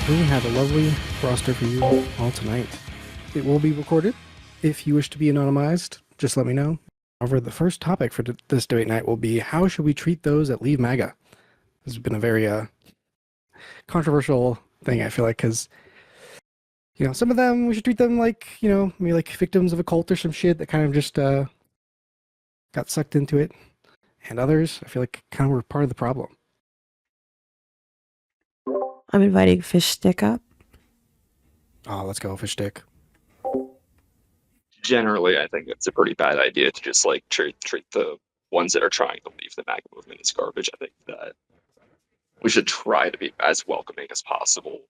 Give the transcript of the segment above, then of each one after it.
We have a lovely roster for you all tonight. It will be recorded. If you wish to be anonymized, just let me know. However, the first topic for this debate night will be how should we treat those that leave MAGA? This has been a very controversial thing, I feel like, because some of them we should treat them like maybe like victims of a cult or some shit that kind of just got sucked into it, and others I feel like kind of were part of the problem. I'm inviting Fish Stick up. Oh, let's go, Fish Stick. Generally, I think it's a pretty bad idea to just like treat the ones that are trying to leave the MAGA movement as garbage. I think that we should try to be as welcoming as possible.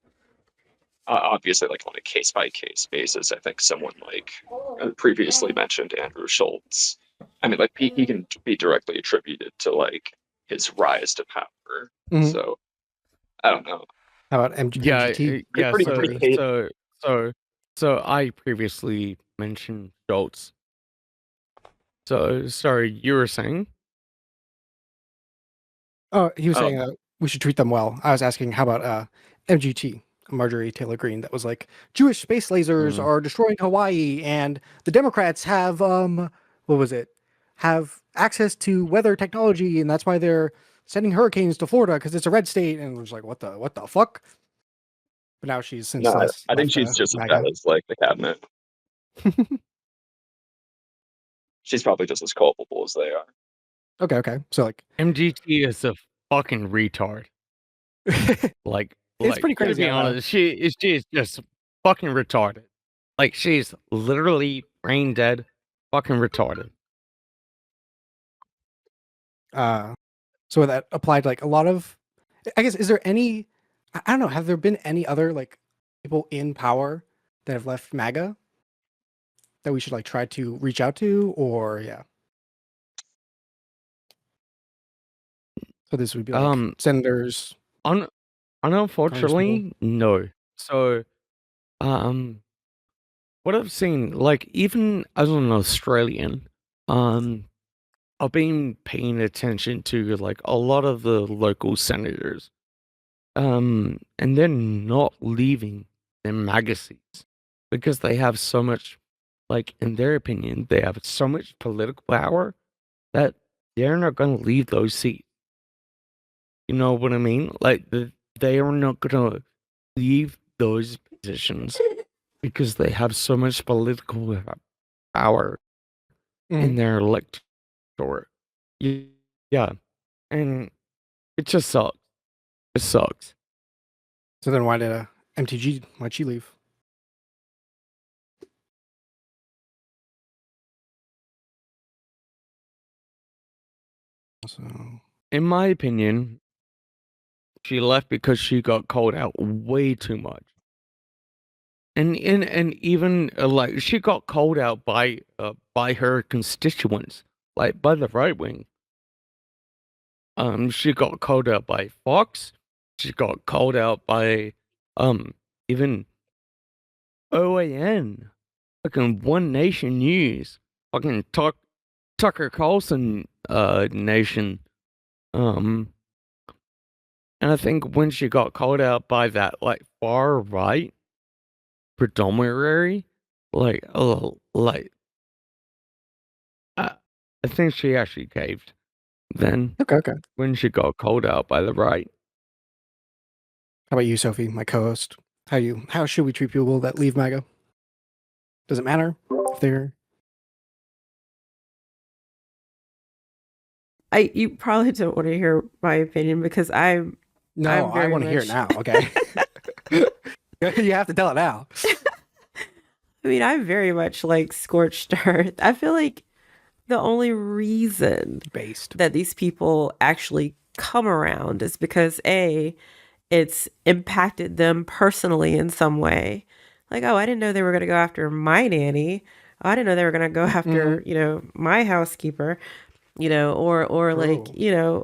Obviously, like on a case-by-case basis, I think someone like previously mentioned Andrew Schultz, I mean, like he can be directly attributed to like his rise to power. Mhm. So I don't know. How about MGT? So I previously mentioned Schultz. So sorry, you were saying? Oh, he was saying we should treat them well. I was asking, how about MGT, Marjorie Taylor Greene, that was like, Jewish space lasers are destroying Hawaii, and the Democrats have have access to weather technology, and that's why they're sending hurricanes to Florida because it's a red state. And it was like, what the fuck? But now she's since I think she's just as bad as like the cabinet. She's probably just as culpable as they are. Okay. So like MGT is a fucking retard. like it's pretty crazy. To be honest, she is just fucking retarded. Like she's literally brain dead, fucking retarded. So that applied like a lot of, I guess, is there any, I don't know, have there been any other like people in power that have left MAGA that we should like try to reach out to, or So this would be like senators. Unfortunately, no. So, what I've seen, like even as an Australian, I've been paying attention to like a lot of the local senators, and they're not leaving their MAGA seats because they have so much, like in their opinion, they have so much political power that they're not going to leave those seats. You know what I mean? Like they are not going to leave those positions because they have so much political power in their electorate. Yeah, and it just sucks. It sucks. So then why did MTG, why'd she leave? So, in my opinion, she left because she got called out way too much. And even like she got called out by her constituents, like by the right wing. She got called out by Fox. She got called out by even OAN, fucking One Nation News, fucking Tucker Carlson nation. And I think when she got called out by that like far right predominantly, I think she actually caved. Then okay. When she got called out by the right. How about you, Sophie, my co-host? How should we treat people that leave MAGA? Does it matter if they're? You probably don't want to hear my opinion because I want to hear it now. Okay. You have to tell it now. I mean, I'm very much like scorched earth. I feel like the only reason that these people actually come around is because it's impacted them personally in some way. Like, oh, I didn't know they were going to go after my nanny. Oh, I didn't know they were going to go after, my housekeeper, or like,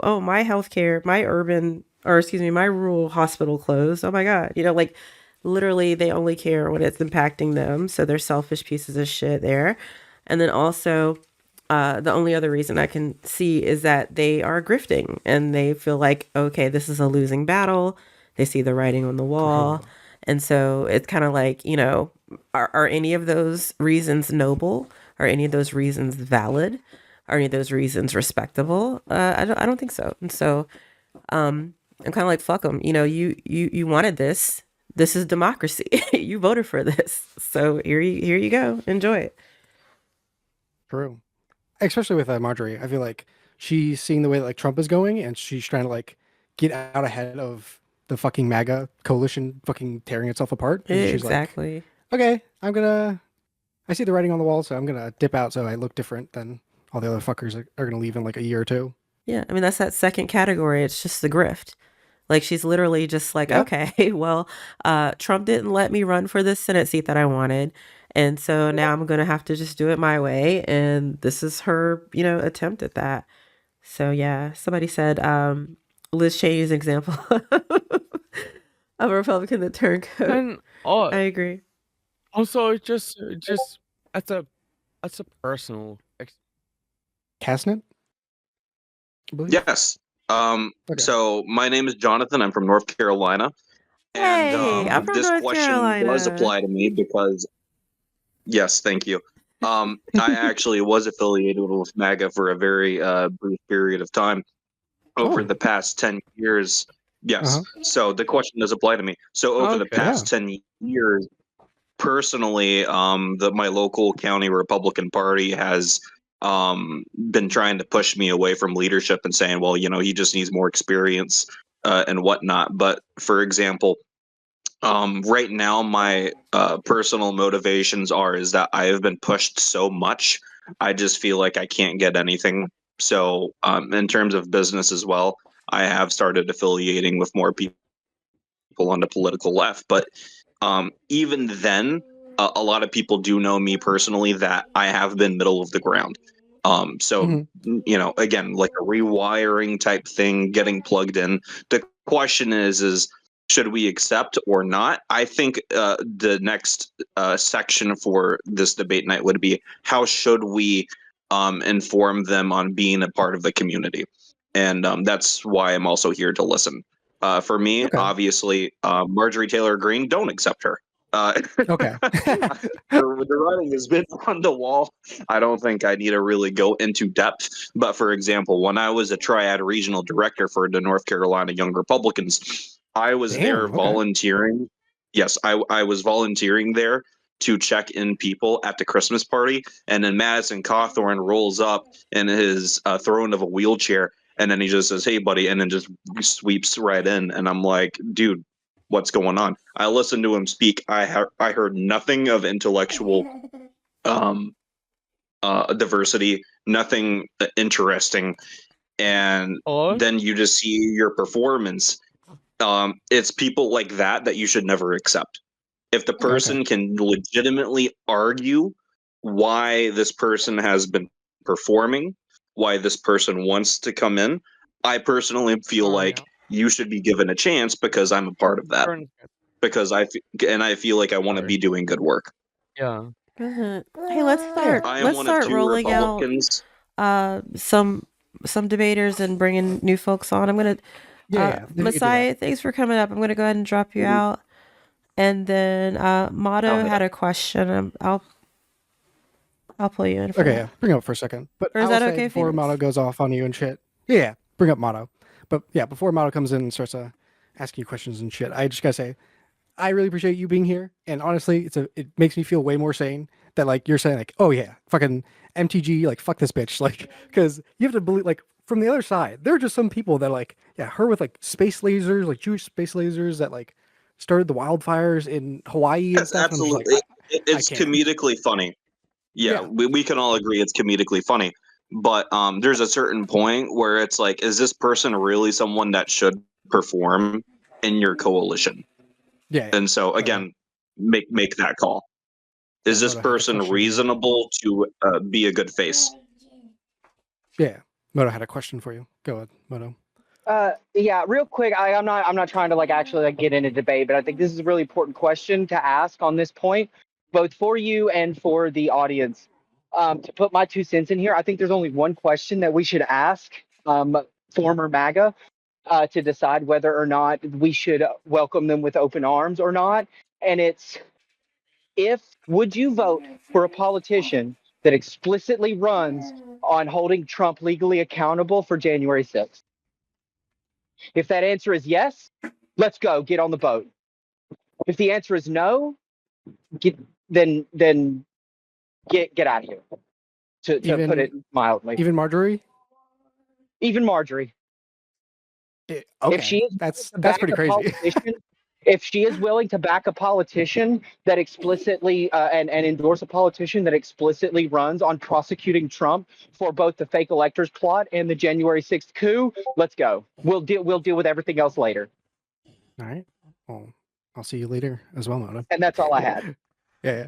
oh, my healthcare, my rural hospital closed. Oh my God. Like literally they only care when it's impacting them. So they're selfish pieces of shit there. And then also, the only other reason I can see is that they are grifting and they feel like, okay, this is a losing battle. They see the writing on the wall. And so it's kind of like, you know, are any of those reasons noble? Are any of those reasons valid? Are any of those reasons respectable? I don't think so. And so I'm kind of like, fuck them. You know, you wanted this. This is democracy. You voted for this. So here you go. Enjoy it. True. Especially with Marjorie, I feel like she's seeing the way that like Trump is going, and she's trying to like get out ahead of the fucking MAGA coalition fucking tearing itself apart. And she's Exactly. like, okay, I see the writing on the wall, so I'm gonna dip out so I look different than all the other fuckers are gonna leave in like a year or two. Yeah, I mean that's that second category. It's just the grift. Like she's literally just like, okay, well, Trump didn't let me run for this Senate seat that I wanted. And so now I'm going to have to just do it my way. And this is her, you know, attempt at that. So yeah, somebody said Liz Cheney's example of a Republican that turned coat. And I agree. also, just that's a personal. Castnet? Yes. Okay. So my name is Jonathan. I'm from North Carolina. Hey, I'm from this North question Carolina. does apply to me because, yes, thank you. I actually was affiliated with MAGA for a very brief period of time over the past 10 years. Yes. So the question does apply to me. So over the past 10 years, personally, my local county Republican Party has been trying to push me away from leadership and saying, well, you know, he just needs more experience and whatnot. But for example, right now, my personal motivations is that I have been pushed so much. I just feel like I can't get anything. So in terms of business as well, I have started affiliating with more people on the political left. But even then, a lot of people do know me personally that I have been middle of the ground. So, you know, again, like a rewiring type thing, getting plugged in. The question is should we accept or not? I think the next section for this debate night would be how should we inform them on being a part of the community? And that's why I'm also here to listen. For me, obviously, Marjorie Taylor Greene, don't accept her. Okay. The writing has been on the wall. I don't think I need to really go into depth. But for example, when I was a triad regional director for the North Carolina Young Republicans, I was there volunteering. Yes, I was volunteering there to check in people at the Christmas party. And then Madison Cawthorn rolls up in his throne of a wheelchair. And then he just says, hey, buddy, and then just sweeps right in. And I'm like, dude, what's going on? I listened to him speak. I heard nothing of intellectual diversity, nothing interesting. And then you just see your performance. It's people like that you should never accept. If the person can legitimately argue why this person has been performing, why this person wants to come in, I personally feel like you should be given a chance because I'm a part of that. Because I feel like I want to be doing good work. Yeah. Hey, let's start rolling Republicans. out some debaters and bringing new folks on. I'm gonna Messiah, thanks for coming up. I'm gonna go ahead and drop you out. And then Motto had a question. I'll pull you in. Yeah, bring it up for a second. But or is that okay before Motto goes off on you and shit? Yeah, bring up Motto. But yeah, before Motto comes in and starts asking you questions and shit, I just gotta say, I really appreciate you being here. And honestly, it makes me feel way more sane that like you're saying like, oh yeah, fucking MTG, like fuck this bitch, like because you have to believe like from the other side, there are just some people that like her with like space lasers, like Jewish space lasers that like started the wildfires in Hawaii and stuff. Absolutely, like, it's comedically funny. Yeah, we can all agree it's comedically funny. But there's a certain point where it's like, is this person really someone that should perform in your coalition? Yeah. And so again, make that call. Is this person reasonable to be a good face? Yeah. Moto had a question for you. Go ahead, Moto. Yeah, real quick. I'm not trying to like actually like get into debate, but I think this is a really important question to ask on this point, both for you and for the audience. To put my 2 cents in here, I think there's only one question that we should ask former MAGA, to decide whether or not we should welcome them with open arms or not. And it's would you vote for a politician that explicitly runs on holding Trump legally accountable for January 6th? If that answer is yes, let's go, get on the boat. If the answer is no, then get out of here. To put it mildly. Even Marjorie? Even Marjorie. Okay, if she is that's back pretty a crazy. politician, if she is willing to back a politician that explicitly and endorse a politician that explicitly runs on prosecuting Trump for both the fake electors plot and the January 6th coup, let's go. We'll deal with everything else later. All right. Well, I'll see you later as well, Mona. And that's all I had. Yeah.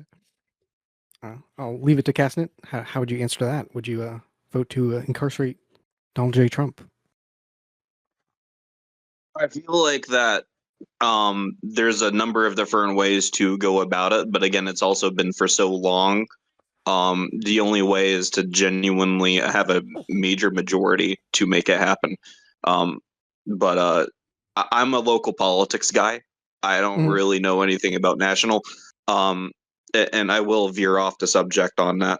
I'll leave it to Castnet. How would you answer that? Would you vote to incarcerate Donald J. Trump? I feel like that there's a number of different ways to go about it, but again, it's also been for so long. The only way is to genuinely have a major majority to make it happen. But I'm a local politics guy. I don't really know anything about national. And I will veer off the subject on that.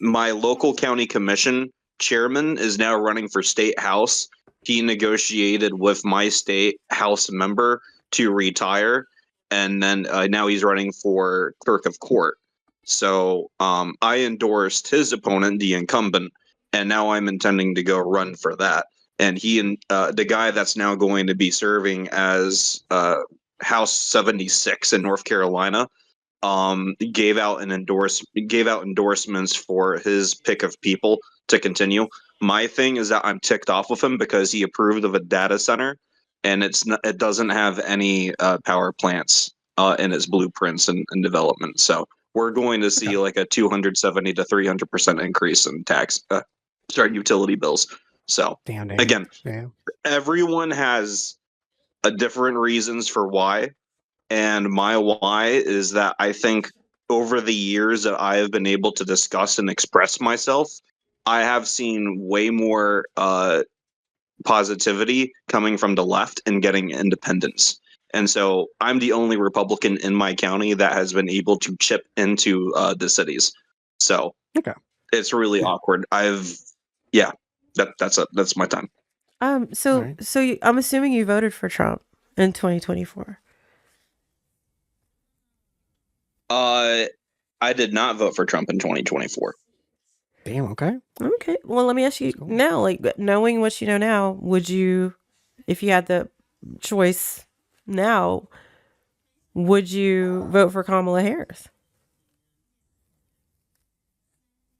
My local county commission chairman is now running for state house. He negotiated with my state house member to retire, and then now he's running for clerk of court. So I endorsed his opponent, the incumbent, and now I'm intending to go run for that. And he and the guy that's now going to be serving as House 76 in North Carolina gave out endorsements for his pick of people to continue. My thing is that I'm ticked off with him because he approved of a data center, and it doesn't have any power plants in its blueprints and development. So we're going to see like a 270 to 300% increase in utility bills. So again, everyone has a different reasons for why. And my why is that I think over the years that I have been able to discuss and express myself, I have seen way more positivity coming from the left and getting independence. And so I'm the only Republican in my county that has been able to chip into the cities. So it's really awkward. That's my time. I'm assuming you voted for Trump in 2024. I did not vote for Trump in 2024. Damn, okay. Okay. Well, let me ask you now, like, knowing what you know now, would you, if you had the choice now, would you vote for Kamala Harris?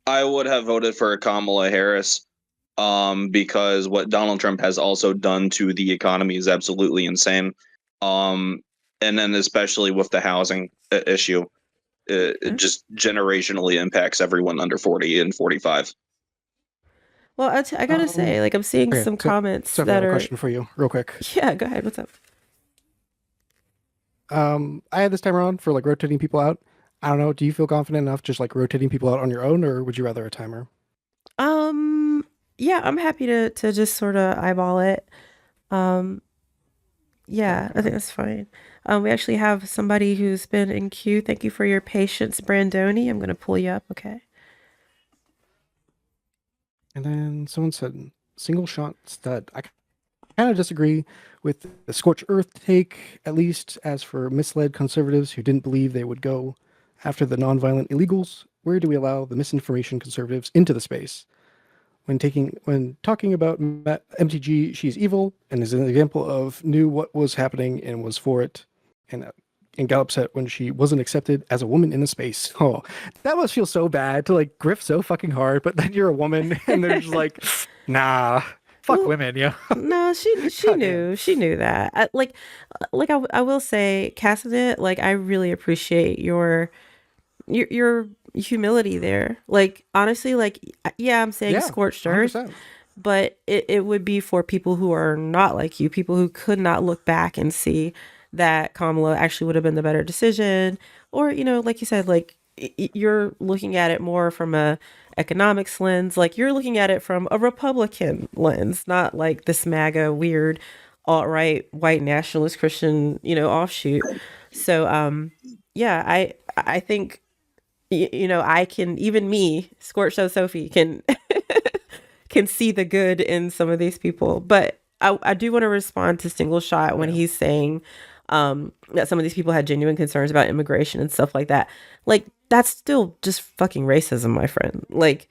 I would have voted for Kamala Harris because what Donald Trump has also done to the economy is absolutely insane. And then especially with the housing issue. It just generationally impacts everyone under 40 and 45. Well, I gotta say, like, I'm seeing some comments that are... a question for you, real quick. Yeah, go ahead. What's up? I had this time around for like rotating people out. I don't know. Do you feel confident enough just like rotating people out on your own, or would you rather a timer? Yeah, I'm happy to just sort of eyeball it. Yeah, I think that's fine. We actually have somebody who's been in queue. Thank you for your patience, Brandoni. I'm going to pull you up. Okay. And then someone said single shot stud. I kind of disagree with the scorched earth take, at least as for misled conservatives who didn't believe they would go after the nonviolent illegals. Where do we allow the misinformation conservatives into the space? When talking about MTG, she's evil and is an example of knew what was happening and was for it, and got upset when she wasn't accepted as a woman in the space. Oh, that must feel so bad to like grift so fucking hard, but then you're a woman and they're just like, nah, fuck women, yeah. No, she knew that. I will say, Cassidy, like, I really appreciate your humility there. Like, honestly, like, yeah, I'm saying scorched earth, 100%. But it would be for people who are not like you, people who could not look back and see that Kamala actually would have been the better decision. Or, like you said, like, you're looking at it more from a economics lens. Like you're looking at it from a Republican lens, not like this MAGA weird alt-right white nationalist Christian, offshoot. So yeah, I think I can, even me, Scorch So Sophie, can can see the good in some of these people. But I do want to respond to Single Shot when he's saying that some of these people had genuine concerns about immigration and stuff like that. Like, that's still just fucking racism, my friend. Like,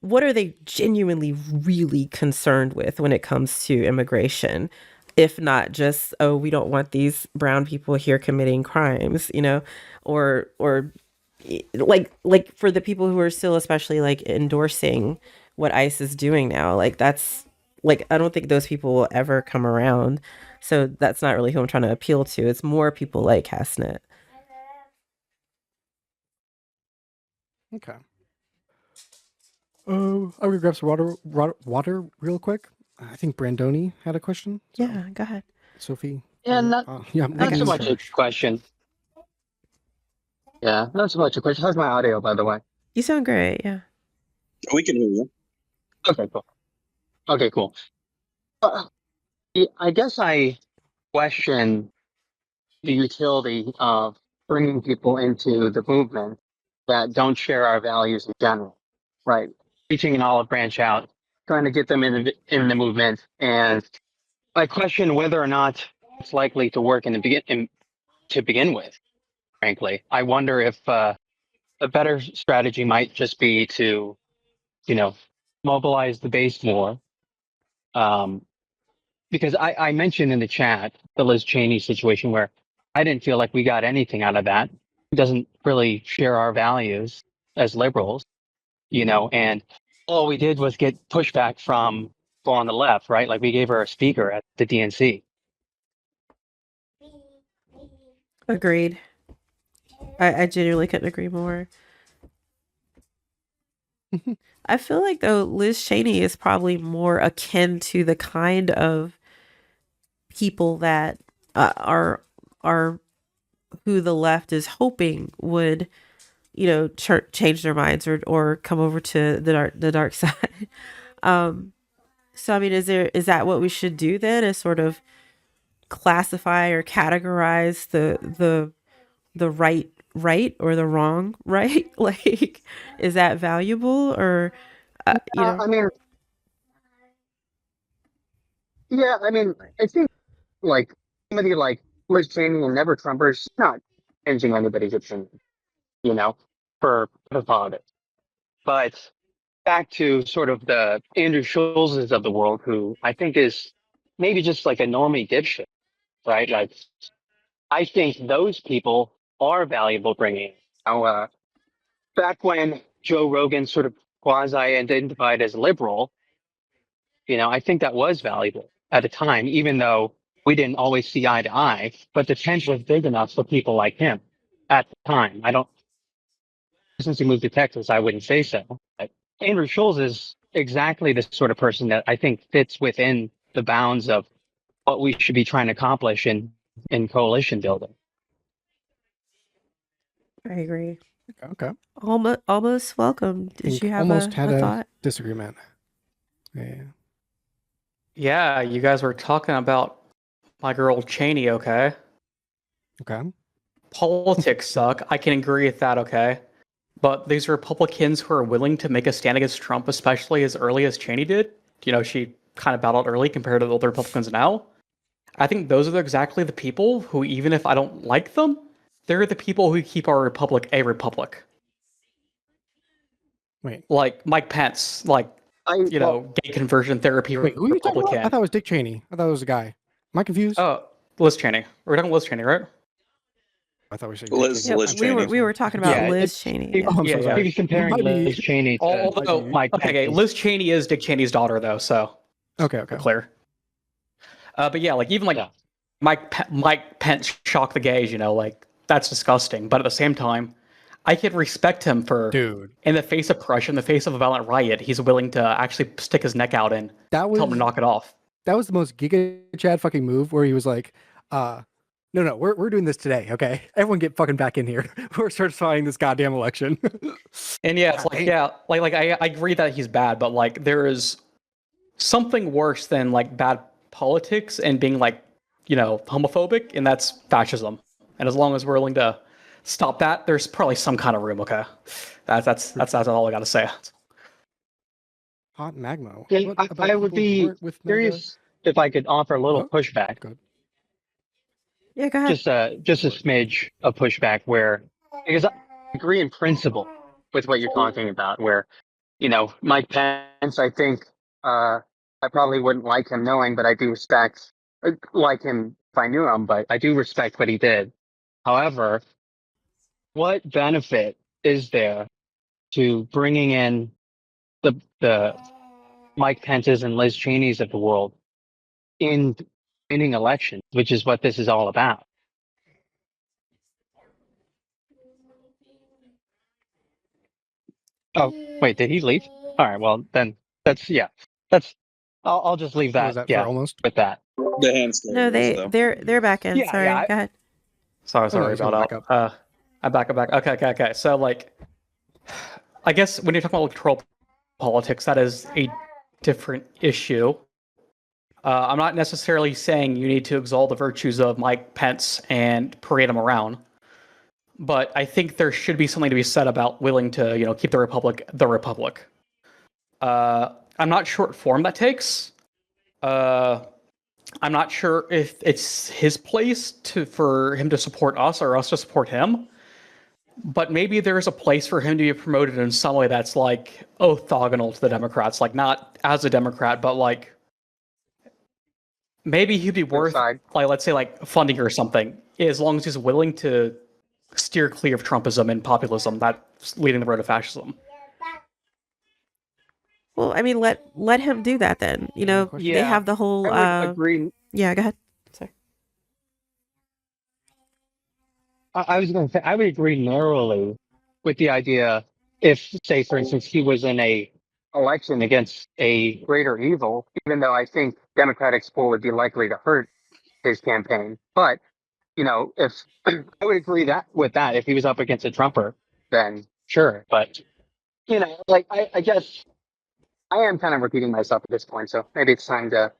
what are they genuinely really concerned with when it comes to immigration? If not just, oh, we don't want these brown people here committing crimes, or like for the people who are still especially like endorsing what ICE is doing now, like that's like, I don't think those people will ever come around. So that's not really who I'm trying to appeal to. It's more people like Castnet. Okay. I'm gonna grab some water real quick. I think Brandoni had a question. So. Yeah, go ahead. Sophie. Yeah, not so much a question. Yeah, not so much a question. How's my audio, by the way? You sound great. Yeah. We can hear you. Okay, cool. I guess I question the utility of bringing people into the movement that don't share our values in general, right? Reaching an olive branch out, trying to get them in the movement, and I question whether or not it's likely to work to begin with. Frankly, I wonder if a better strategy might just be to, mobilize the base more. Because I mentioned in the chat the Liz Cheney situation where I didn't feel like we got anything out of that. It doesn't really share our values as liberals, and all we did was get pushback from people on the left, right? Like we gave her a speaker at the DNC. Agreed. I genuinely couldn't agree more. I feel like though Liz Cheney is probably more akin to the kind of people that are who the left is hoping would, change their minds or come over to the dark side. So I mean, is that what we should do then? Is sort of classify or categorize the right or the wrong right? Like, is that valuable or I mean, yeah, I mean, I think like somebody like Liz Cheney and Never Trumpers not changing anybody's opinion, for politics. But back to sort of the Andrew Schulz's of the world, who I think is maybe just like a normie dipshit, right? Like, I think those people are valuable bringing in. Now, back when Joe Rogan sort of quasi-identified as liberal, I think that was valuable at the time, even though we didn't always see eye to eye, but the tent was big enough for people like him at the time. Since he moved to Texas, I wouldn't say so. But Andrew Schulz is exactly the sort of person that I think fits within the bounds of what we should be trying to accomplish in coalition building. I agree. Okay. Almost welcome. Did you have almost had a thought? Disagreement. Yeah. Yeah, you guys were talking about my girl Cheney, okay? Okay. Politics suck. I can agree with that, okay? But these Republicans who are willing to make a stand against Trump, especially as early as Cheney did, she kind of battled early compared to the other Republicans now. I think those are exactly the people who, even if I don't like them, they're the people who keep our republic a republic. Wait. Like Mike Pence, gay conversion therapy wait, who are you talking about? I thought it was Dick Cheney. I thought it was a guy. Am I confused? Oh, Liz Cheney. We're talking Liz Cheney, right? I thought we said Liz Cheney. We were talking about Liz Cheney. Yeah. Maybe comparing Liz Cheney to Mike Pence. Okay, Liz Cheney is Dick Cheney's daughter, though, so okay, clear. But yeah, Mike Pence shock the gays, that's disgusting. But at the same time, I can respect him for, in the face of pressure, in the face of a violent riot, he's willing to actually stick his neck out and tell him to knock it off. That was the most Giga Chad fucking move, where he was like, No, we're doing this today, okay? Everyone get fucking back in here. We're certifying this goddamn election. And yeah, it's like, yeah, like I agree that he's bad, but like there is something worse than like bad politics and being like, homophobic, and that's fascism. And as long as we're willing to stop that, there's probably some kind of room. Okay, that's all I got to say. Hot magma. Yeah, What about I would people who be weren't with MAGA? curious if I could offer a little pushback. Good. Yeah, go ahead. Just a smidge of pushback where, because I agree in principle with what you're talking about, where, Mike Pence, I think, I probably wouldn't like him knowing, but I do like him if I knew him, but I do respect what he did. However, what benefit is there to bringing in the Mike Pence's and Liz Cheney's of the world in winning elections, which is what this is all about? Oh, wait, did he leave? All right, well then that's I'll just leave What was that that for almost? with that. The hand still No, raised, though. they're back in. Yeah, Sorry, yeah, go ahead. Sorry he's coming about back that. I'm back. Okay. So like, I guess when you're talking about electoral politics, that is a different issue. I'm not necessarily saying you need to exalt the virtues of Mike Pence and parade him around, but I think there should be something to be said about willing to, keep the republic the republic. I'm not sure what form that takes. I'm not sure if it's his place for him to support us or us to support him. But maybe there's a place for him to be promoted in some way that's like orthogonal to the Democrats, like not as a Democrat, but like maybe he'd be worth, like, let's say, like funding or something, as long as he's willing to steer clear of Trumpism and populism that's leading the road to fascism. Well, I mean, let him do that then. They have the whole. I would agree. Yeah, go ahead. Sorry. I was going to say I would agree narrowly with the idea if, say, for instance, he was in a election against a greater evil, even though I think Democratic support would be likely to hurt his campaign. But if I would agree with that, if he was up against a Trumper, then sure. But like I guess I am kind of repeating myself at this point, so maybe it's time to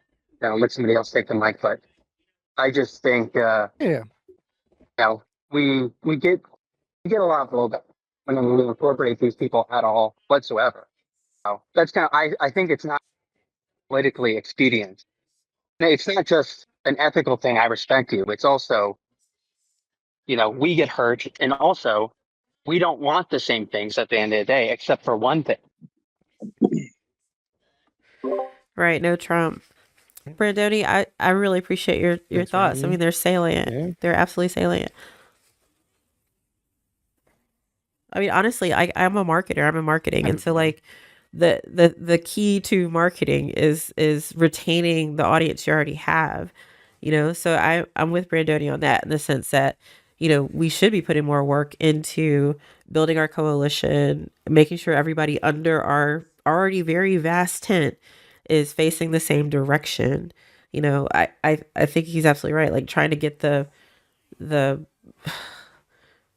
let somebody else take the mic. But I just think we get a lot of blowback when we incorporate these people at all whatsoever. So that's kind of I think it's not politically expedient. It's not just an ethical thing. I respect you. It's also we get hurt, and also we don't want the same things at the end of the day, except for one thing. Right, no Trump. Brandoni, I really appreciate your thoughts. I mean, they're salient. Yeah. They're absolutely salient. I mean, honestly, I'm a marketer. I'm in marketing, and so like the key to marketing is retaining the audience you already have. So I'm with Brandoni on that in the sense that we should be putting more work into building our coalition, making sure everybody under our already very vast tent is facing the same direction. I think he's absolutely right. Like trying to get the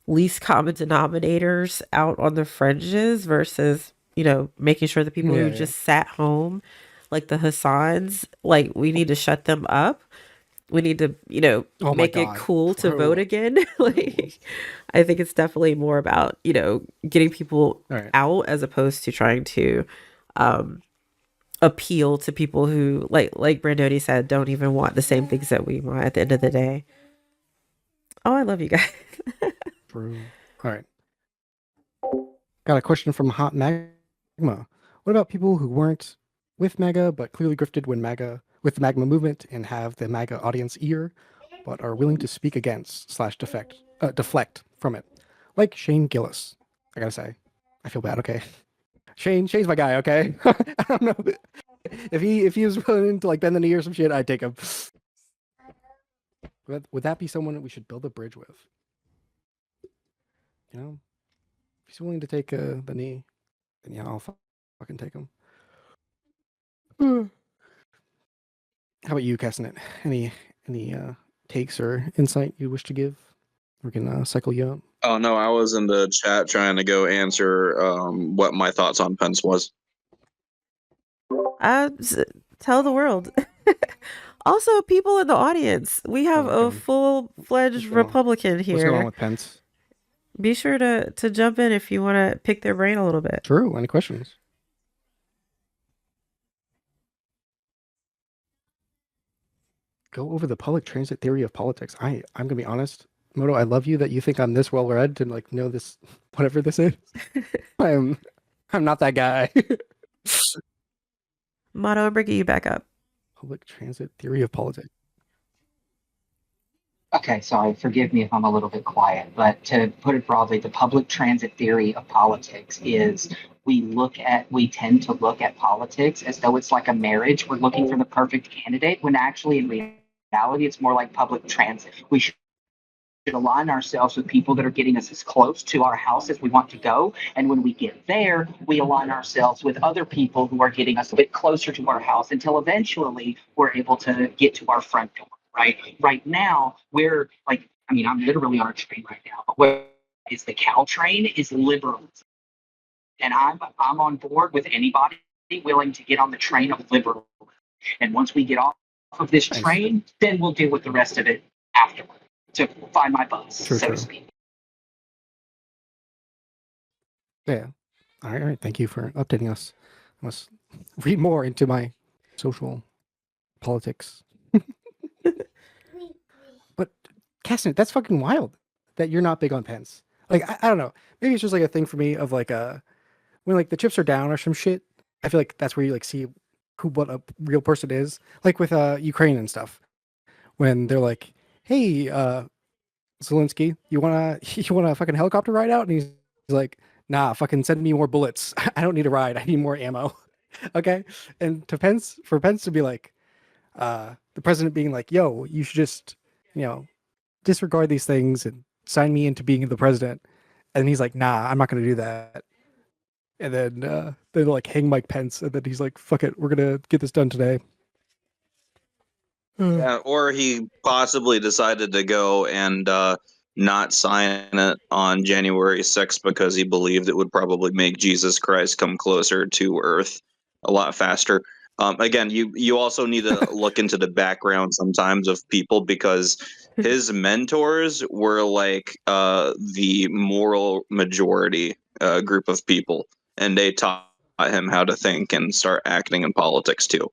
least common denominators out on the fringes versus, making sure the people who just sat home, like the Hassans, like we need to shut them up. We need to, make it cool to vote again. Like, I think it's definitely more about, getting people out as opposed to trying to appeal to people who, like Brandoni said, don't even want the same things that we want at the end of the day. Oh, I love you guys. True. All right. Got a question from Hot Magma. What about people who weren't with MAGA but clearly grifted with the MAGA movement and have the MAGA audience ear, but are willing to speak against / deflect from it? Like Shane Gillis. I gotta say, I feel bad. Okay, Shane's my guy. Okay, I don't know if he was willing to like bend the knee or some shit, I'd take him. Would that be someone that we should build a bridge with? If he's willing to take the knee, then yeah, I'll fucking take him. How about you, Castanet? Any takes or insight you wish to give? We can cycle you up. Oh no, I was in the chat trying to go answer what my thoughts on Pence was. Tell the world. Also, people in the audience, we have a full-fledged Republican here. What's going on with Pence? Be sure to jump in if you want to pick their brain a little bit. True. Any questions? Go over the public transit theory of politics. I'm gonna be honest, Moto. I love you that you think I'm this well read to like know this, whatever this is. I'm not that guy. Moto, I'm bringing you back up. Public transit theory of politics. Okay, sorry, forgive me if I'm a little bit quiet, but to put it broadly, the public transit theory of politics is we tend to look at politics as though it's like a marriage. We're looking for the perfect candidate, when actually in reality, it's more like public transit. We should align ourselves with people that are getting us as close to our house as we want to go. And when we get there, we align ourselves with other people who are getting us a bit closer to our house until eventually we're able to get to our front door. Right now, we're like, I mean, I'm literally on a train right now, but where is the Caltrain is liberalism. And I'm on board with anybody willing to get on the train of liberalism. And once we get off of this train, then we'll deal with the rest of it afterward to find my bus, so to speak. Yeah. All right. Thank you for updating us. I must read more into my social politics. But Castanet, that's fucking wild that you're not big on Pence. Like, I don't know. Maybe it's just like a thing for me of like when like the chips are down or some shit. I feel like that's where you like see what a real person is. Like with Ukraine and stuff. When they're like, hey, Zelensky, you want a fucking helicopter ride out? And he's like, nah, fucking send me more bullets. I don't need a ride. I need more ammo. Okay. And for Pence to be like, the president being like, yo, you should just, disregard these things and sign me into being the president. And he's like, nah, I'm not going to do that. And then they like hang Mike Pence. And then he's like, fuck it. We're going to get this done today. Yeah, or he possibly decided to go and not sign it on January 6th because he believed it would probably make Jesus Christ come closer to Earth a lot faster. Again, you also need to look into the background sometimes of people, because his mentors were like the moral majority group of people, and they taught him how to think and start acting in politics too.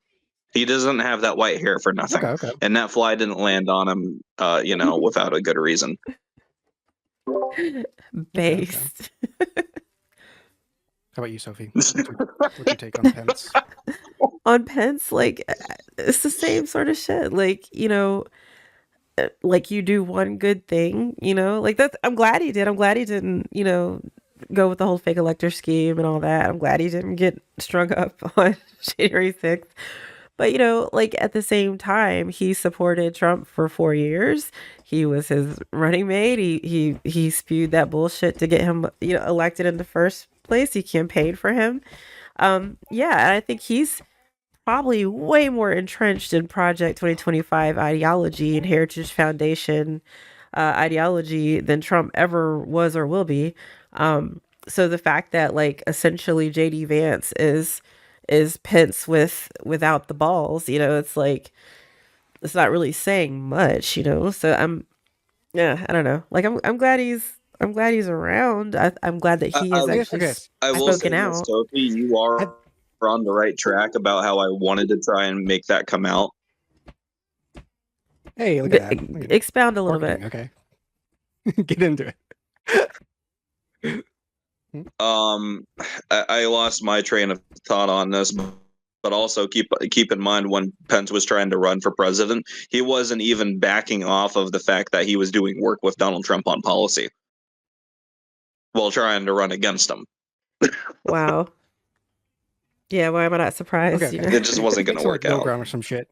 He doesn't have that white hair for nothing. Okay. And that fly didn't land on him, without a good reason. Based. Okay. How about you, Sophie? What's your take on Pence? On Pence, like, it's the same sort of shit. Like, like you do one good thing, like that's, I'm glad he did. I'm glad he didn't, go with the whole fake elector scheme and all that. I'm glad he didn't get strung up on January 6th. But, like at the same time, he supported Trump for 4 years. He was his running mate. He spewed that bullshit to get him, elected in the first place. He campaigned for him. Yeah, and I think he's probably way more entrenched in Project 2025 ideology and Heritage Foundation ideology than Trump ever was or will be. So the fact that like essentially JD Vance is Pence without the balls, it's like it's not really saying much, So I don't know. Like I'm glad he's around. I'm glad that he is actually spoken out. Sophie, you are on the right track about how I wanted to try and make that come out. Hey, look at that. Expound a little bit. Okay. Get into it. I lost my train of thought on this, but also keep in mind when Pence was trying to run for president, he wasn't even backing off of the fact that he was doing work with Donald Trump on policy while trying to run against him. Wow. Yeah, why am I not surprised? Okay. It just wasn't going to work out. Middle ground or some shit.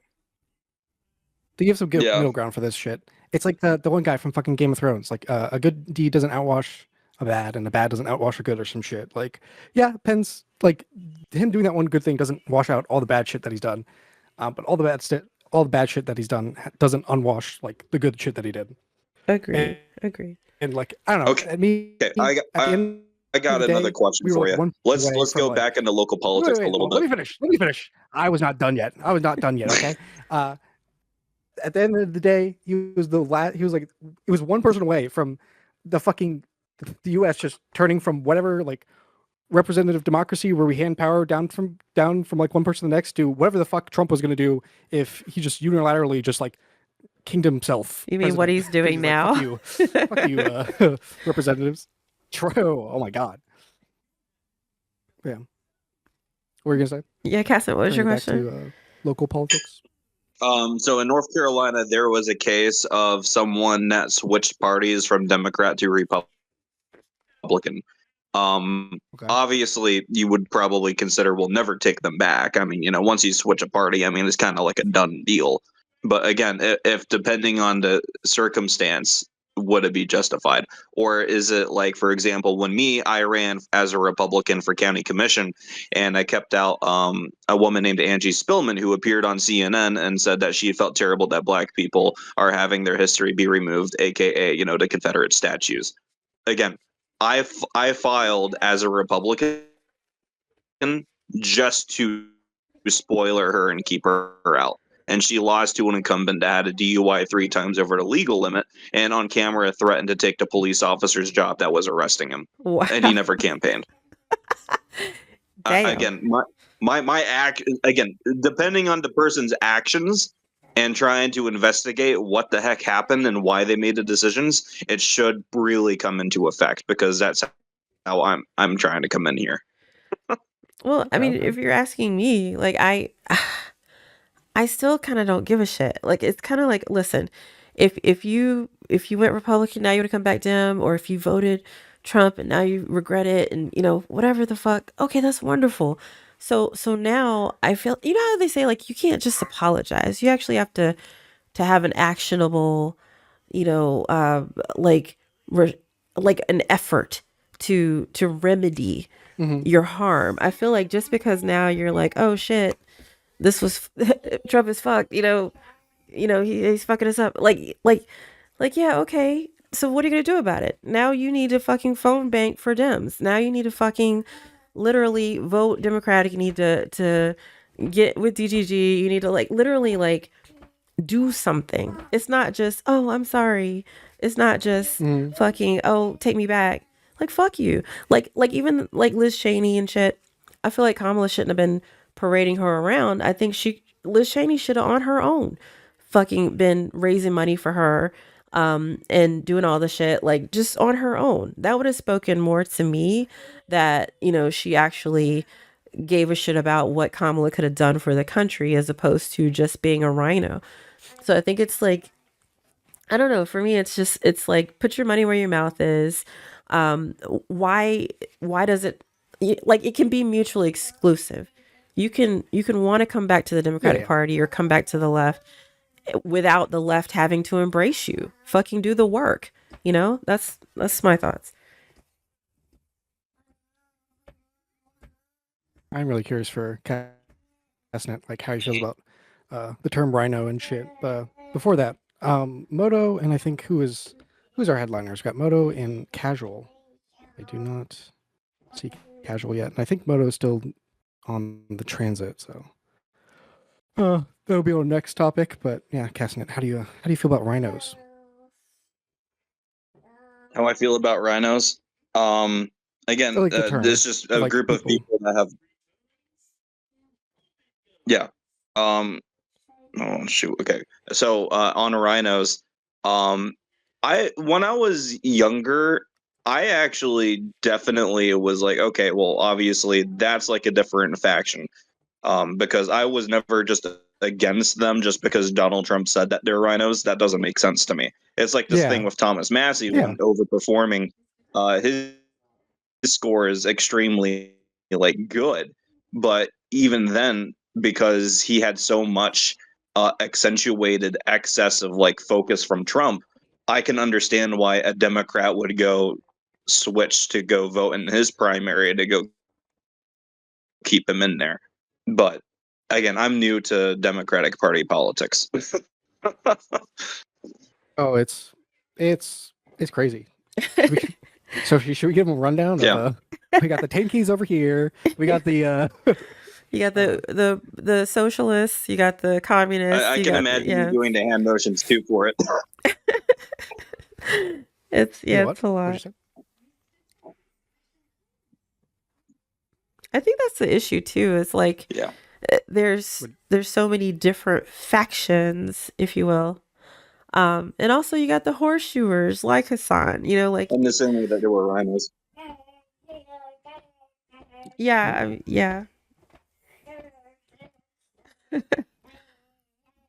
They give some good middle ground for this shit. It's like the one guy from fucking Game of Thrones. Like a good deed doesn't outwash a bad, and a bad doesn't outwash a good or some shit. Like, yeah, Pence, like him doing that one good thing doesn't wash out all the bad shit that he's done. But all the all the bad shit that he's done doesn't unwash like the good shit that he did. Agree. Agree. And like I don't know. Okay. I mean, Okay, I got of the another day, question we were for like you. one Let's away from, go like, back into local politics a little Let bit. me finish. I was not done yet. Okay. At the end of the day, he was like, it was one person away from the U.S. just turning from whatever like representative democracy where we hand power down from like one person to the next to whatever the fuck Trump was going to do if he just unilaterally just like kinged himself. You mean what he's doing now? Like, fuck you, representatives. True. Oh my god. Yeah. What were you gonna say? Yeah, Cassie, what was your question? To, local politics. So in North Carolina, there was a case of someone that switched parties from Democrat to Republican. Okay. Obviously, you would probably consider we'll never take them back. I mean, once you switch a party, I mean, it's kind of like a done deal. But again, if depending on the circumstance, would it be justified? Or is it like, for example, when I ran as a Republican for county commission and I kept out a woman named Angie Spillman who appeared on CNN and said that she felt terrible that black people are having their history be removed, aka, the Confederate statues. Again, I filed as a Republican just to spoiler her and keep her out. And she lost to an incumbent that had a DUI 3 times over the legal limit and on camera threatened to take the police officer's job that was arresting him. Wow. And he never campaigned. Again, my act, again, depending on the person's actions and trying to investigate what the heck happened and why they made the decisions, it should really come into effect because that's how I'm trying to come in here. Well, I mean, if you're asking me, like I still kind of don't give a shit. Like it's kind of like, listen, if you went Republican, now you want to come back Dem, or if you voted Trump and now you regret it, and whatever the fuck. Okay, that's wonderful. So now I feel, how they say like you can't just apologize. You actually have to have an actionable, like an effort to remedy your harm. I feel like just because now you're like, oh shit, this was Trump is fucked, he's fucking us up. Like, yeah, okay. So what are you gonna do about it? Now you need to fucking phone bank for Dems. Now you need to fucking literally vote Democratic. You need to get with DGG. You need to literally do something. It's not just, oh, I'm sorry. It's not just fucking, oh, take me back. Like, fuck you. Like even like Liz Cheney and shit. I feel like Kamala shouldn't have been parading her around. I think Liz Cheney should have on her own fucking been raising money for her and doing all the shit, like just on her own. That would have spoken more to me that, she actually gave a shit about what Kamala could have done for the country as opposed to just being a rhino. So I think it's like, I don't know. For me, it's like, put your money where your mouth is. Why does it, like, it can be mutually exclusive. You can want to come back to the Democratic Party or come back to the left without the left having to embrace you. Fucking do the work. That's my thoughts. I'm really curious for Cassnet, like how he feels about the term rhino and shit. Before that, Moto and I think who's our headliners? Got Moto and Casual. I do not see Casual yet, and I think Moto is still on the transit. So that'll be our next topic. But yeah, Cassnet, how do you feel about rhinos? How I feel about rhinos? Again, like there's just a group of people that have. Yeah. Oh shoot. Okay. So on rhinos, when I was younger, I actually definitely was like, okay, well, obviously that's like a different faction, because I was never just against them just because Donald Trump said that they're rhinos. That doesn't make sense to me. It's like this thing with Thomas Massey when overperforming. His score is extremely good, but even then, because he had so much accentuated excess of focus from Trump, I can understand why a Democrat would go switch to go vote in his primary to go keep him in there. But again, I'm new to Democratic Party politics. Oh, it's crazy. Should we give them a rundown? Yeah. We got the tankies over here. We got the You got the socialists. You got the communists. I you can got imagine you doing the hand motions too for it. It's what? it's a What'd you lot. say? I think that's the issue too. Is like Yeah. there's so many different factions, if you will. And also you got the horseshoers like Hassan, you know, like In the same way that there were rhinos. yeah.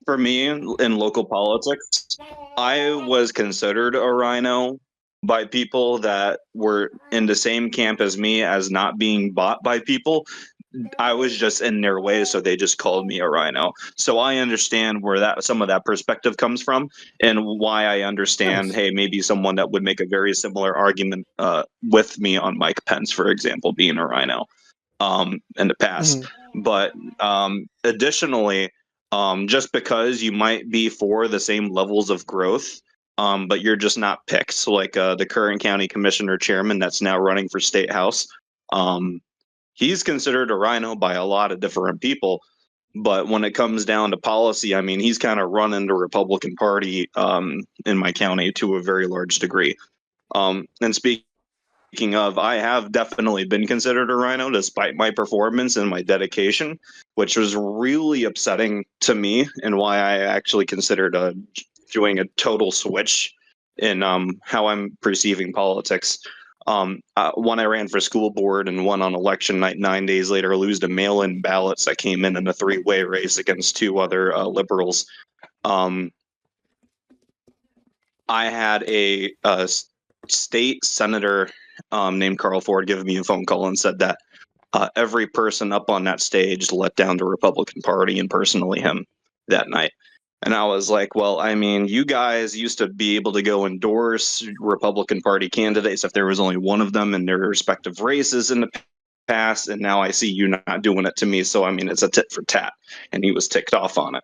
For me, in local politics, I was considered a rhino by people that were in the same camp as me as not being bought by people. I was just in their way, so they just called me a rhino. So I understand where that some of that perspective comes from, and why I understand. Nice. Hey, maybe someone that would make a very similar argument with me on Mike Pence, for example, being a rhino in the past. But additionally, just because you might be for the same levels of growth, but you're just not picked. So like the current county commissioner chairman that's now running for state house. He's considered a rhino by a lot of different people, but when it comes down to policy, I mean, he's kind of running the Republican Party in my county to a very large degree. And speaking of, I have definitely been considered a rhino despite my performance and my dedication, which was really upsetting to me, and why I actually considered doing a total switch in how I'm perceiving politics. When I ran for school board and won on election night, 9 days later, lose to mail-in ballots that came in a three-way race against two other liberals. I had a state senator named Carl Ford give me a phone call and said that every person up on that stage let down the Republican Party, and personally him, that night. And I was like, well, I mean, you guys used to be able to go endorse Republican Party candidates if there was only one of them in their respective races in the past. And now I see you not doing it to me. So, I mean, it's a tit for tat. And he was ticked off on it.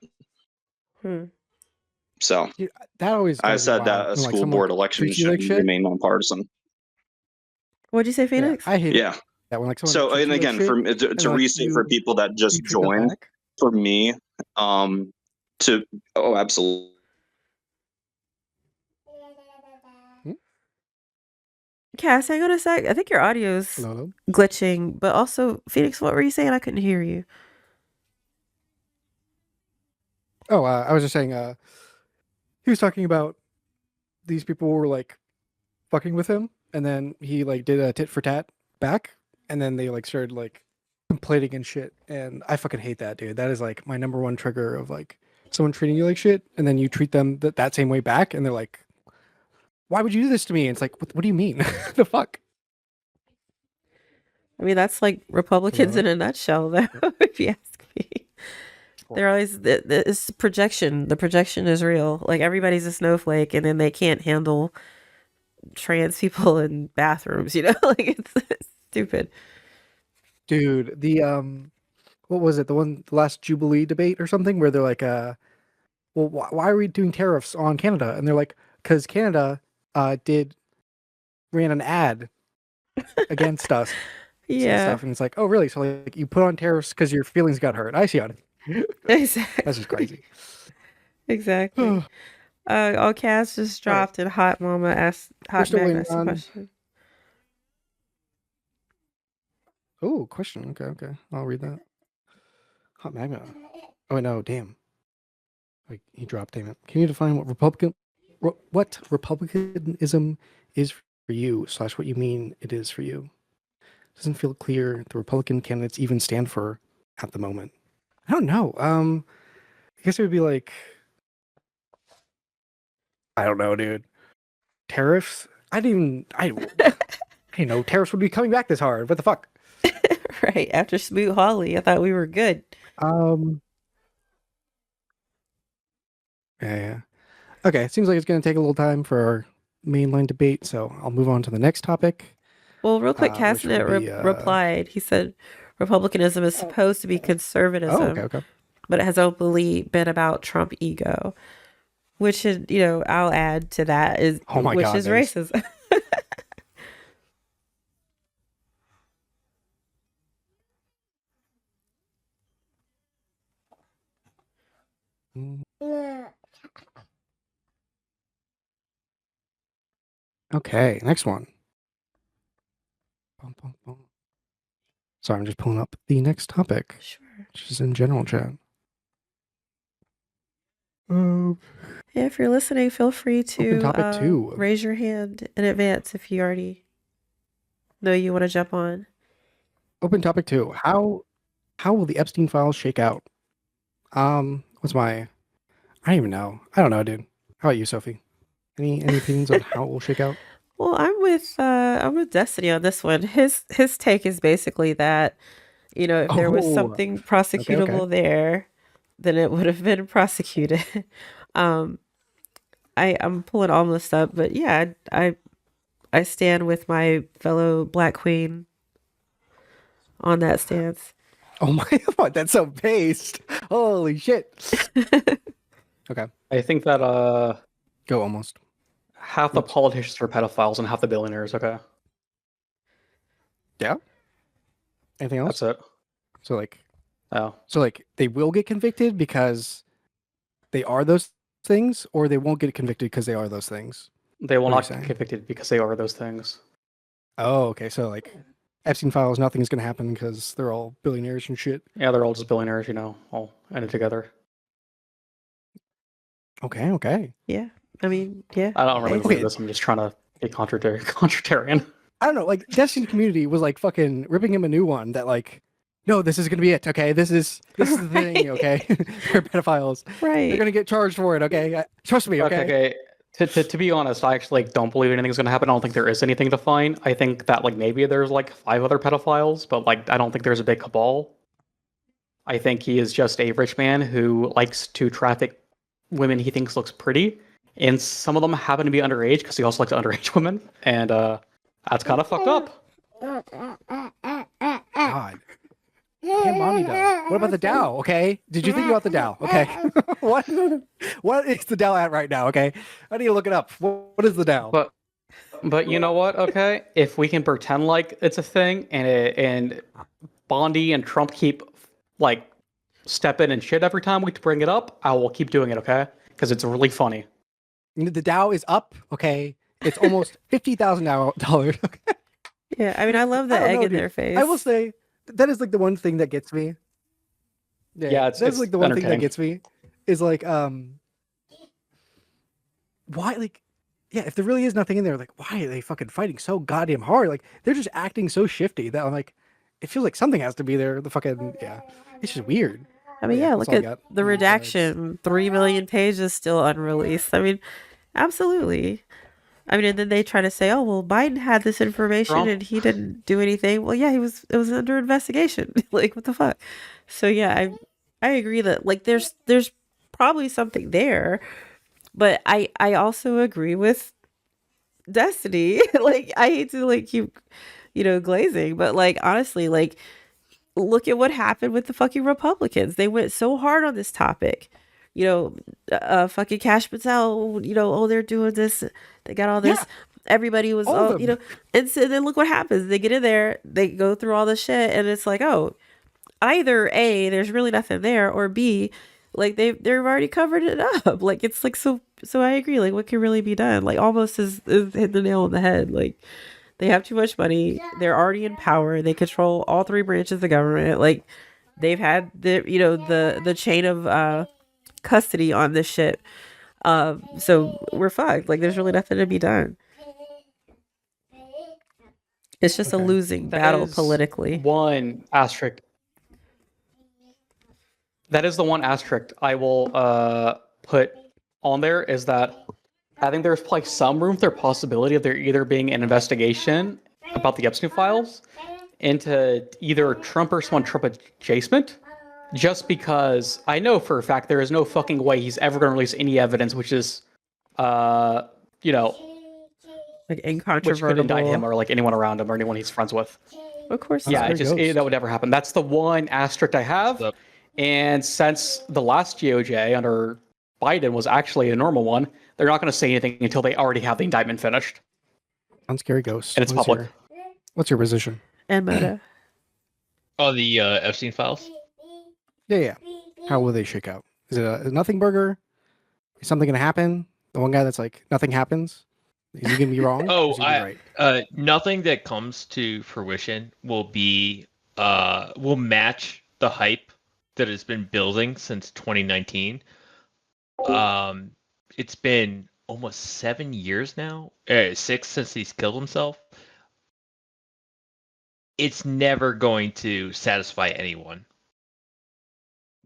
So Dude, that always I drives me said wild. that a When, school someone, board like, election treats you should like shit. remain nonpartisan. What'd you say, Yeah, Phoenix? I hate it. Yeah. Yeah, when like someone So, treats and you like again, shit, to and, like, restate for people that just you treat them joined, back. for me, absolutely. Cass, hang on a sec. I think your audio's Hello. glitching, but also Phoenix, what were you saying? I couldn't hear you. Oh, I was just saying. He was talking about these people were like fucking with him, and then he like did a tit for tat back, and then they like started like complaining and shit. And I fucking hate that, dude. That is like my number one trigger of like someone treating you like shit, and then you treat them that same way back, and they're like, "Why would you do this to me?" And it's like, what do you mean? The fuck? I mean, that's like Republicans in a nutshell, though, if you ask me. They're always, it's projection. The projection is real. Like, everybody's a snowflake, and then they can't handle trans people in bathrooms, you know? Like, it's stupid. Dude, the what was it? The last Jubilee debate or something, where they're like, well, why are we doing tariffs on Canada? And they're like, because Canada ran an ad against us and stuff. And it's like, oh, really? So like you put on tariffs because your feelings got hurt. I see on it. Exactly. That's just crazy. Exactly. All Cass just dropped, and Hot Mama asked Hot Mag asked a question. Oh, question. Okay. I'll read that. Hot Magma. Oh, wait, no, damn. Like, he dropped, damn it. Can you define what republicanism is for you / what you mean it is for you? Doesn't feel clear the Republican candidates even stand for at the moment. I don't know. I guess it would be like, I don't know, dude. Tariffs? I didn't know tariffs would be coming back this hard. What the fuck? Right. After Smoot Hawley, I thought we were good. Yeah. Okay, it seems like it's going to take a little time for our mainline debate, so I'll move on to the next topic. Well, real quick, Cassnet replied. He said, Republicanism is supposed to be conservatism, okay. but it has openly been about Trump ego, which is, I'll add to that is Oh my which God, is thanks. racism. Okay, next one. Sorry, I'm just pulling up the next topic, Sure. which is in general chat. Yeah, if you're listening, feel free Open to topic 2. raise your hand in advance if you already know you want to jump on. Open topic 2. How will the Epstein files shake out? What's my? I don't even know. I don't know, dude. How about you, Sophie? Any opinions on how it will shake out? Well, I'm with Destiny on this one. His take is basically that, if there was something prosecutable there, then it would have been prosecuted. I'm pulling all this up, but yeah, I stand with my fellow Black Queen on that stance. Oh my God, that's so based. Holy shit. Okay. I think that Go almost. half the politicians are pedophiles and half the billionaires. Okay. Yeah. Anything else? That's it. So they will get convicted because they are those things, or they won't get convicted because they are those things. They will What are not you get saying? convicted because they are those things. Oh, okay. So Epstein files, nothing's gonna happen because they're all billionaires and shit. Yeah, they're all just billionaires, all in it together. Okay. Yeah. I mean, yeah. I don't really believe Okay. this. I'm just trying to be contrarian. I don't know. Like Destiny community was like fucking ripping him a new one that no, this is gonna be it. Okay, this is the thing. Okay, they're pedophiles. Right. They're gonna get charged for it. Okay, trust me. Okay. To be honest, I actually don't believe anything's going to happen. I don't think there is anything to find. I think that maybe there's 5 other pedophiles, but I don't think there's a big cabal. I think he is just a rich man who likes to traffic women he thinks looks pretty, and some of them happen to be underage because he also likes underage women, and that's kind of fucked up. God. Him, Bonnie does. What about the Dow? Okay, did you think about the Dow? Okay, what is the Dow at right now? Okay, I need to look it up. What is the Dow? But you know what? Okay, if we can pretend like it's a thing, and Bondi and Trump keep step in and shit every time we bring it up, I will keep doing it. Okay, because it's really funny. The Dow is up. Okay, it's almost $50,000. Yeah, I mean, I love the egg in their face. I will say that is the one thing that gets me. Yeah, it's the one thing that gets me is why if there really is nothing in there, why are they fucking fighting so goddamn hard? They're just acting so shifty that I'm it feels like something has to be there. It's just weird. I mean, look at the redaction. 3 million pages still unreleased. I mean, absolutely. I mean, and then they try to say, "Oh, well, Biden had this information and he didn't do anything." Well, yeah, it was under investigation. What the fuck? So yeah, I agree that there's probably something there, but I also agree with Destiny. I hate to keep glazing, but honestly, look at what happened with the fucking Republicans. They went so hard on this topic. Fucking Cash Patel, they're doing this. They got all this. Yeah. Everybody was, and so then look what happens. They get in there, they go through all this shit, and it's either A, there's really nothing there, or B, they've already covered it up. It's so I agree. What can really be done? Almost is hitting the nail on the head. They have too much money. They're already in power. They control all 3 branches of the government. They've had the chain of custody on this shit. So we're fucked. There's really nothing to be done. It's just a losing battle politically. One asterisk. That is the one asterisk I will put on there is that I think there's some room for possibility of there either being an investigation about the Epstein files into either Trump or someone Trump adjacent, just because I know for a fact there is no fucking way he's ever going to release any evidence which is, incontrovertible, which could indict him or anyone around him or anyone he's friends with. Of course Yeah, not. that would never happen. That's the one asterisk I have. Yep. And since the last GOJ under Biden was actually a normal one, they're not going to say anything until they already have the indictment finished. Unscary Ghost. And it's public. What's your position? And Moda. Oh, the Epstein files? Yeah. How will they shake out? Is it a nothing burger? Is something going to happen? The one guy that's like, nothing happens? Is he going to be wrong? Oh, Or is he gonna be right? Nothing that comes to fruition will match the hype that has been building since 2019. It's been almost 7 years now, 6 since he's killed himself. It's never going to satisfy anyone.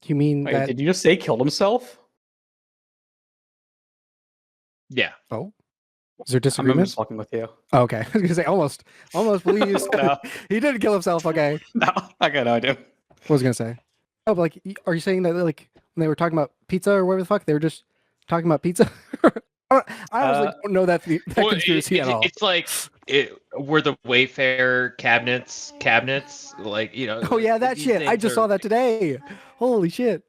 You mean Wait, that? did you just say killed himself? Yeah. Oh, is there I'm disagreement? just fucking with you. Oh, okay, I was gonna say almost believes No. he didn't kill himself. Okay, No, I got no idea. what was I gonna say? Oh, but like, are you saying that like when they were talking about pizza or whatever the fuck, they were just talking about pizza? I honestly don't know that conspiracy at all. It's like were the Wayfair cabinets, like, you know. Oh yeah, that these shit. I things just saw that today. Holy shit.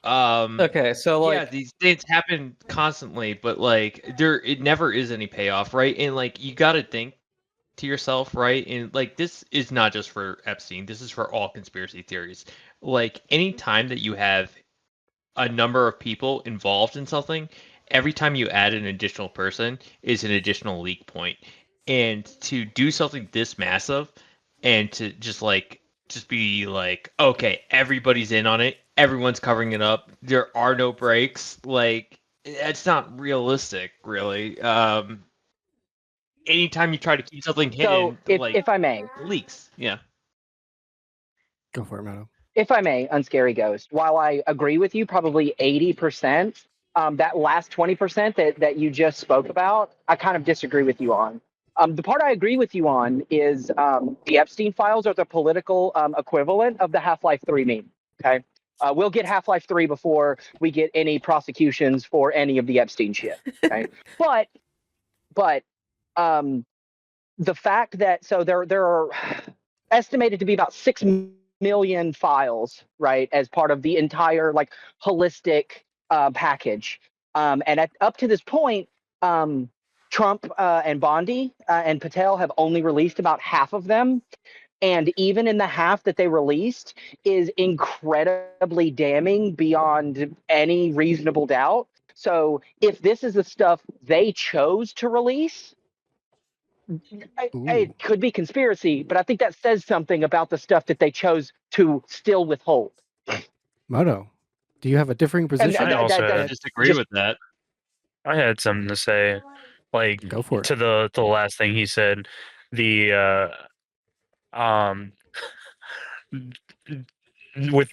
Okay, so like, yeah, these things happen constantly, but like it never is any payoff, right? And like you got to think to yourself, right? And like this is not just for Epstein, this is for all conspiracy theories. Like any time that you have a number of people involved in something, every time you add an additional person is an additional leak point. And to do something this massive and to just be like, okay, everybody's in on it, everyone's covering it up, there are no breaks, like it's not realistic, really. Anytime you try to keep something hidden, So, if I may, leaks. Yeah. Go for it, Meadow. if I may, Unscary Ghost, while I agree with you, probably 80%, that last 20% that you just spoke about, I kind of disagree with you on. The part I agree with you on is the Epstein files are the political equivalent of the Half-Life 3 meme. Okay, we'll get Half-Life 3 before we get any prosecutions for any of the Epstein shit. Okay, but the fact that there are estimated to be about 6 million files, right, as part of the entire like holistic package, and up to this point, Trump and Bondi and Patel have only released about half of them. And even in the half that they released is incredibly damning beyond any reasonable doubt. So if this is the stuff they chose to release, it could be conspiracy, but I think that says something about the stuff that they chose to still withhold. Moto, do you have a differing position? I also disagree with that. I had something to say, like, Go for it. to the last thing he said. The with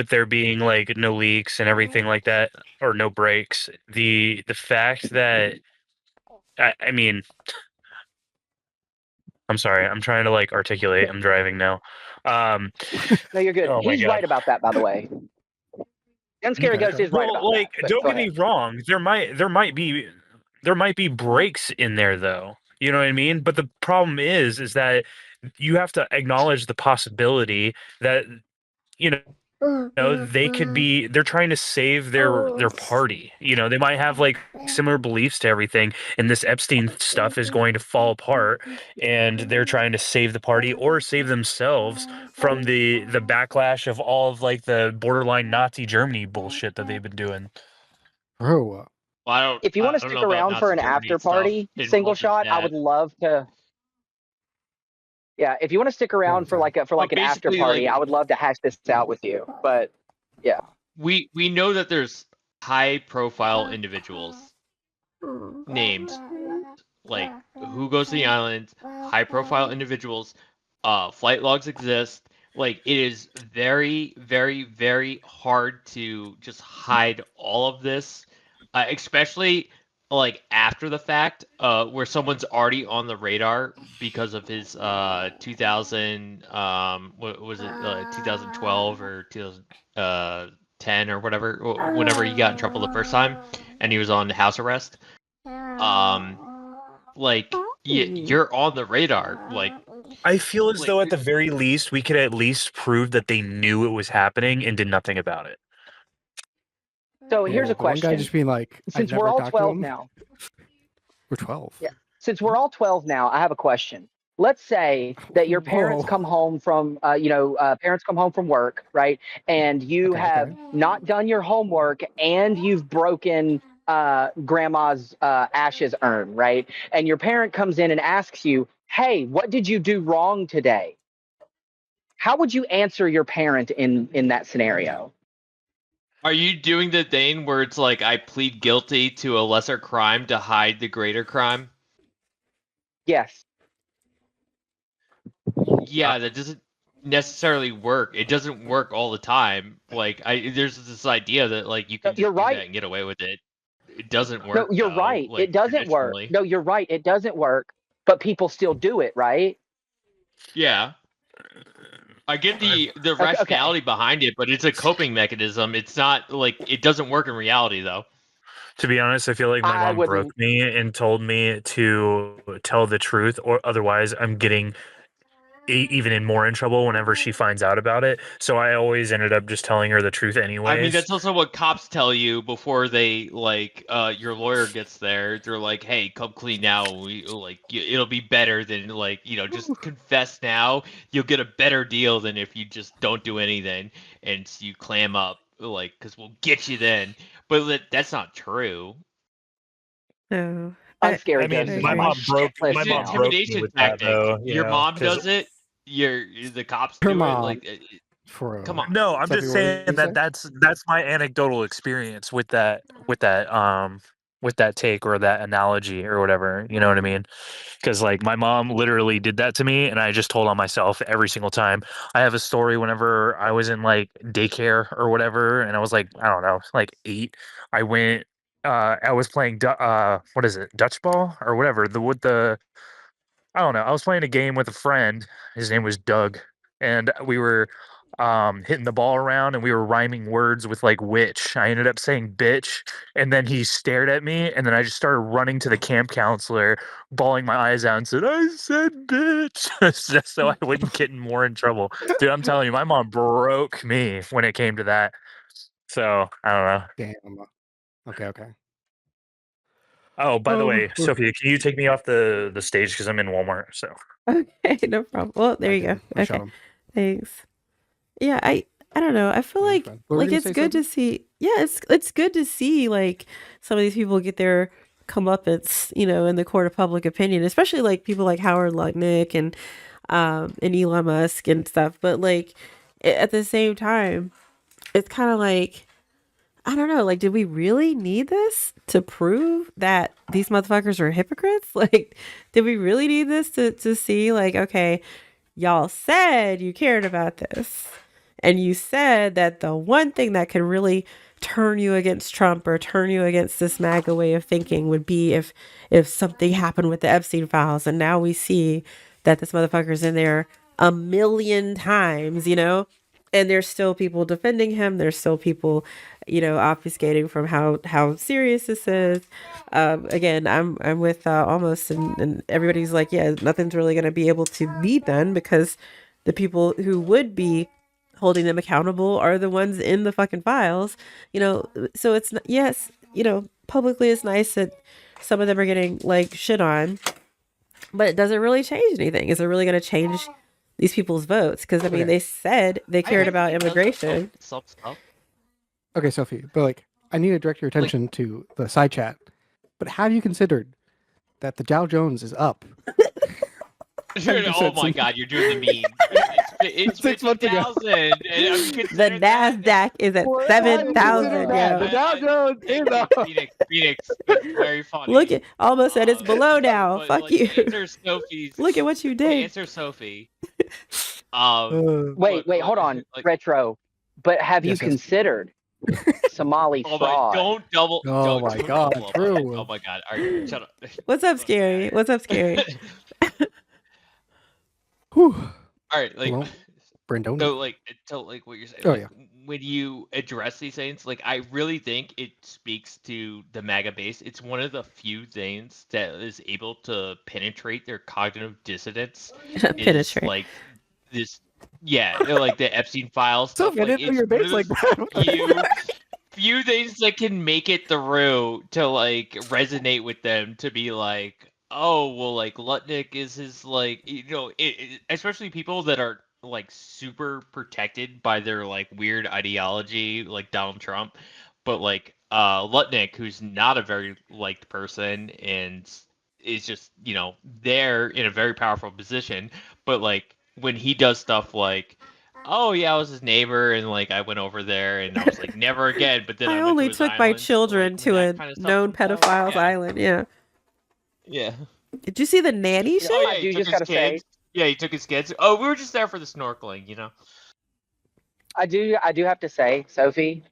there being like no leaks and everything like that, or no breaks. The fact that I mean, I'm sorry, I'm trying to like articulate. I'm driving now. No, you're good. Oh my He's God. right about that, by the way. Unscary Ghost is right about like, that. don't get me wrong. There might be breaks in there though. You know what I mean? But the problem is that you have to acknowledge the possibility that they could be, they're trying to save their party. They might have like similar beliefs to everything, and this Epstein stuff is going to fall apart, and they're trying to save the party or save themselves from the backlash of all of like the borderline Nazi Germany bullshit that they've been doing. Bro, Well, If you want to stick around for an after party single shot, I would love to. Yeah, if you want to stick around for like an after party, I would love to hash this out with you. But yeah, we know that there's high profile individuals named, like, who goes to the island, high profile individuals, flight logs exist. Like, it is very, very, very hard to just hide all of this, especially like after the fact, where someone's already on the radar because of his 2000, what was it, 2012 or 2010 or whatever, whenever he got in trouble the first time and he was on house arrest. Like, you're on the radar. Like, I feel as Like, though at the very least we could at least prove that they knew it was happening and did nothing about it. So here's a The one guy question. just being like, I Since we're never all talked to 12 him. now, We're 12. yeah. Since we're all 12 now, I have a question. Let's say that your parents Whoa. come home from, parents come home from work, right? And you have not done your homework and you've broken grandma's ashes urn, right? And your parent comes in and asks you, hey, what did you do wrong today? How would you answer your parent in that scenario? are you doing the thing where it's like I plead guilty to a lesser crime to hide the greater crime? Yes. Yeah, that doesn't necessarily work. It doesn't work all the time. Like there's this idea that like you can just You're do right. that and get away with it. It doesn't No, work. you're though, right. Like It doesn't work. traditionally. No, you're right. It doesn't work, but people still do it, right? Yeah. I get the Okay. rationality behind it, but it's a coping mechanism. It's not like it doesn't work in reality though. To be honest, I feel like my I mom would. broke me and told me to tell the truth, or otherwise I'm getting even in more in trouble whenever she finds out about it. So I always ended up just telling her the truth I mean, anyways. that's also what cops tell you before they like your lawyer gets there. They're like, "Hey, come clean now. It'll be better than just confess now. You'll get a better deal than if you just don't do anything and you clam up, because we'll get you then." But that's not true. No. Unscary I mean, Joseph. my I'm mom a broke shitless It's an my mom now. broke me intimidation with that tactic. though. Your mom 'cause- does it. The cops Her do mom. it. Like, For come on. No, I'm Sophie, just what were saying you that that's my anecdotal experience with that take or that analogy or whatever. You know what I mean? Because like my mom literally did that to me, and I just told on myself every single time. I have a story whenever I was in like daycare or whatever, and I was like, I don't know, like 8. I went. I was playing what is it, Dutch ball or whatever. I don't know. I was playing a game with a friend. His name was Doug, and we were hitting the ball around, and we were rhyming words with like witch. I ended up saying bitch, and then he stared at me, and then I just started running to the camp counselor, bawling my eyes out, and said, "I said bitch," just so I wouldn't get more in trouble. Dude, I'm telling you, my mom broke me when it came to that. So I don't know. Damn. Okay. Oh, by the way, Sophia, can you take me off the stage because I'm in Walmart? So Okay, no problem. Well, there you go. Okay, thanks. Yeah, I don't know. I feel like it's good to see. Yeah, it's good to see like some of these people get their comeuppance, in the court of public opinion, especially like people like Howard Lutnick and Elon Musk and stuff. But like at the same time, it's kind of like, I don't know, like, did we really need this to prove that these motherfuckers are hypocrites? Like, did we really need this to see, like, okay, y'all said you cared about this. And you said that the one thing that could really turn you against Trump or turn you against this MAGA way of thinking would be if something happened with the Epstein files. And now we see that this motherfucker's in there a million times, and there's still people defending him. There's still people, obfuscating from how serious this is. Again, I'm with Almost, and everybody's like, yeah, nothing's really going to be able to be done because the people who would be holding them accountable are the ones in the fucking files, So it's yes, publicly it's nice that some of them are getting like shit on, but it doesn't really change anything. Is it really going to change these people's votes? Because I mean, they said they cared about immigration. Okay, Sophie, but like, I need to direct your attention to the side chat. But have you considered that the Dow Jones is up? Oh my God, you're doing the meme. It's 6 months ago. 50,000. The NASDAQ is at 7,000. The Dow Jones is up. Phoenix, that's very funny. Look at Almost said it's below now. But, Fuck like, you. Answer Sophie's. Look at what you did. Answer Sophie. Wait, hold on, Retro. But have you considered Somali fraud? Don't double. Oh my God, true. Oh my God. All right, shut up. What's up, Scary? What's up, Scary? Whew. All right, like Brandon. so, like what you're saying. Oh, like, yeah. when you address these things, like I really think it speaks to the MAGA base. It's one of the few things that is able to penetrate their cognitive dissonance. Is Penetrate. like this, yeah, like the Epstein files So stuff. I Like didn't know it's your one base of like those that. few things that can make it through to like resonate with them to be like, oh well, like Lutnick is his like especially people that are like super protected by their like weird ideology like Donald Trump, but like Lutnick, who's not a very liked person and is just there in a very powerful position, but like when he does stuff like, oh yeah, I was his neighbor and like I went over there and I was like never again, but then I went to only his took my island. children Like, when to a that kind of stuff known comes out, pedophile's yeah. island. Yeah. Yeah. Did you see the nanny shit? Oh yeah, I he do took just his gotta say, kids. Yeah, he took his kids. Oh, we were just there for the snorkeling. I do have to say, Sophie,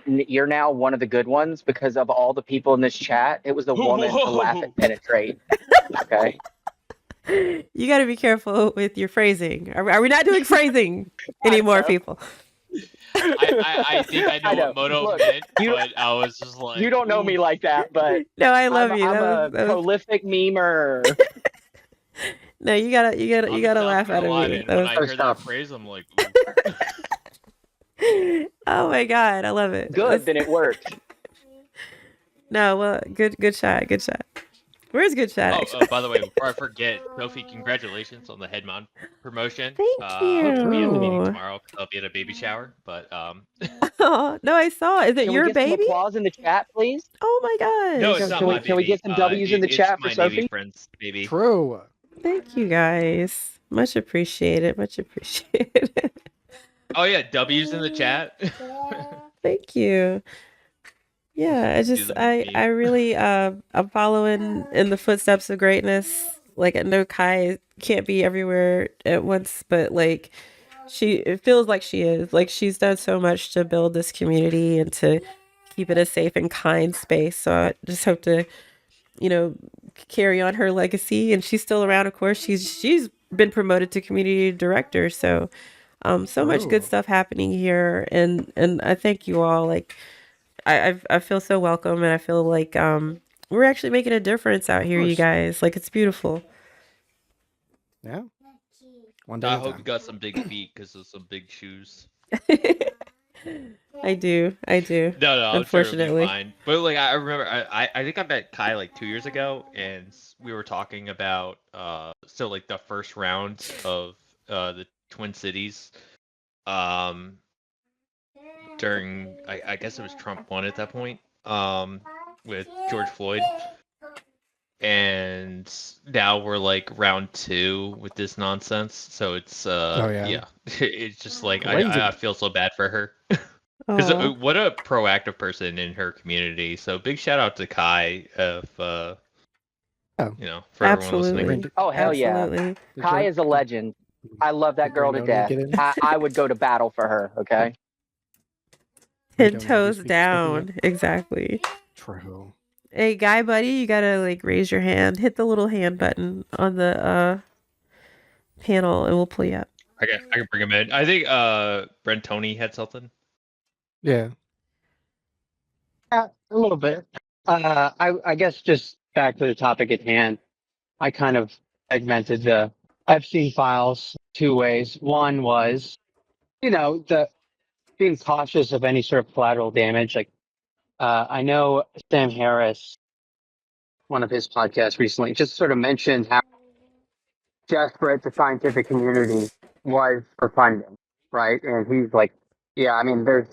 you're now one of the good ones because of all the people in this chat. It was the woman to laugh Whoa. at penetrate. Okay. You got to be careful with your phrasing. Are we not doing phrasing anymore, know. people? I think I know, I know. what Moto Look, meant, you- but I was just like, You don't know me ooh. like that, but No, I love you. I'm That was- prolific memer. No, you gotta I'm in South laugh at Carolina, me. and That when was I First hear that off. phrase, I'm like, oh my god, I love it. Good, then it worked. No, well, good shot, good shot. Where's good shot? Actually, by the way, before I forget, Sophie, congratulations on the head mount promotion. Thank Hope to be at the meeting you. tomorrow because I'll be at a baby shower. But Oh, no, I saw. Is it Can your we get some baby? applause in the chat, please? Oh my gosh. no, it's not Can we- my baby. can we get some W's in the chat for it's my Navy Sophie? friend's baby. True. Thank you guys. Much appreciated. Much appreciated. Oh yeah, W's in the chat. Thank you. Yeah, I really I'm following in the footsteps of greatness. Like I know Kai can't be everywhere at once, but like it feels like she is. Like she's done so much to build this community and to keep it a safe and kind space. So I just hope to, carry on her legacy. And she's still around, of course. She's been promoted to community director. So so much good stuff happening here, and I thank you all. Like I feel so welcome, and I feel like we're actually making a difference out here, you guys. Like it's beautiful. Yeah. One day I at a hope time. you got some big feet because of some big shoes. I do. No, I'm sure it'll be Unfortunately. fine. But like I remember, I think I met Kai like 2 years ago, and we were talking about so like the first round of the Twin Cities, during I guess it was Trump won at that point, with George Floyd. And now we're like round 2 with this nonsense. So it's yeah. it's just like Crazy. I feel so bad for her. Because Aw. what a proactive person in her community. So big shout out to Kai for everyone Absolutely. listening. Oh, hell yeah. Absolutely. Kai is a legend. I love that Did girl to Brando death. get in? I would go to battle for her, okay? We 10 don't toes speak down. Exactly. True. Hey, guy buddy, you gotta like raise your hand. Hit the little hand button on the panel, and we'll pull you up. I can bring him in. I think Brent Tony had something. Yeah. A little bit. I guess just back to the topic at hand, I kind of segmented the Epstein files 2 ways. One was, the being cautious of any sort of collateral damage. Like, I know Sam Harris, one of his podcasts recently, just sort of mentioned how desperate the scientific community was for funding, right? And he's like, yeah, I mean, there's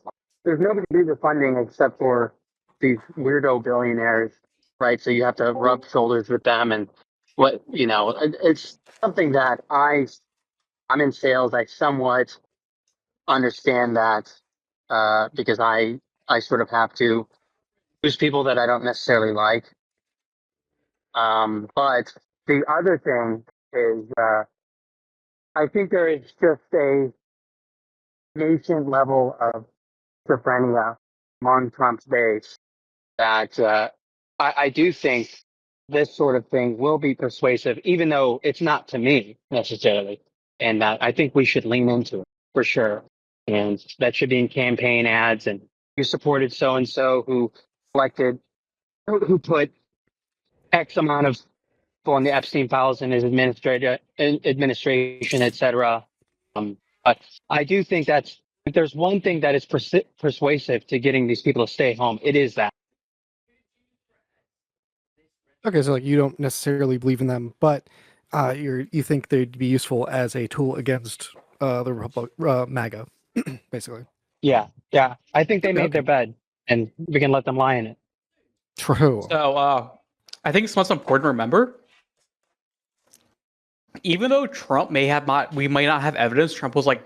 nobody to do the funding except for these weirdo billionaires, right? So you have to rub shoulders with them, and it's something that I'm in sales. I somewhat understand that because I sort of have to use people that I don't necessarily like. But the other thing is, I think there is just a nascent level of schizophrenia among Trump's base that I do think this sort of thing will be persuasive, even though it's not to me necessarily. And that I think we should lean into it for sure. and that should be in campaign ads. And you supported so and so who who put X amount of people on the Epstein files in his administration, etc. But I do think if there's one thing that is persuasive to getting these people to stay home, it is that. Okay, so like you don't necessarily believe in them, but you think they'd be useful as a tool against the MAGA, basically. Yeah. I think they made their Okay. bed, and we can let them lie in it. True. So I think it's most important to remember, even though Trump we may not have evidence, Trump was like,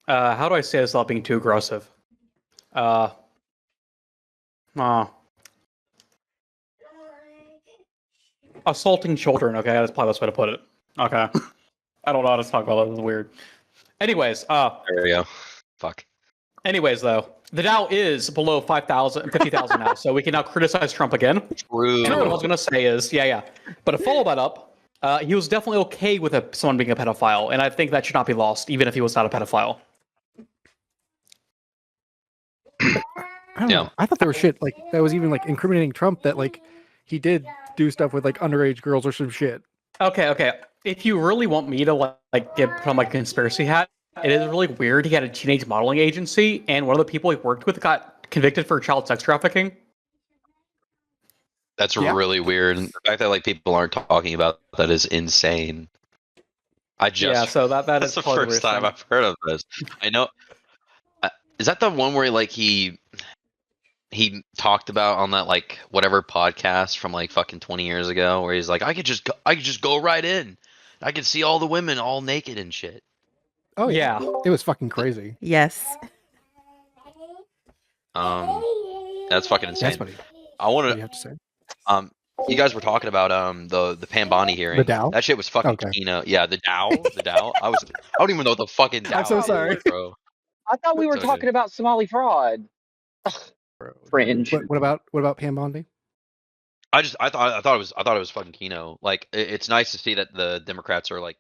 how do I say this without being too aggressive? Assaulting children. Okay, that's probably the best way to put it. Okay. I don't know how to talk about that. This is weird. Anyways, there we go. Fuck. Anyways, though, the Dow is below 50,000 now, so we can now criticize Trump again. True. And what I was going to say is, but to follow that up, he was definitely okay with someone being a pedophile, and I think that should not be lost, even if he was not a pedophile. I don't know. I thought there was shit like that was even like incriminating Trump that like he did do stuff with like underage girls or some shit. Okay. If you really want me to put on my conspiracy hat, it is really weird. He had a teenage modeling agency, and one of the people he worked with got convicted for child sex trafficking. That's really weird. And the fact that like people aren't talking about that is insane. So that that's is the probably first time I've heard of this. I know. Is that the one where like he talked about on that like whatever podcast from like fucking 20 years ago, where he's like, I could just go right in. I could see all the women all naked and shit. Oh yeah. It was fucking crazy. Yes. That's fucking insane. That's funny. I wanted. What do you have to say? You guys were talking about the Pam Bondi hearing. The Dow? That shit was fucking Yeah, the Dow. I don't even know what the fucking Dow. I'm so sorry, bro. I thought we were talking about Somali fraud. Fringe. What about Pam Bondi? I thought it was fucking Keno. Like it's nice to see that the Democrats are like,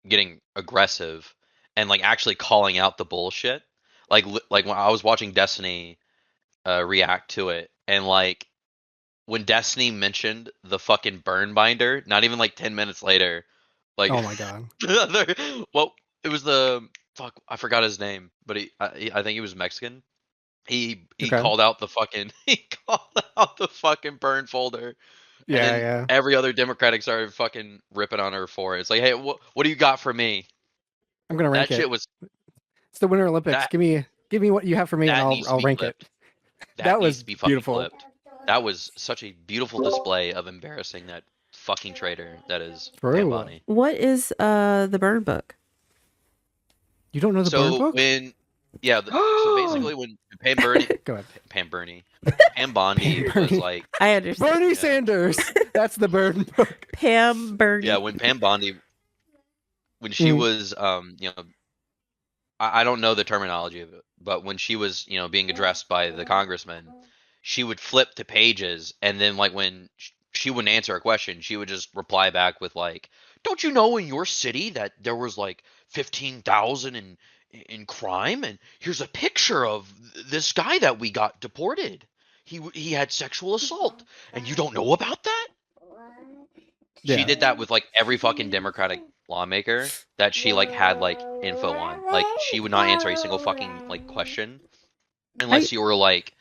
getting aggressive and like actually calling out the bullshit. Like when I was watching Destiny react to it, and like when Destiny mentioned the fucking burn binder, not even like 10 minutes later, like oh my god. Well, it was I forgot his name, but I think he was Mexican. He called out the fucking burn folder. Yeah. Every other Democratic started fucking ripping on her for it. It's like, hey, what do you got for me? I'm gonna rank that it. Shit was. It's the Winter Olympics. Give me what you have for me, and I'll rank flipped. it. That was beautiful. Flipped. That was such a beautiful display of embarrassing that fucking traitor that is Pam Bondi. What is the burn book? You don't know the burn book? So basically when Pam Bondi was like, I understand. Bernie Sanders. That's the burn book. Pam Bernie. Yeah, when Pam Bondi, when she was, I don't know the terminology of it, but when she was, being addressed by the congressman, she would flip to pages, and then like when she wouldn't answer a question, she would just reply back with like, "Don't you know in your city that there was like 15,000 in crime, and here's a picture of this guy that we got deported. He had sexual assault, and you don't know about that?" Yeah. She did that with like every fucking Democratic lawmaker that she like had like info on. Like she would not answer a single fucking like question unless you were like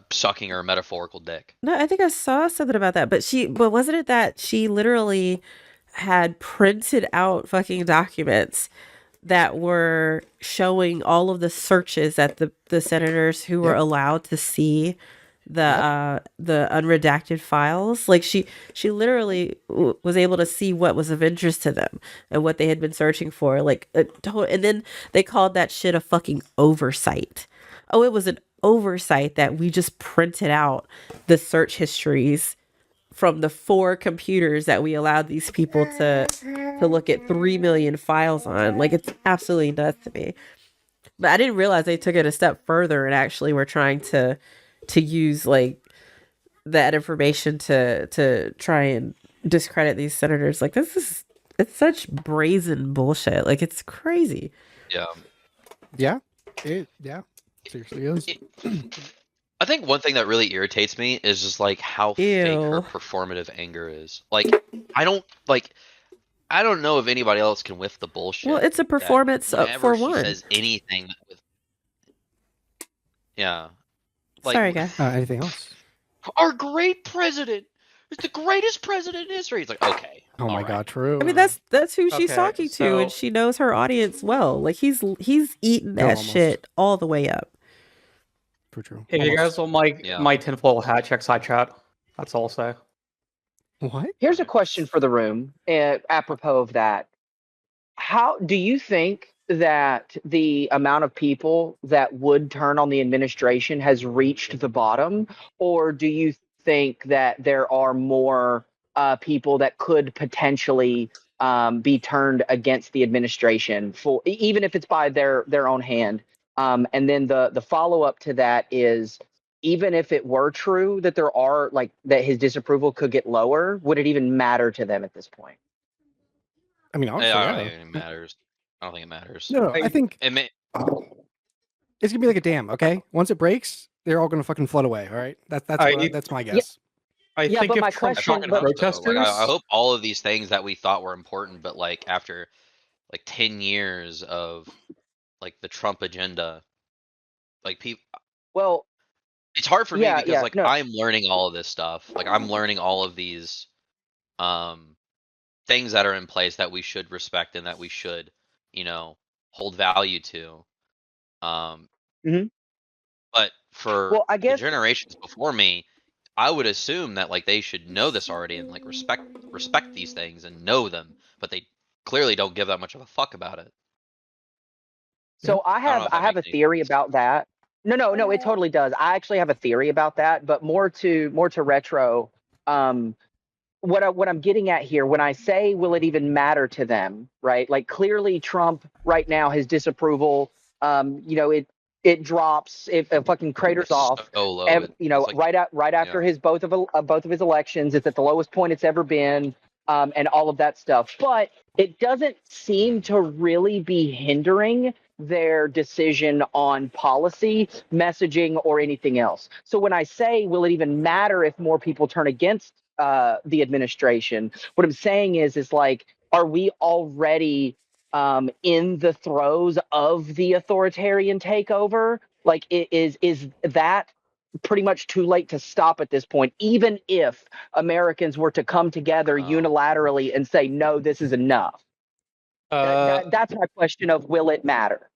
sucking her metaphorical dick. No, I think I saw something about that, but wasn't it that she literally had printed out fucking documents that were showing all of the searches that the senators who were allowed to see the unredacted files? Like she literally was able to see what was of interest to them and what they had been searching for. Like and then they called that shit a fucking oversight. Oh, it was an oversight that we just printed out the search histories from the 4 computers that we allowed these people to look at 3 million files on. Like, it's absolutely nuts to me. But I didn't realize they took it a step further and actually were trying to use like that information to try and discredit these senators. Like, this is it's such brazen bullshit. Like, it's crazy. Yeah. Yeah. Seriously is. I think one thing that really irritates me is just like how fake her Ew. performative anger is. Like, I don't know if anybody else can whiff the bullshit. Well, it's a that performance whenever for she one. says anything with, yeah, like, Sorry, guy. Anything else? our great president is the greatest president in history. It's like, okay, Oh my all right. god, true. I mean, that's who she's Okay, talking to, and so- she knows her audience well. Like, he's eaten that almost. shit all the way up. True. If you guys Almost. want Yeah. my tinfoil hat, check side chat. That's all I'll say. What? Here's a question for the room, apropos of that. How do you think that the amount of people that would turn on the administration has reached the bottom, or do you think that there are more people that could potentially be turned against the administration, for even if it's by their own hand? And then the follow up to that is, even if it were true that there are like that his disapproval could get lower, would it even matter to them at this point? I mean, honestly, I don't yeah. think it matters. I don't think it matters. No, I think It may, it's gonna be like a dam. Okay, once it breaks, they're all gonna fucking flood away. All right, that's my guess. I Yeah, think but if my Trump question- shot but- protesters, Like, I hope all of these things that we thought were important, but like after like 10 years of like the Trump agenda, like people, Well, it's hard for me Yeah, because yeah, like no. I'm learning all of this stuff. Like I'm learning all of these things that are in place that we should respect and that we should, hold value to. Mhm. But for Well, I the guess generations before me, I would assume that like they should know this already and like respect these things and know them, but they clearly don't give that much of a fuck about it. so. I I don't know have if that I have a makes any theory sense. about that. No, it totally does. I actually have a theory about that, but more to retro. What I'm getting at here when I say, will it even matter to them, right? Like, clearly Trump right now, his disapproval, it drops, if fucking craters off, So low, it's like, right after yeah. both of his elections. It's at the lowest point it's ever been, and all of that stuff. But it doesn't seem to really be hindering their decision on policy, messaging, or anything else. So when I say, will it even matter if more people turn against the administration? What I'm saying is like, are we already in the throes of the authoritarian takeover? Like, is that pretty much too late to stop at this point, even if Americans were to come together unilaterally and say, no, this is enough? That's my question of, will it matter?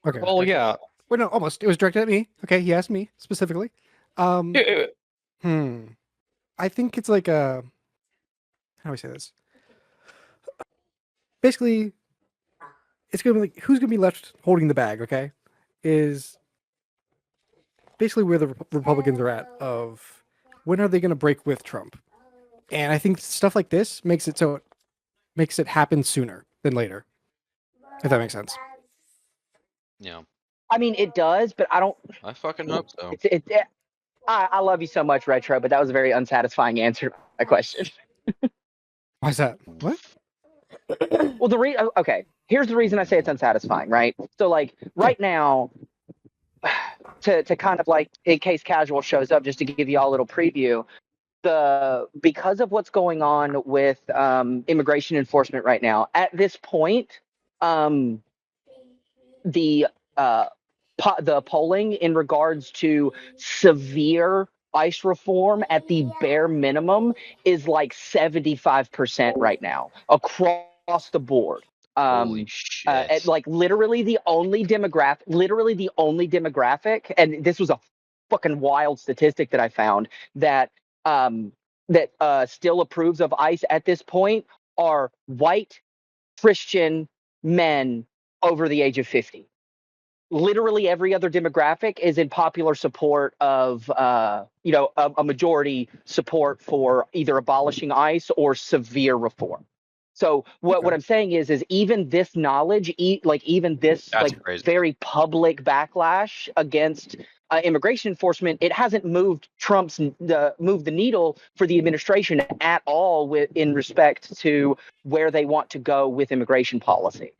Okay. well, yeah. Well, no, almost. It was directed at me. Okay, he asked me specifically. I think it's like a. How do I say this? Basically, it's gonna be like, who's gonna be left holding the bag? Okay, is basically where the Republicans are at. Of when are they gonna break with Trump? And I think stuff like this makes it so it makes it happen sooner than later. If that makes sense. Yeah. I mean, it does, but I don't. I fucking hope so. I love you so much, Retro, but that was a very unsatisfying answer to my question. Why is that? What? Well, okay. Here's the reason I say it's unsatisfying, right? So, like, right now, to kind of like, in case Casual shows up, just to give you all a little preview, because of what's going on with immigration enforcement right now, at this point, the polling in regards to severe ICE reform at the bare minimum is like 75% right now across the board. Holy shit. Like literally the only demographic, and this was a fucking wild statistic that I found, that still approves of ICE at this point are white Christian men over the age of 50. Literally every other demographic is in popular support of, a majority support for either abolishing ICE or severe reform. So what I'm saying is even this knowledge, even this That's crazy. very public backlash against immigration enforcement, it hasn't moved moved the needle for the administration at all in respect to where they want to go with immigration policy.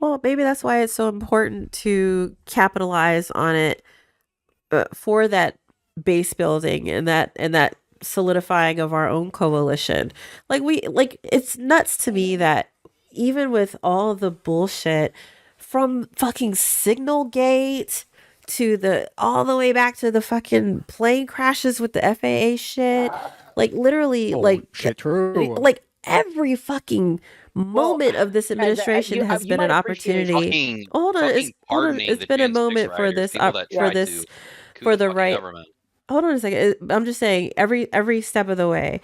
Well, maybe that's why it's so important to capitalize on it for that base building and that solidifying of our own coalition. It's nuts to me that even with all the bullshit from fucking Signalgate to all the way back to the fucking plane crashes with the FAA shit, literally shit, true. every fucking moment of this administration has been an opportunity. Hold on, it's been a moment for this for the right government. Hold on a second. I'm just saying every step of the way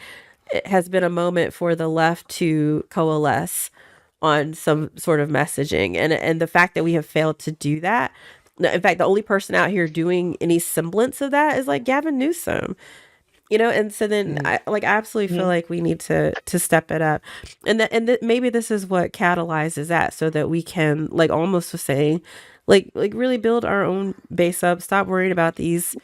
it has been a moment for the left to coalesce on some sort of messaging, and the fact that we have failed to do that. In fact, the only person out here doing any semblance of that is Gavin Newsom. And so then I absolutely feel like we need to step it up, and maybe this is what catalyzes that, so that we can almost was saying really build our own base up, stop worrying about these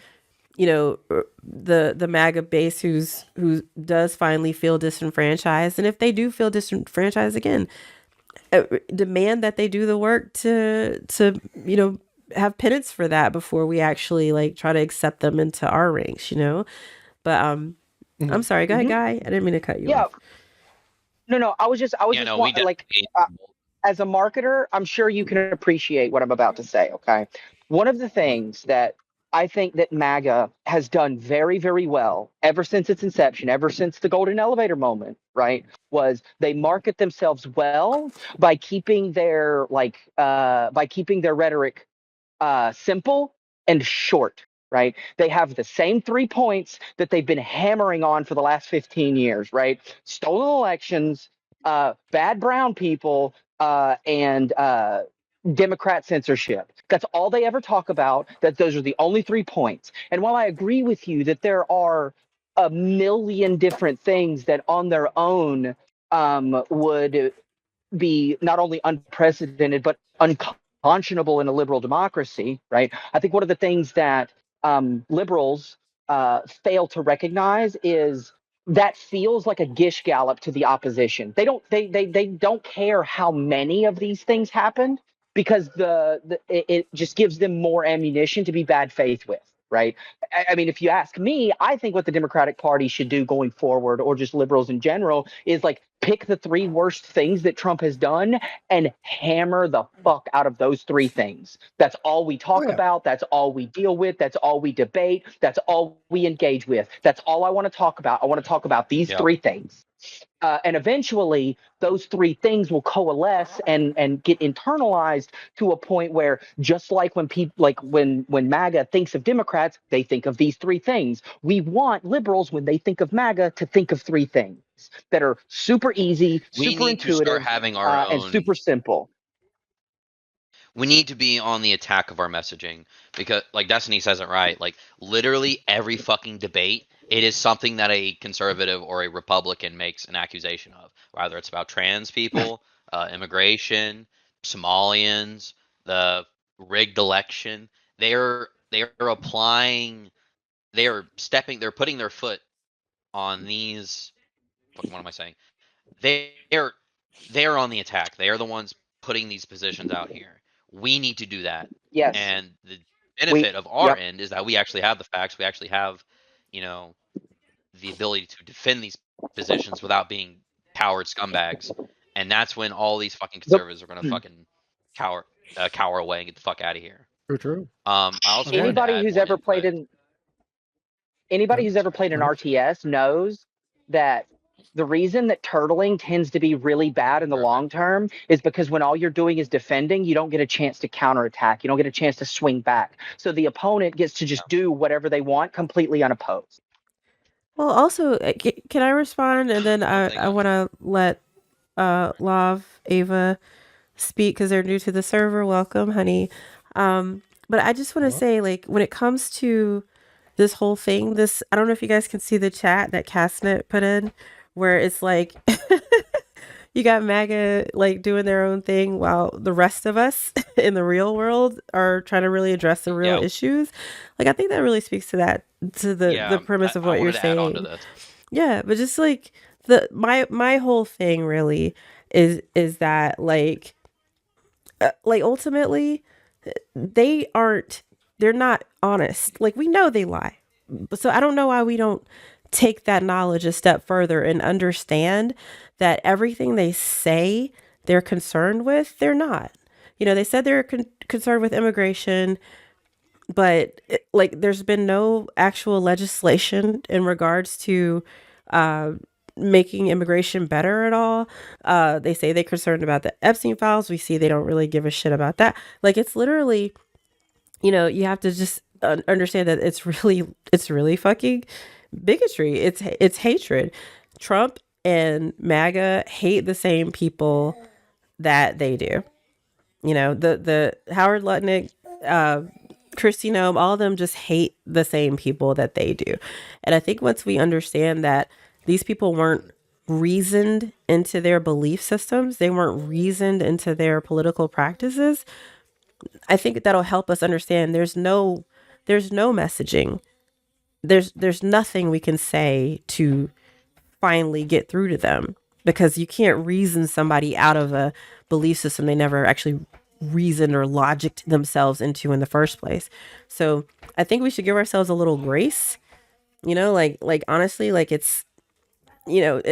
the MAGA base who does finally feel disenfranchised, and if they do feel disenfranchised again, demand that they do the work to have penance for that before we actually try to accept them into our ranks. But I'm sorry, go ahead, Guy. I didn't mean to cut you off. No, I was just as a marketer, I'm sure you can appreciate what I'm about to say. Okay, one of the things that I think that MAGA has done very, very well ever since its inception, ever since the golden elevator moment, right, was they market themselves well by keeping their rhetoric simple and short. Right. They have the same 3 points that they've been hammering on for the last 15 years. Right. Stolen elections, bad brown people, and Democrat censorship. That's all they ever talk about. Those are the only 3 points. And while I agree with you that there are a million different things that on their own would be not only unprecedented but unconscionable in a liberal democracy, right? I think one of the things that liberals fail to recognize is that feels like a gish gallop to the opposition. They don't care how many of these things happened, because it just gives them more ammunition to be bad faith with, right? I mean, if you ask me, I think what the Democratic Party should do going forward, or just liberals in general, is pick the 3 worst things that Trump has done and hammer the fuck out of those 3 things. That's all we talk about. That's all we deal with. That's all we debate. That's all we engage with. That's all I want to talk about. I want to talk about these 3 things. And eventually those 3 things will coalesce and get internalized to a point where, just like when people when MAGA thinks of Democrats, they think of these 3 things. We want liberals, when they think of MAGA, to think of 3 things that are super easy, super intuitive, to start having our own, and super simple. We need to be on the attack of our messaging, because Destiny says it right. Literally every fucking debate, it is something that a conservative or a Republican makes an accusation of. Whether it's about trans people, immigration, Somalians, the rigged election, they're applying, they're putting their foot on these. What am I saying? They're on the attack. They are the ones putting these positions out here. We need to do that. Yes. And the benefit of our end is that we actually have the facts. We actually have, the ability to defend these positions without being coward scumbags. And that's when all these fucking conservatives are going to fucking cower away and get the fuck out of here. True. I also anybody who's ever played in an RTS knows that the reason that turtling tends to be really bad in the long term is because when all you're doing is defending, you don't get a chance to counterattack. You don't get a chance to swing back. So the opponent gets to just do whatever they want completely unopposed. Well, also, can I respond? And then I want to let Lav, Ava speak, because they're new to the server. Welcome, honey. But I just want to say, when it comes to this whole thing, I don't know if you guys can see the chat that Castnet put in where it's like you got MAGA like doing their own thing while the rest of us in the real world are trying to really address the real issues. Like I think that really speaks to that, to the premise of what you're wanted to add on to saying. this. Yeah, but just like my whole thing really is that like ultimately they're not honest. Like we know they lie. So I don't know why we don't take that knowledge a step further and understand that everything they say they're concerned with, they're not. You know, they said they're concerned with immigration, but like there's been no actual legislation in regards to making immigration better at all. They say they're concerned about the Epstein files. We see they don't really give a shit about that. Like it's literally, you know, you have to just understand that it's really fucking bigotry. It's hatred. Trump and MAGA hate the same people that they do. You know, the Howard Lutnick, Kristi Noem, all of them just hate the same people that they do. And I think once we understand that these people weren't reasoned into their belief systems, they weren't reasoned into their political practices, I think that'll help us understand there's no messaging. There's nothing we can say to finally get through to them, because you can't reason somebody out of a belief system they never actually reasoned or logicked themselves into in the first place. So I think we should give ourselves a little grace, you know, like honestly, like it's, you know,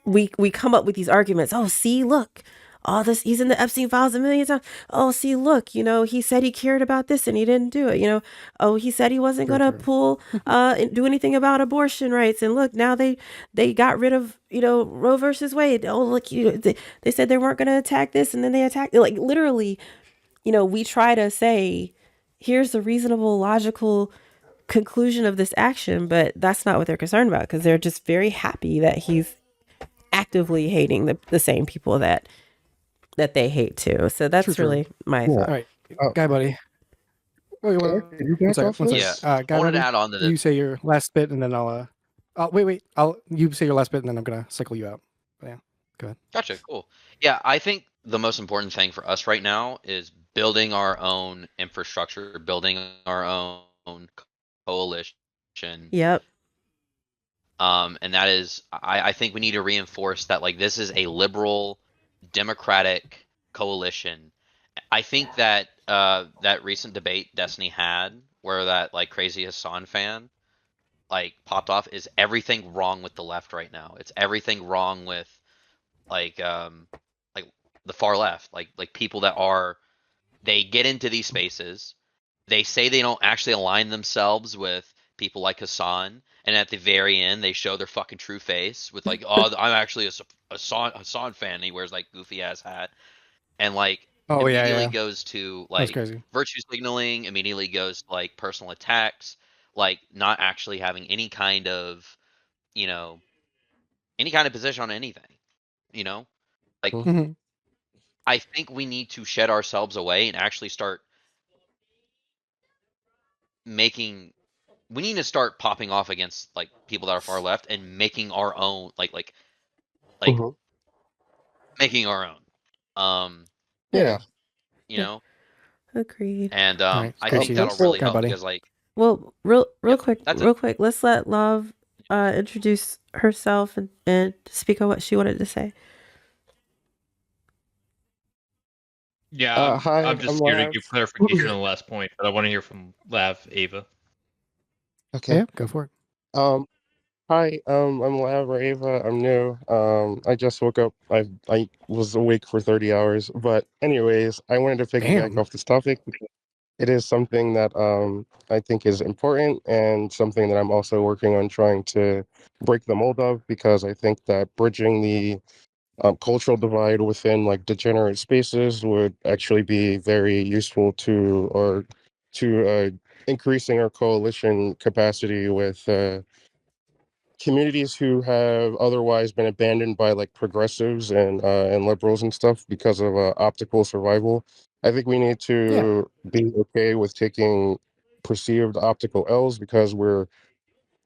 we come up with these arguments. Oh, see, look, all this, he's in the Epstein files a million times. Oh, see, look, you know, he said he cared about this and he didn't do it. You know, oh, he said he wasn't going to do anything about abortion rights. And look, now they got rid of, you know, Roe versus Wade. Oh, look, they said they weren't going to attack this, and then they attacked it. Like literally, you know, we try to say, here's the reasonable, logical conclusion of this action, but that's not what they're concerned about, because they're just very happy that he's actively hating the same people that they hate too. So that's really my thought. All right, Guy Buddy. Wait, one second. Yeah, Guy I wanted Buddy, to add on to this. you say your last bit, and then I'll wait. You say your last bit, and then I'm gonna cycle you out. But yeah, go ahead. Gotcha. Cool. Yeah, I think the most important thing for us right now is building our own infrastructure, building our own coalition. Yep. And that is, I think we need to reinforce that, like, this is a liberal, democratic coalition. I think that that recent debate Destiny had, where that like crazy Hassan fan like popped off, is everything wrong with the left right now. It's everything wrong with like the far left, like people that are, they get into these spaces, they say they don't actually align themselves with people like Hassan, and at the very end they show their fucking true face with like, oh, I'm actually a Hassan fan, and he wears like goofy ass hat, and like immediately goes to like virtue signaling, immediately goes to like personal attacks, like not actually having any kind of, you know, any kind of position on anything, you know, like I think we need to shed ourselves away and actually start making, we need to start popping off against like people that are far left and making our own, like making our own. Yeah. You know? Agreed. And right, I think that'll really help, because like, well, real quick, let's let Love introduce herself and speak on what she wanted to say. Yeah, hi, I'm just I'm here to Lav. give clarification on the last point, but I want to hear from Lav, Ava. Okay. Yeah, go for it. Hi, I'm Lav or Ava. I'm new. I just woke up. I was awake for 30 hours. But anyways, I wanted to piggyback off this topic because it is something that I think is important, and something that I'm also working on trying to break the mold of, because I think that bridging the cultural divide within like degenerate spaces would actually be very useful to increasing our coalition capacity with communities who have otherwise been abandoned by like progressives and liberals and stuff because of optical survival. I think we need to be okay with taking perceived optical L's, because we're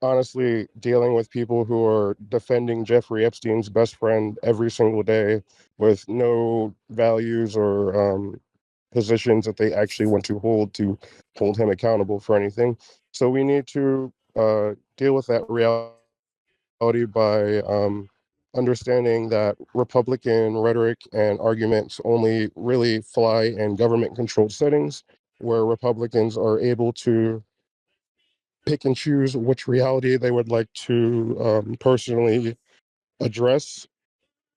honestly dealing with people who are defending Jeffrey Epstein's best friend every single day with no values or positions that they actually want to hold him accountable for anything. So we need to deal with that reality by understanding that Republican rhetoric and arguments only really fly in government controlled settings where Republicans are able to pick and choose which reality they would like to personally address.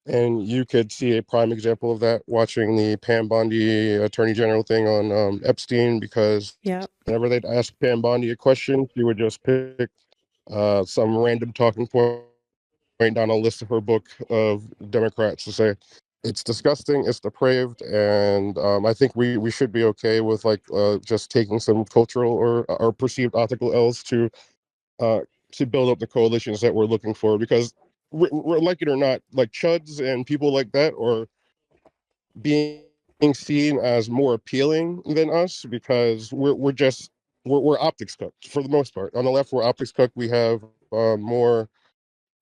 And you could see a prime example of that watching the Pam Bondi Attorney General thing on Epstein, because whenever they'd ask Pam Bondi a question, she would just pick some random talking point down a list of her book of Democrats to say it's disgusting, it's depraved, and I think we should be okay with like just taking some cultural or perceived optical L's to build up the coalitions that we're looking for, because we're like it or not, like chuds and people like that are being seen as more appealing than us because we're optics cooked for the most part. On the left, we're optics cooked. We have more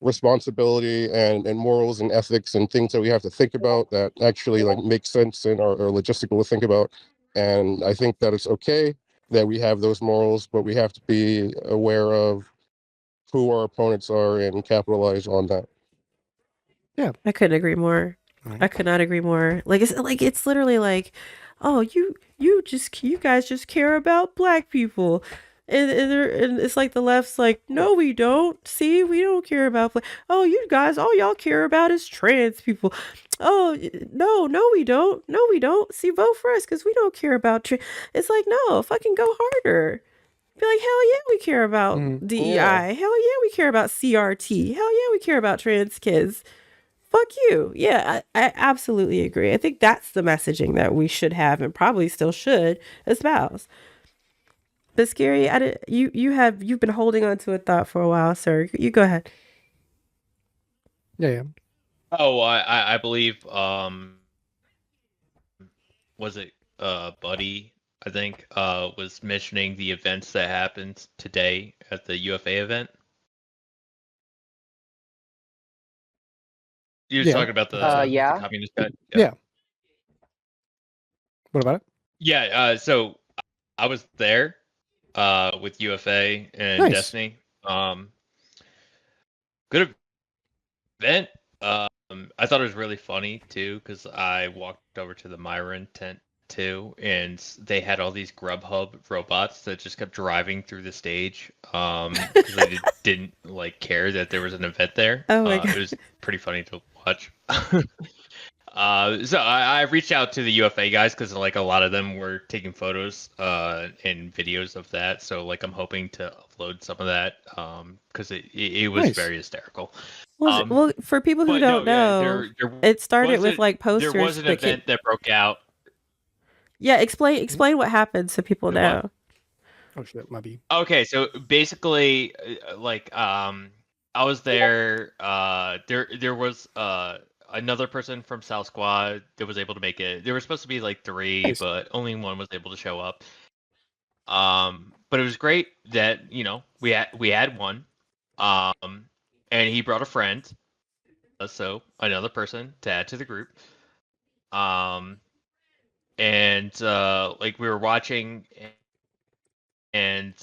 responsibility and morals and ethics and things that we have to think about that actually like make sense and are logistical to think about. And I think that it's okay that we have those morals, but we have to be aware of who our opponents are and capitalize on that. Yeah, I couldn't agree more. I could not agree more. It's literally like, oh, you guys just care about black people. And it's like the left's like, no, we don't. See, we don't care about oh, you guys, all y'all care about is trans people. Oh, no, we don't. No, we don't. See, vote for us because we don't care about It's like, no, fucking go harder. Be like, hell yeah, we care about DEI. Yeah. Hell yeah, we care about CRT. Hell yeah, we care about trans kids. Fuck you. Yeah, I absolutely agree. I think that's the messaging that we should have and probably still should espouse. But Scary, you've been holding on to a thought for a while, sir. You go ahead. Yeah. Oh, I believe was it Buddy, I think, was mentioning the events that happened today at the UFA event. You were talking about the communist guy. Yeah. What about it? Yeah, so I was there with UFA and Nice. Destiny. Good event. I thought it was really funny too because I walked over to the Myron tent too, and they had all these Grubhub robots that just kept driving through the stage because they didn't like care that there was an event there. Oh my God. It was pretty funny to watch. So I reached out to the UFA guys because like a lot of them were taking photos and videos of that. So like I'm hoping to upload some of that because it was Nice. very hysterical. Well, for people who don't know, it started with like posters. There was an event that broke out. Yeah, explain what happened so people know. Oh shit, might be. Okay, so basically, like I was there. There was another person from South Squad that was able to make it. There were supposed to be like three, Nice. but only one was able to show up. But it was great that we had one. And he brought a friend, so another person to add to the group. And like we were watching, and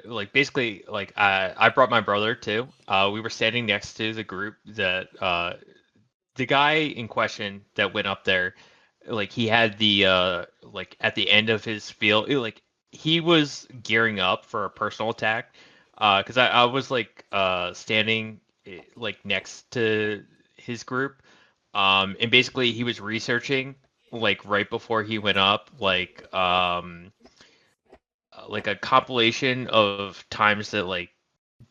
like basically like I brought my brother too. We were standing next to the group that the guy in question that went up there, like he had the like at the end of his spiel, like he was gearing up for a personal attack. Because I was like standing like next to his group, and basically he was researching like right before he went up, like a compilation of times that like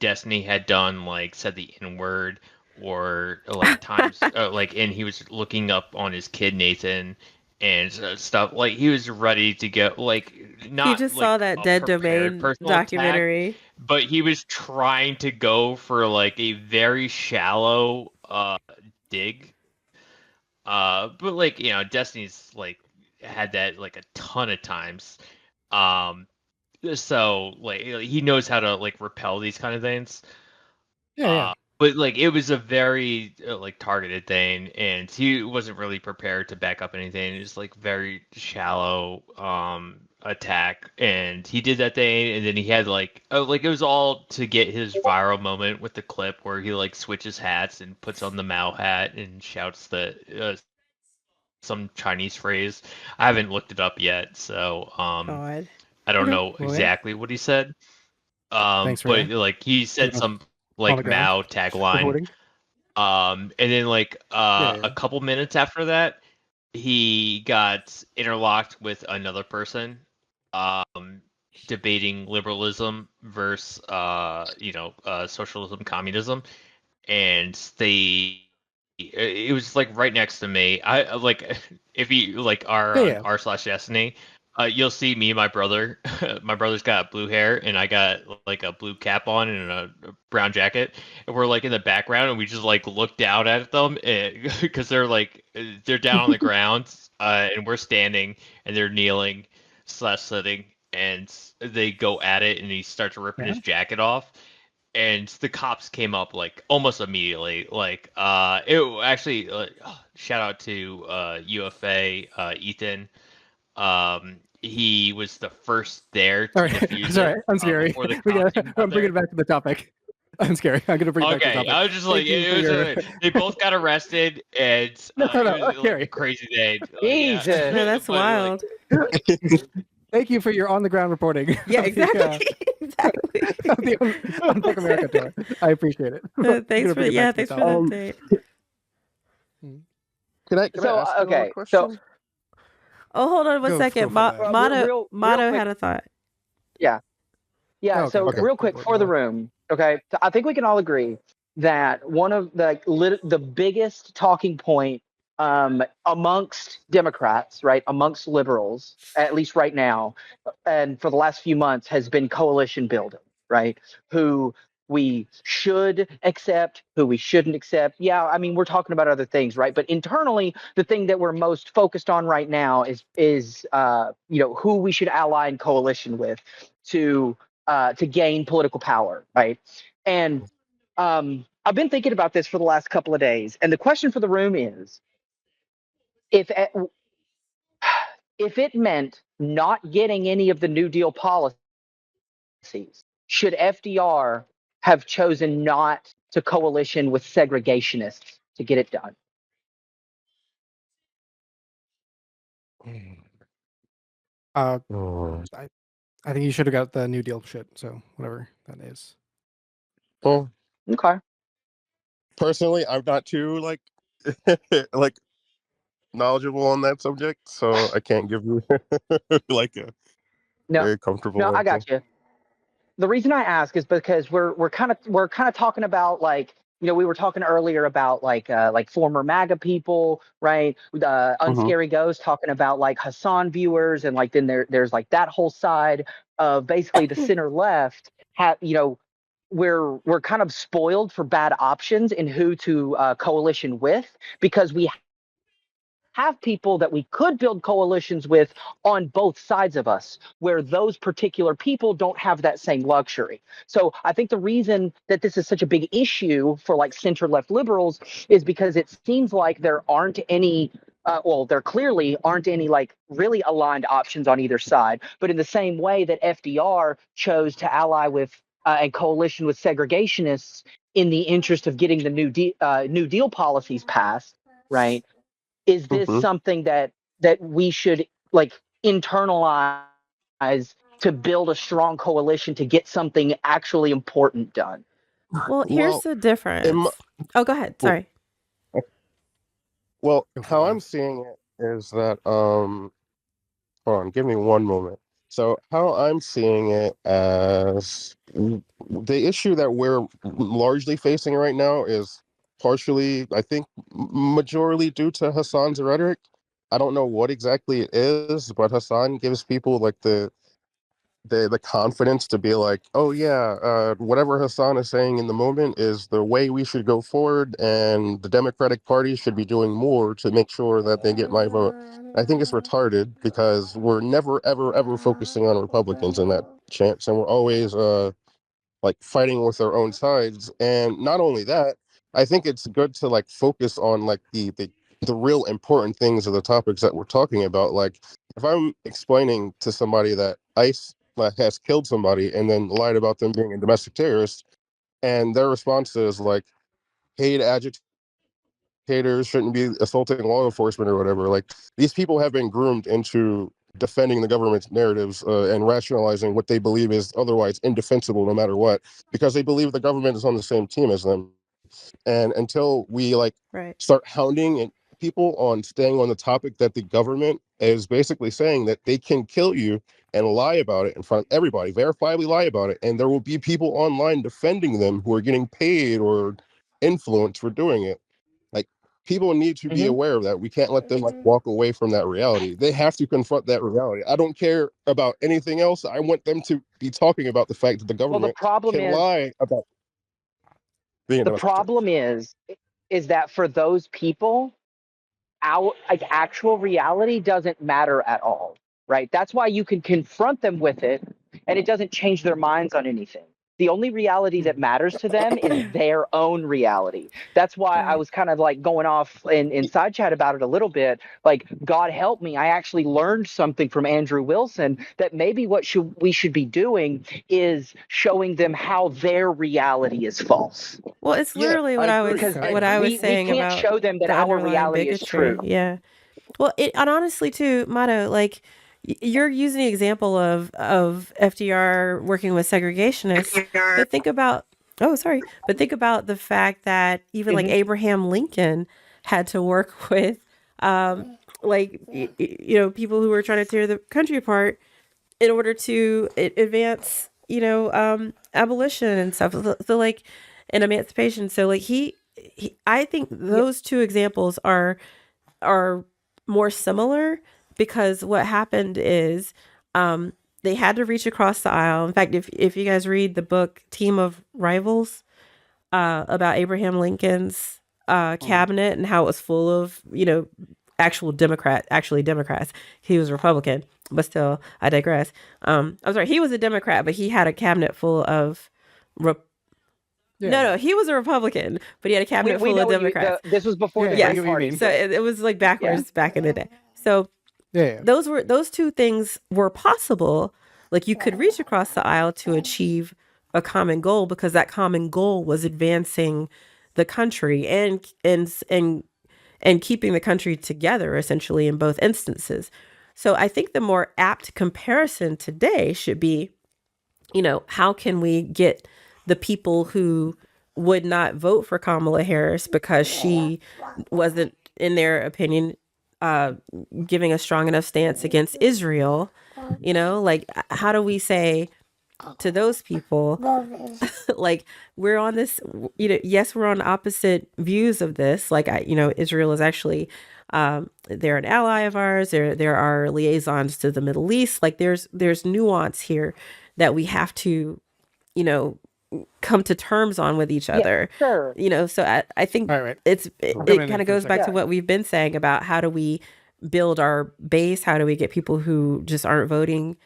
Destiny had done like said the N word or like times like, and he was looking up on his kid Nathan and stuff, like he was ready to go, like not he just like saw that a Dead prepared Domain personal documentary, attack, but he was trying to go for like a very shallow dig. But like Destiny's like had that like a ton of times. Um, so like he knows how to like repel these kind of things. Yeah. But like it was a very like targeted thing, and he wasn't really prepared to back up anything. It was like very shallow attack, and he did that thing, and then he had like it was all to get his viral moment with the clip where he like switches hats and puts on the Mao hat and shouts the some Chinese phrase. I haven't looked it up yet, so God. I don't Okay. know Well, yeah. exactly what he said. Thanks for But like he said know, some on the like ground Mao tagline. reporting. And then like Yeah. a couple minutes after that, he got interlocked with another person, debating liberalism versus socialism, communism, and it was like right next to me. I like if you like are on Yeah. r/destiny, you'll see me and my brother. My brother's got blue hair and I got like a blue cap on and a brown jacket, and we're like in the background and we just like look down at them because they're down on the ground, and we're standing and they're kneeling / sitting, and they go at it and he starts ripping his jacket off, and the cops came up like almost immediately. Like it actually shout out to UFA Ethan. He was the first there to defuse Sorry, it I'm scary. before the cops even got I'm bringing it back to the topic. I'm scary. I'm gonna bring it back to the Okay, topic. I was just like, Thank you it for was your- they both got arrested, and it was like Scary. a crazy day. Jesus. No, that's But, like, wild. Thank you for your on the ground reporting. Yeah, of the, exactly. of the Unfuck America tour. I appreciate it. I'm gonna Thanks for bring it back to thanks for the topic. update. Can I So, ask you all a okay, question? so- Oh, hold on one Go second. for that. Motto real quick. had a thought. Yeah. Okay, So okay. real quick for the room, okay. So I think we can all agree that one of the biggest talking point amongst Democrats, right, amongst liberals, at least right now, and for the last few months, has been coalition building, right? Who we should accept, who we shouldn't accept. Yeah, I mean, we're talking about other things, right? But internally, the thing that we're most focused on right now is who we should ally in coalition with to gain political power, right? And I've been thinking about this for the last couple of days, and the question for the room is, if it meant not getting any of the New Deal policies, should FDR have chosen not to coalition with segregationists to get it done? I think you should have got the New Deal shit. So whatever that is. Well, Okay. personally, I'm not too like knowledgeable on that subject, so I can't give you like a very comfortable No, I answer. got you. The reason I ask is because we're kind of talking about, like, we were talking earlier about like former MAGA people, right? Unscary Ghost talking about like Hassan viewers, and like then there's like that whole side of basically the center left. We're kind of spoiled for bad options in who to coalition with, because we have people that we could build coalitions with on both sides of us, where those particular people don't have that same luxury. So I think the reason that this is such a big issue for like center left liberals is because it seems like there aren't any there clearly aren't any like really aligned options on either side. But in the same way that FDR chose to ally with and coalition with segregationists in the interest of getting the New Deal policies passed, right? Is this something that we should like internalize to build a strong coalition to get something actually important done? Well, here's the difference. Oh, go ahead. Sorry. Well, how I'm seeing it is that hold on, give me one moment. So how I'm seeing it as the issue that we're largely facing right now is partially, I think, majorly due to Hassan's rhetoric. I don't know what exactly it is, but Hassan gives people like the the confidence to be like, oh yeah, whatever Hassan is saying in the moment is the way we should go forward, and the Democratic Party should be doing more to make sure that they get my vote. I think it's retarded because we're never ever ever focusing on Republicans in that chance, and we're always like fighting with our own sides. And not only that, I think it's good to like focus on like the real important things of the topics that we're talking about. Like if I'm explaining to somebody that ICE has killed somebody and then lied about them being a domestic terrorist, and their response is like hate agitators shouldn't be assaulting law enforcement or whatever. Like these people have been groomed into defending the government's narratives and rationalizing what they believe is otherwise indefensible no matter what, because they believe the government is on the same team as them. And until we like Right. start hounding people on staying on the topic that the government is basically saying that they can kill you and lie about it in front of everybody, verifiably lie about it, and there will be people online defending them who are getting paid or influenced for doing it. Like people need to be aware of that. We can't let them like walk away from that reality. They have to confront that reality. I don't care about anything else. I want them to be talking about the fact that the Well, the government problem can is lie about being a the domestic terrorist. problem is that for those people, our like actual reality doesn't matter at all, right? That's why you can confront them with it, and it doesn't change their minds on anything. The only reality that matters to them is their own reality. That's why I Right. was kind of like going off in side chat about it a little bit. Like, God help me, I actually learned something from Andrew Wilson that maybe we should be doing is showing them how their reality is false. Well, it's Yeah, literally I what I agree. was Because I what I agree. was we saying can't about show them that the our underlying reality is bigotry. true. Yeah. Well, and honestly, too, Mato, like you're using the example of FDR working with segregationists, but think about but think about the fact that even like Abraham Lincoln had to work with, like people who were trying to tear the country apart in order to advance, abolition and stuff. So like, and emancipation. So like I think those two examples are more similar because what happened is they had to reach across the aisle. In fact, if you guys read the book Team of Rivals about Abraham Lincoln's cabinet and how it was full of, actually Democrats. He was Republican, but still, I digress. I'm sorry, he was a Democrat, but he had a cabinet full of No, he was a Republican, but he had a cabinet We full know of what Democrats. this was before the Yes. Green Party. So it was like backwards back in the day. So those two things were possible. Like you could reach across the aisle to achieve a common goal because that common goal was advancing the country and keeping the country together essentially in both instances. So I think the more apt comparison today should be, how can we get the people who would not vote for Kamala Harris because she wasn't, in their opinion, giving a strong enough stance against Israel, like how do we say to those people, like we're on this, yes, we're on opposite views of this. Like, Israel is actually, they're an ally of ours. There are liaisons to the Middle East. Like there's nuance here that we have to, come to terms on with each other. Sure. So I think it kind of goes back to what we've been saying about how do we build our base? How do we get people who just aren't voting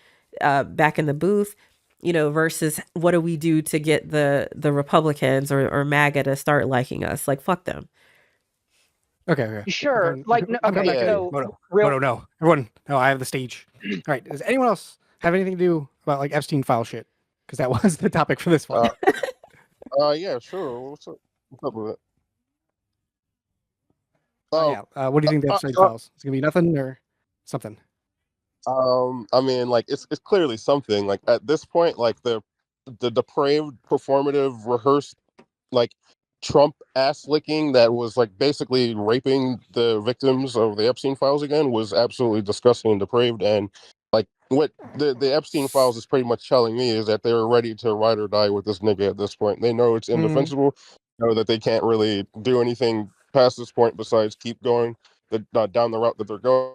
back in the booth? Versus what do we do to get the Republicans or MAGA to start liking us? Like, fuck them. Okay. Sure. Like, no, I'm okay. back So, Moto, no. Everyone, no, I have the stage. All right. Does anyone else have anything to do about like Epstein file shit? Because that was the topic for this one. Yeah, sure. What's up with it? What do you think the Epstein files? It's gonna be nothing or something? I mean, like it's clearly something. Like at this point, like the depraved, performative, rehearsed, like Trump ass licking that was like basically raping the victims of the Epstein files again was absolutely disgusting and depraved. And like what the Epstein files is pretty much telling me is that they're ready to ride or die with this nigga at this point. They know it's indefensible, know that they can't really do anything past this point besides keep going down the route that they're going.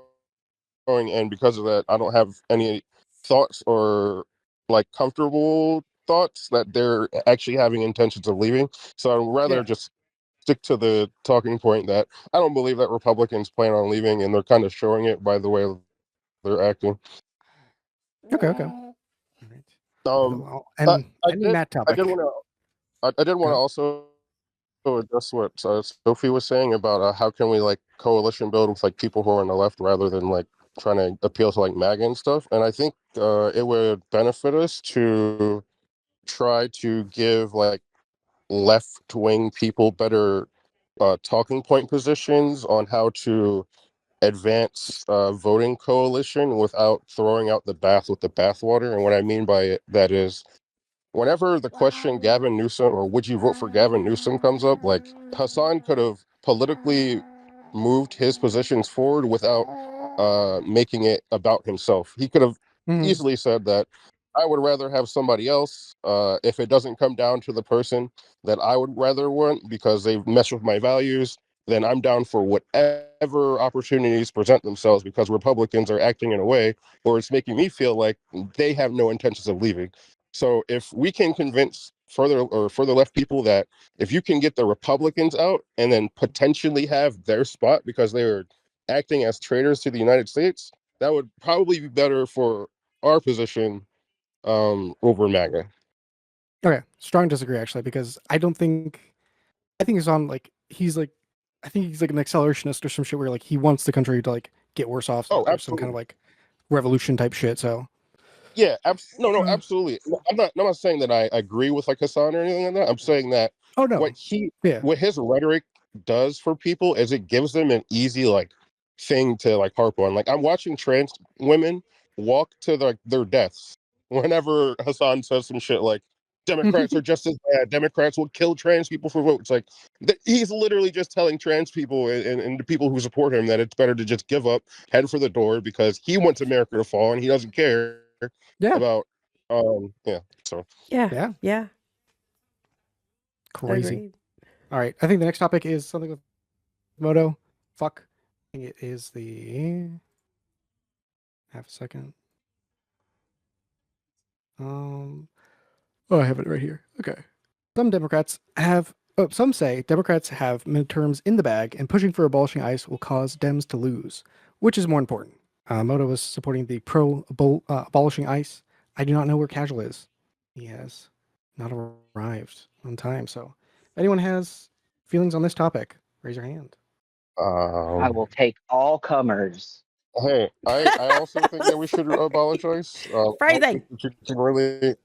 And because of that, I don't have any thoughts or like comfortable thoughts that they're actually having intentions of leaving. So I'd rather just stick to the talking point that I don't believe that Republicans plan on leaving, and they're kind of showing it by the way they're acting. Okay. All right. I, And I ending did that I topic. did want to I did want to also address what Sophie was saying about how can we like coalition build with like people who are on the left rather than like trying to appeal to like MAGA and stuff. And I think it would benefit us to try to give like left wing people better talking point positions on how to advance voting coalition without throwing out the bath with the bathwater. And what I mean by that is whenever the question Gavin Newsom or would you vote for Gavin Newsom comes up, like Hassan could have politically moved his positions forward without making it about himself. He could have easily said that I would rather have somebody else if it doesn't come down to the person that I would rather want because they've messed with my values. Then I'm down for whatever opportunities present themselves because Republicans are acting in a way or it's making me feel like they have no intentions of leaving. So if we can convince further left people that if you can get the Republicans out and then potentially have their spot because they are acting as traitors to the United States, that would probably be better for our position over MAGA. Okay, strong disagree actually because I think he's on like I think he's like an accelerationist or some shit where like he wants the country to like get worse off. So there's some kind of like revolution type shit. So yeah, absolutely. I'm not saying that I agree with like Hassan or anything like that. I'm saying that what his rhetoric does for people is it gives them an easy like thing to like harp on. Like I'm watching trans women walk to their deaths whenever Hassan says some shit like Democrats are just as bad. Democrats will kill trans people for votes. Like he's literally just telling trans people and the people who support him that it's better to just give up, head for the door because he wants America to fall and he doesn't care about so yeah. Crazy. Agreed. All right. I think the next topic is something with Moto. Fuck. I think it is the half a second. I have it right here. Okay. Some say Democrats have midterms in the bag and pushing for abolishing ICE will cause Dems to lose. Which is more important? Moto was supporting the abolishing ICE. I do not know where Casual is. He has not arrived on time. So if anyone has feelings on this topic, raise your hand. I will take all comers. Hey, I also think that we should abolish ICE. Phrasing. Really,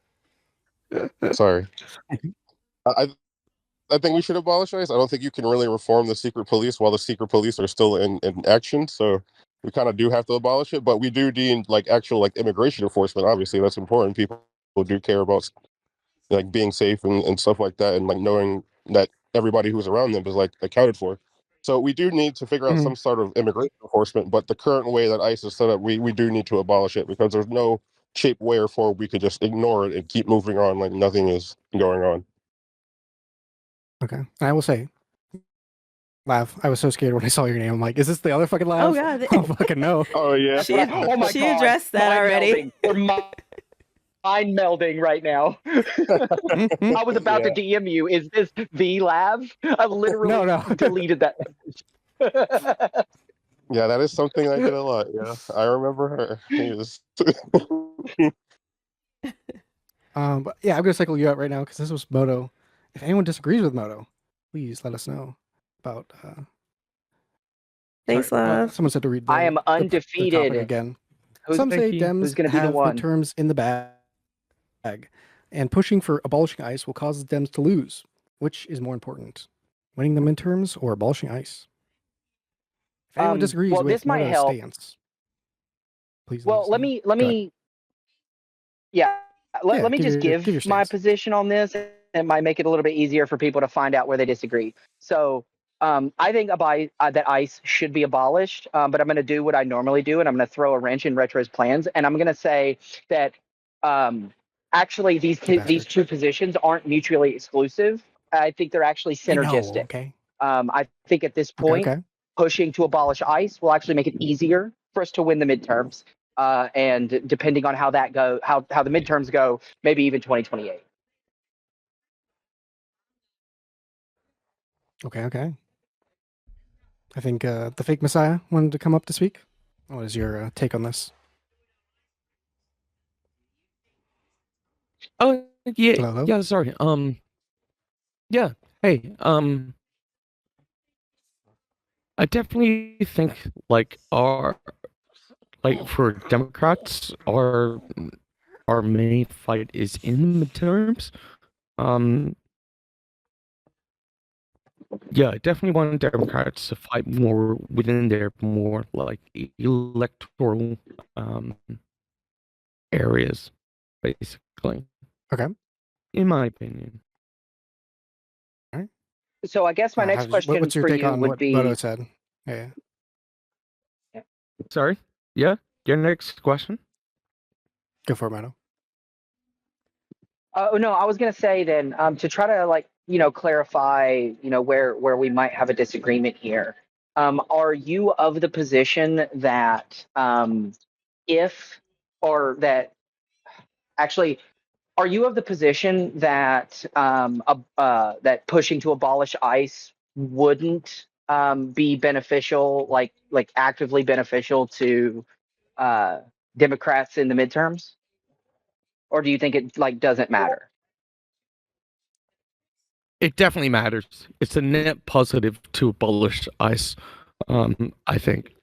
sorry. I think we should abolish ICE. I don't think you can really reform the secret police while the secret police are still in action. So we kind of do have to abolish it, but we do need like actual like immigration enforcement. Obviously, that's important. People do care about like being safe and stuff like that, and like knowing that everybody who's around them is like accounted for. So we do need to figure out some sort of immigration enforcement. But the current way that ICE is set up, we do need to abolish it because there's no shape, way, or form we could just ignore it and keep moving on like nothing is going on. Okay. I will say, Lav, I was so scared when I saw your name. I'm like, is this the other fucking Lav? Oh god. Oh fucking no. Oh yeah. She addressed that mind already. Melding. We're mind melding right now. I was about to DM you. Is this the Lav? I literally deleted that message. Yeah, that is something I did a lot. Yeah, I remember her. But yeah, I'm gonna cycle you out right now because this was Moto. If anyone disagrees with Moto, please let us know about. Thanks, Lav. Someone said to read. I am the undefeated topic again. Who's Some say Dems going to be the have one? midterms in the bag, and pushing for abolishing ICE will cause the Dems to lose. Which is more important, winning the midterms or abolishing ICE? If anyone disagrees with this might Moto's help. Stance, please. Well, let me. Yeah, let me just give my position on this. It might make it a little bit easier for people to find out where they disagree. So I think that ICE should be abolished, but I'm going to do what I normally do, and I'm going to throw a wrench in Retro's plans, and I'm going to say that actually these two positions aren't mutually exclusive. I think they're actually synergistic. I think at this point, pushing to abolish ICE will actually make it easier for us to win the midterms. and depending on how that go, how the midterms go, maybe even 2028. Okay. I think the fake Messiah wanted to come up to speak. What is your take on this? Oh yeah, Hello? yeah. Sorry. Yeah. Hey. I definitely think for Democrats, our main fight is in the midterms. Yeah, I definitely want Democrats to fight more within their more like electoral areas, basically. Okay. In my opinion. All right. So I guess my next question what's your for take you on would what be. Bodo said? Yeah. Sorry. Yeah. Your next question. Go for it, Bodo. No, I was going to say then to try to clarify where we might have a disagreement here. Are you of the position that if or that actually are you of the position that that pushing to abolish ICE wouldn't be beneficial, like actively beneficial to Democrats in the midterms, or do you think it doesn't matter? It definitely matters. It's a net positive to abolish ICE. I think.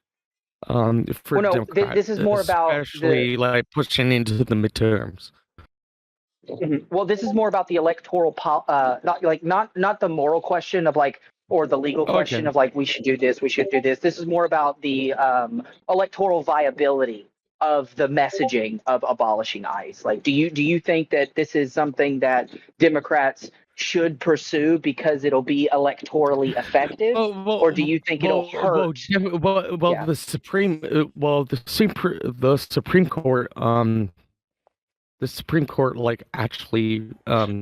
For Well, no, Democrats, this is more about especially like pushing into the midterms. Well, this is more about the electoral, not the moral question of or the legal question of we should do this, we should do this. This is more about the electoral viability of the messaging of abolishing ICE. Do you think that this is something that Democrats should pursue because it'll be electorally effective, or do you think it'll hurt? The Supreme Court, the Supreme Court actually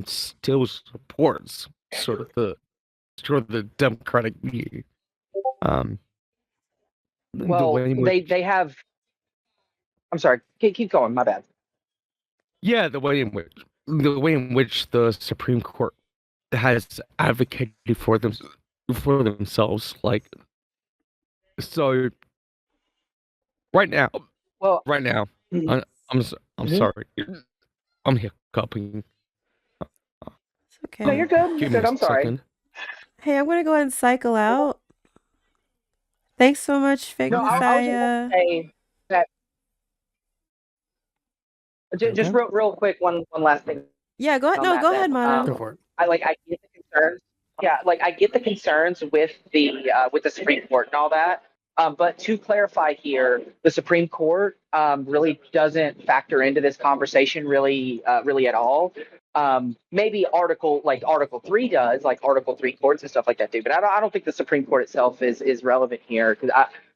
still supports sort of the Democratic view. Well, they have. I'm sorry. Keep going. My bad. Yeah, the way in which the Supreme Court has advocated for themselves, so right now. Well, right now, I'm sorry, I'm hiccuping. It's okay. No, you're good. You're good. I'm sorry. Hey, I'm gonna go ahead and cycle out. Thanks so much, Fake Messiah. I was just gonna say that. Just real quick, one last thing. Yeah, go ahead. No, go ahead, Mono. Go for it. I get the concerns. Yeah, I get the concerns with the Supreme Court and all that. But to clarify here, the Supreme Court really doesn't factor into this conversation really at all. Maybe Article 3 does, like Article 3 courts and stuff like that do. But I don't think the Supreme Court itself is relevant here, because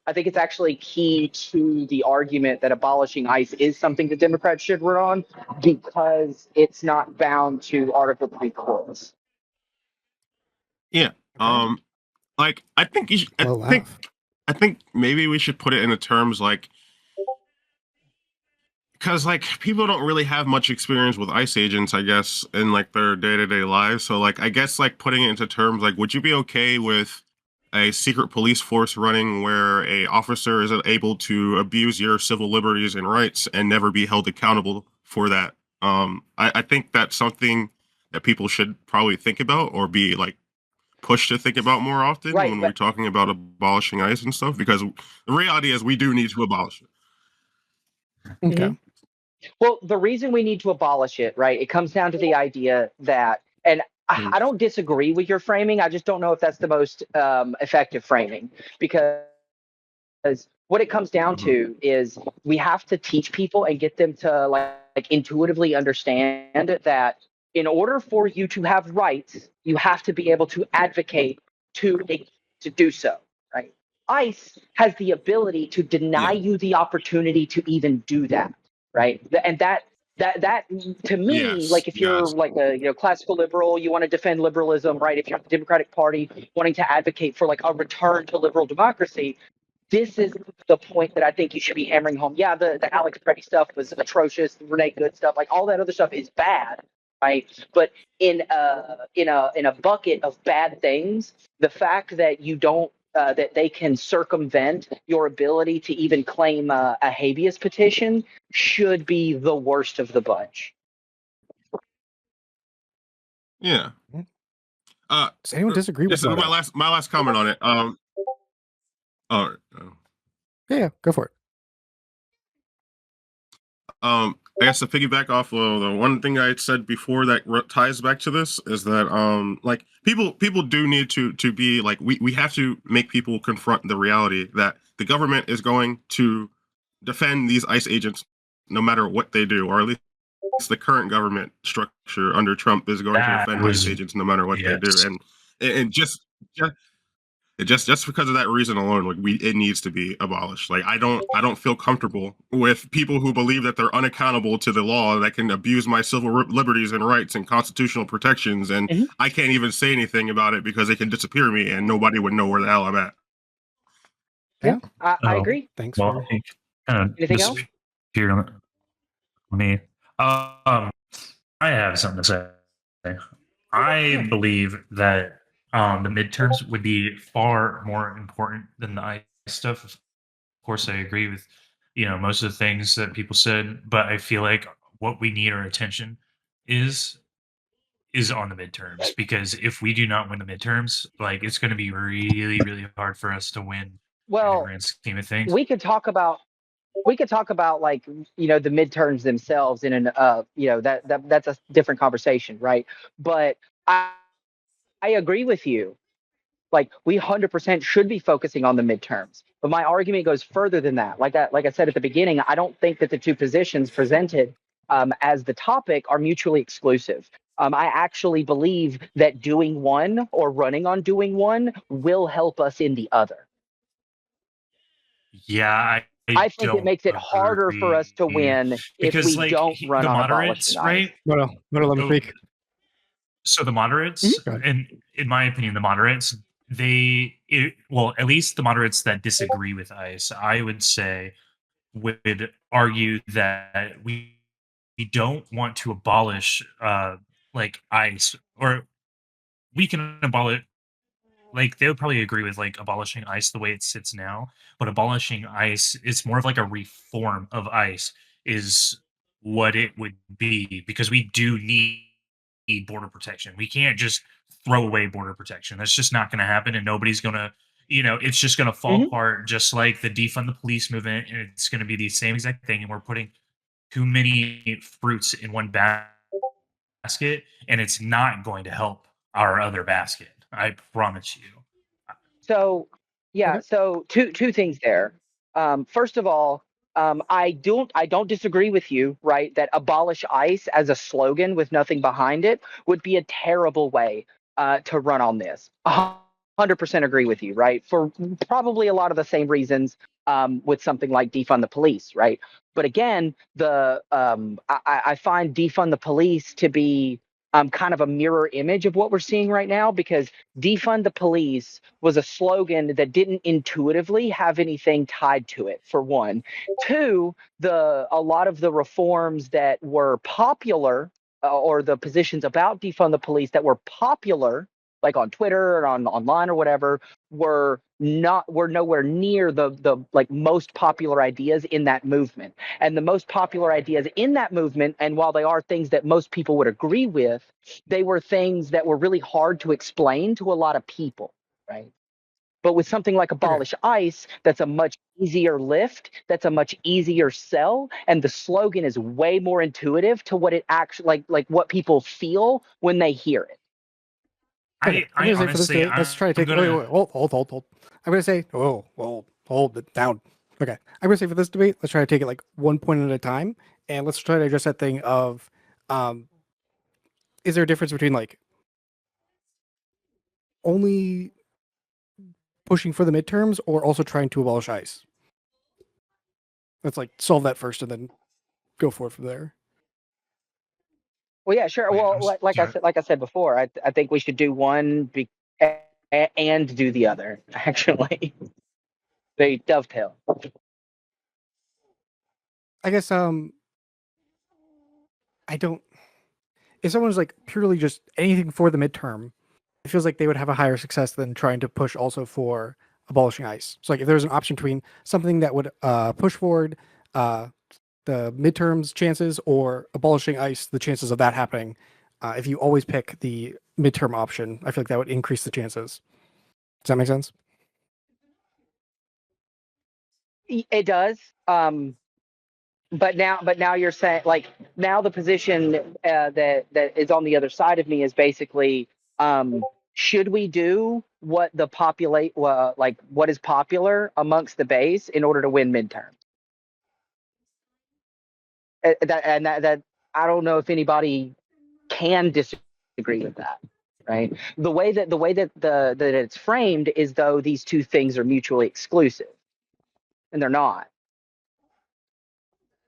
I think it's actually key to the argument that abolishing ICE is something the Democrats should run on, because it's not bound to Article 3 courts. Yeah. I think you should, I think maybe we should put it in the terms because people don't really have much experience with ICE agents, I guess, in their day-to-day lives. So I guess putting it into terms would you be okay with a secret police force running where a officer is able to abuse your civil liberties and rights and never be held accountable for that? I think that's something that people should probably think about, or be pushed to think about more often when we're talking about abolishing ICE and stuff, because the reality is we do need to abolish it. Okay. Mm-hmm. Well, the reason we need to abolish it, right, it comes down to the idea that, and I don't disagree with your framing, I just don't know if that's the most effective framing, because what it comes down to is we have to teach people and get them to intuitively understand that in order for you to have rights, you have to be able to advocate to do so, right? ICE has the ability to deny you the opportunity to even do that, right? And that to me, if you're a classical liberal, you want to defend liberalism, right? If you're the Democratic Party wanting to advocate for a return to liberal democracy, this is the point that I think you should be hammering home. Yeah, the Alex Preddy stuff was atrocious. The Renee Good stuff, like all that other stuff, is bad, right? But in a bucket of bad things, the fact that you don't that they can circumvent your ability to even claim a habeas petition should be the worst of the bunch. Yeah. Does anyone disagree with This is that? my last comment on it. Yeah, go for it. I guess to piggyback off of the one thing I had said before that ties back to this is that like people do need to be like we have to make people confront the reality that the government is going to defend these ICE agents no matter what they do, or at least the current government structure under Trump is going to defend ICE agents no matter what they do, and just because of that reason alone, like it needs to be abolished. Like I don't feel comfortable with people who believe that they're unaccountable to the law, that can abuse my civil liberties and rights and constitutional protections, and I can't even say anything about it because they can disappear me and nobody would know where the hell I'm at. Yeah, I agree. Thanks. Well, Anything else? Here on me. I have something to say. I believe that the midterms would be far more important than the ICE stuff. Of course, I agree with most of the things that people said, but I feel like what we need our attention is on the midterms, because if we do not win the midterms, like it's going to be really, really hard for us to win in the grand scheme of things. We could talk about like the midterms themselves in an that's a different conversation, right? But I agree with you. Like we 100% should be focusing on the midterms. But my argument goes further than that. Like I said at the beginning, I don't think that the two positions presented as the topic are mutually exclusive. I actually believe that doing one or running on doing one will help us in the other. Yeah, I think it makes it harder for us to win if we don't run on abolishing ICE. Let me speak. So the moderates, and in my opinion, the moderates, at least the moderates that disagree with ICE, I would say, would argue that we don't want to abolish like ICE, or we can abolish. Like they would probably agree with like abolishing ICE the way it sits now, but abolishing ICE is more of like a reform of ICE is what it would be, because we do need border protection. We can't just throw away border protection. That's just not going to happen, and nobody's going to, it's just going to fall apart, just like the defund the police movement, and it's going to be the same exact thing. And we're putting too many fruits in one basket, and it's not going to help our other basket. I promise you. So, yeah. So two things there. First of all, I don't disagree with you, right? That abolish ICE as a slogan with nothing behind it would be a terrible way to run on this. 100% agree with you, right? For probably a lot of the same reasons with something like defund the police, right? But again, I find defund the police to be kind of a mirror image of what we're seeing right now, because defund the police was a slogan that didn't intuitively have anything tied to it, for one. Two, a lot of the reforms that were popular or the positions about defund the police that were popular, like on Twitter or online or whatever, were nowhere near the like most popular ideas in that movement. And the most popular ideas in that movement, and while they are things that most people would agree with, they were things that were really hard to explain to a lot of people, right? But with something like abolish ICE, that's a much easier lift, that's a much easier sell, and the slogan is way more intuitive to what it actually like what people feel when they hear it. Okay, I'm gonna say for this debate, let's try to take. Wait, hold. I'm gonna say, hold it down. Okay, I'm gonna say for this debate, let's try to take it like one point at a time, and let's try to address that thing of, is there a difference between like only pushing for the midterms or also trying to abolish ICE? Let's like solve that first, and then go for it from there. Well, yeah, sure. Well, like I said before, I think we should do one and do the other, actually. They dovetail. I guess I don't. If someone's like purely just anything for the midterm, it feels like they would have a higher success than trying to push also for abolishing ICE. So like if there's an option between something that would push forward the midterms chances or abolishing ICE, the chances of that happening, if you always pick the midterm option, I feel like that would increase the chances. Does that make sense? It does. But now you're saying, like, now the position that is on the other side of me is basically, should we do what the like what is popular amongst the base in order to win midterms? That I don't know if anybody can disagree with that, right? The way that that it's framed is though these two things are mutually exclusive, and they're not.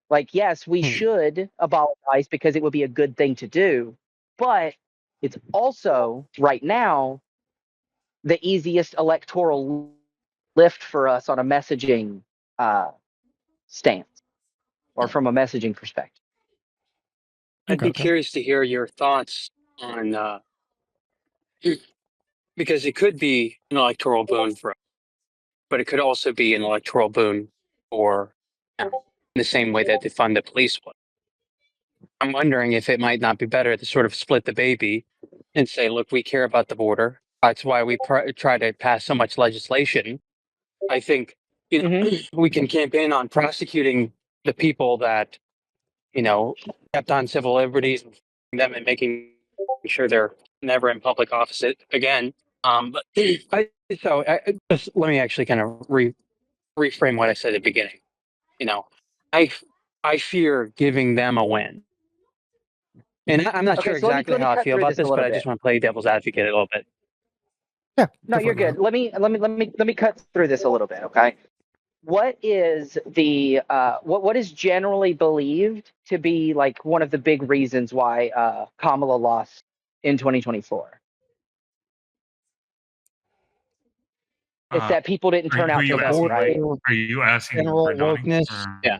Like, yes, we should abolish ICE because it would be a good thing to do, but it's also right now the easiest electoral lift for us on a messaging stance or from a messaging perspective. I'd be curious to hear your thoughts on because it could be an electoral boon for us, but it could also be an electoral boon for in the same way that they fund the police would. I'm wondering if it might not be better to sort of split the baby and say, look, we care about the border. That's why we try to pass so much legislation. I think we can campaign on prosecuting the people that kept on civil liberties and them and making sure they're never in public office again. But just let me actually kind of reframe what I said at the beginning. I I fear giving them a win. And I'm not sure Okay, so let exactly me how I cut feel through about this a this, but little I bit. just want to play devil's advocate a little bit. Yeah. No, you're good. Let me cut through this a little bit, okay? What is the what is generally believed to be like one of the big reasons why Kamala lost in 2024? It's that people didn't turn out to vote, right? Are you asking General for voting? wokeness. Yeah.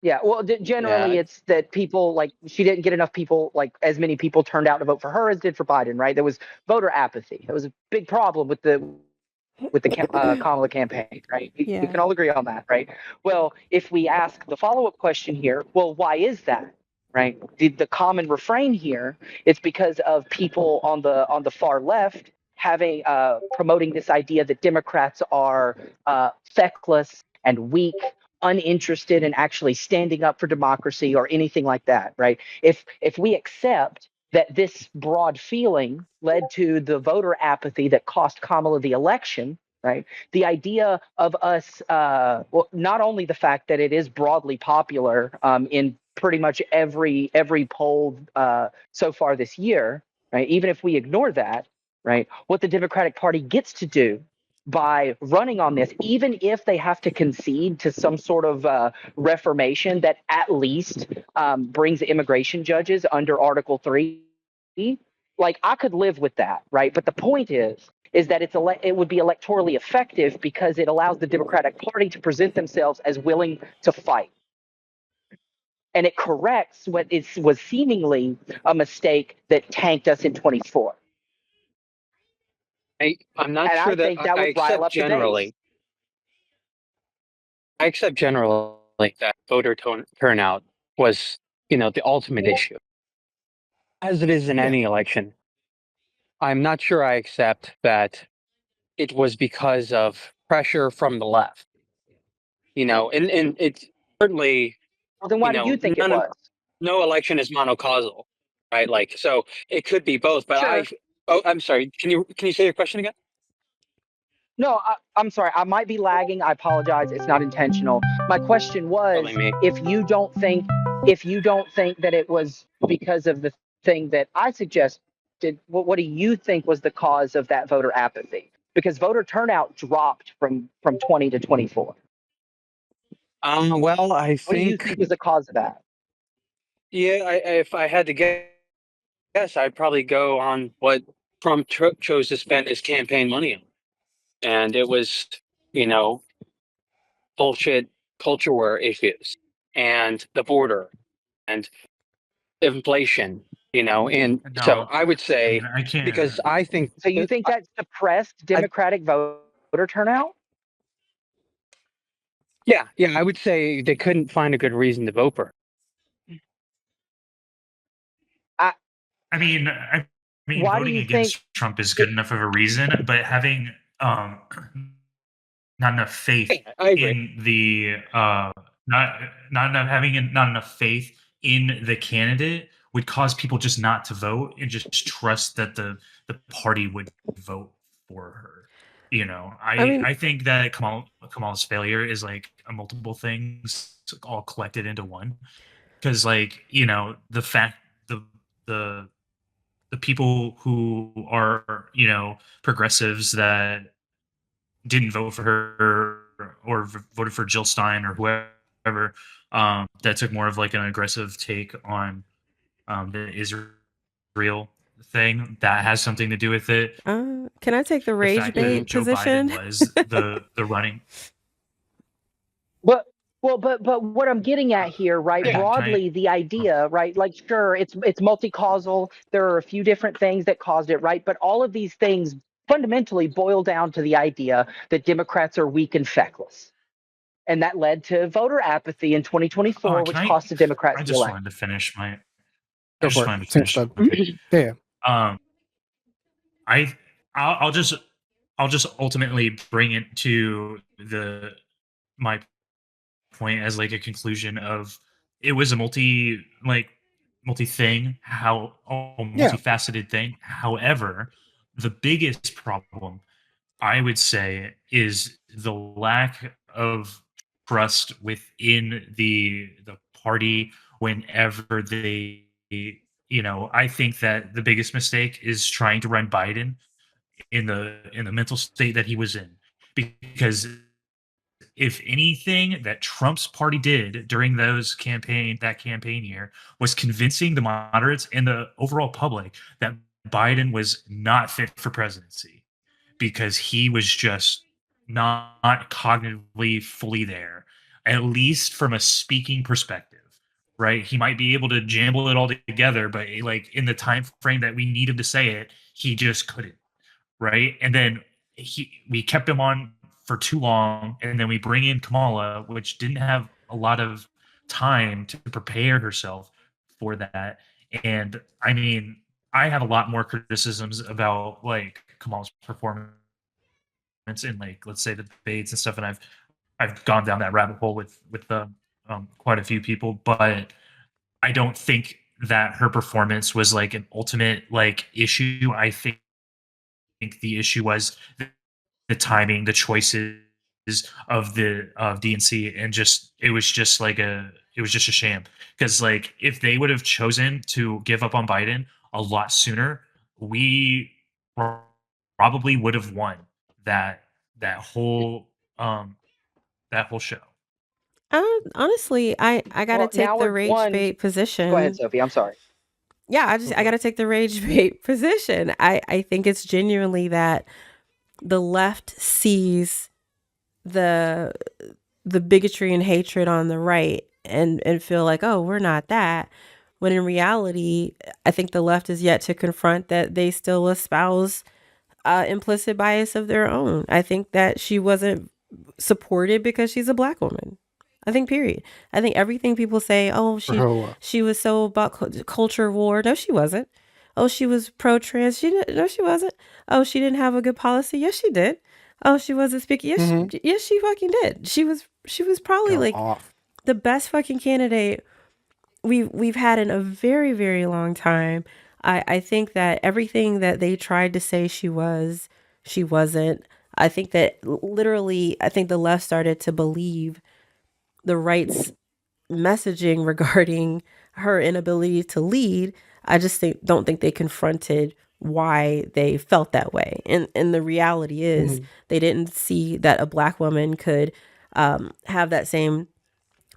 Yeah, well, generally it's that people, like, she didn't get enough people, like as many people turned out to vote for her as did for Biden, right? There was voter apathy. It was a big problem with the Kamala campaign, right? We can all agree on that, right? Well, if we ask the follow-up question here, well, why is that, right? The common refrain here, it's because of people on the far left having promoting this idea that Democrats are feckless and weak, uninterested in actually standing up for democracy or anything like that, right? If we accept that this broad feeling led to the voter apathy that cost Kamala the election, right? The idea of us, well, not only the fact that it is broadly popular in pretty much every poll so far this year, right? Even if we ignore that, right? What the Democratic Party gets to do by running on this, even if they have to concede to some sort of reformation that at least brings immigration judges under Article 3, like I could live with that, right? But the point is that it would be electorally effective because it allows the Democratic Party to present themselves as willing to fight. And it corrects what was seemingly a mistake that tanked us in 24. I'm not and sure I that think that I would rile accept up the base. generally. I accept generally that voter turnout was, the ultimate issue, as it is in any election. I'm not sure I accept that it was because of pressure from the left. And it's certainly, Well, then why do you think it was? no election is monocausal, right? Like, so it could be both. But Sure. I'm sorry. Can you say your question again? No, I'm sorry. I might be lagging. I apologize. It's not intentional. My question was, if you don't think that it was because of the thing that I suggested, what do you think was the cause of that voter apathy? Because voter turnout dropped from 20 to 24. Well, I think. What do you think was the cause of that? Yeah, if I had to guess, I'd probably go on what Trump chose to spend his campaign money on. and it was, bullshit culture war issues and the border and inflation, and so No, I would I say, mean I can't. because I think So you think that suppressed Democratic voter turnout? yeah, I would say they couldn't find a good reason to vote for her. I, I mean, why do voting you think? against Trump is good enough of a reason, but having not enough faith I agree. in the not not enough having not enough faith in the candidate would cause people just not to vote and just trust that the party would vote for her. I I mean, I think that Kamal's failure is like a multiple things all collected into one. Because the fact the the people who are progressives that didn't vote for her or voted for Jill Stein or whoever, that took more of like an aggressive take on the Israel thing, that has something to do with it. can I take the The rage fact that bait Joe Biden position? was the running. But but what I'm getting at here, right? I mean, can I? Broadly, the Oh, idea, right? Like, sure, it's multi-causal. There are a few different things that caused it, right? But all of these things fundamentally boil down to the idea that Democrats are weak and feckless, and that led to voter apathy in 2024, can which I? cost the Democrats I the just election. wanted to finish my. I Go just for it. wanted to Finish, finish Doug. my take. Yeah. Um, I I'll just ultimately bring it to my point as like a conclusion of it was a multi thing, Yeah. multifaceted thing. However, the biggest problem I would say is the lack of trust within the party whenever I think that the biggest mistake is trying to run Biden in the mental state that he was in, because if anything that Trump's party did during that campaign year was convincing the moderates and the overall public that Biden was not fit for presidency because he was just not cognitively fully there, at least from a speaking perspective. Right? He might be able to jumble it all together, but like in the time frame that we need him to say it, he just couldn't. Right? And then we kept him on for too long, and then we bring in Kamala, which didn't have a lot of time to prepare herself for that. And I mean, I have a lot more criticisms about like Kamala's performance in, like, let's say the debates and stuff, and I've gone down that rabbit hole with quite a few people, but I don't think that her performance was like an ultimate like issue. I think the issue was the timing, the choices of DNC, and just it was just a sham. Because like if they would have chosen to give up on Biden a lot sooner, we probably would have won that that whole um that whole show. Honestly, I gotta Well, take now the we're rage one. bait Go ahead, position. Sophie. I'm sorry. Yeah, Go I for it. gotta take the rage bait position. I think it's genuinely that the left sees the the bigotry and hatred on the right and feel like, oh, we're not that. When in reality, I think the left is yet to confront that they still espouse implicit bias of their own. I think that she wasn't supported because she's a black woman. I think period. I think everything people say, oh, For her. she was so about culture war. No, she wasn't. Oh, she was pro trans. She didn't. No, she wasn't. Oh, she didn't have a good policy. Yes, she did. Oh, she wasn't speaking. Yes, she fucking did. She was probably Go like off. the best fucking candidate we've had in a very, very long time. I think that everything that they tried to say she was, she wasn't. I think that literally, I think the left started to believe the right's messaging regarding her inability to lead. I just don't think they confronted why they felt that way. And the reality is they didn't see that a black woman could have that same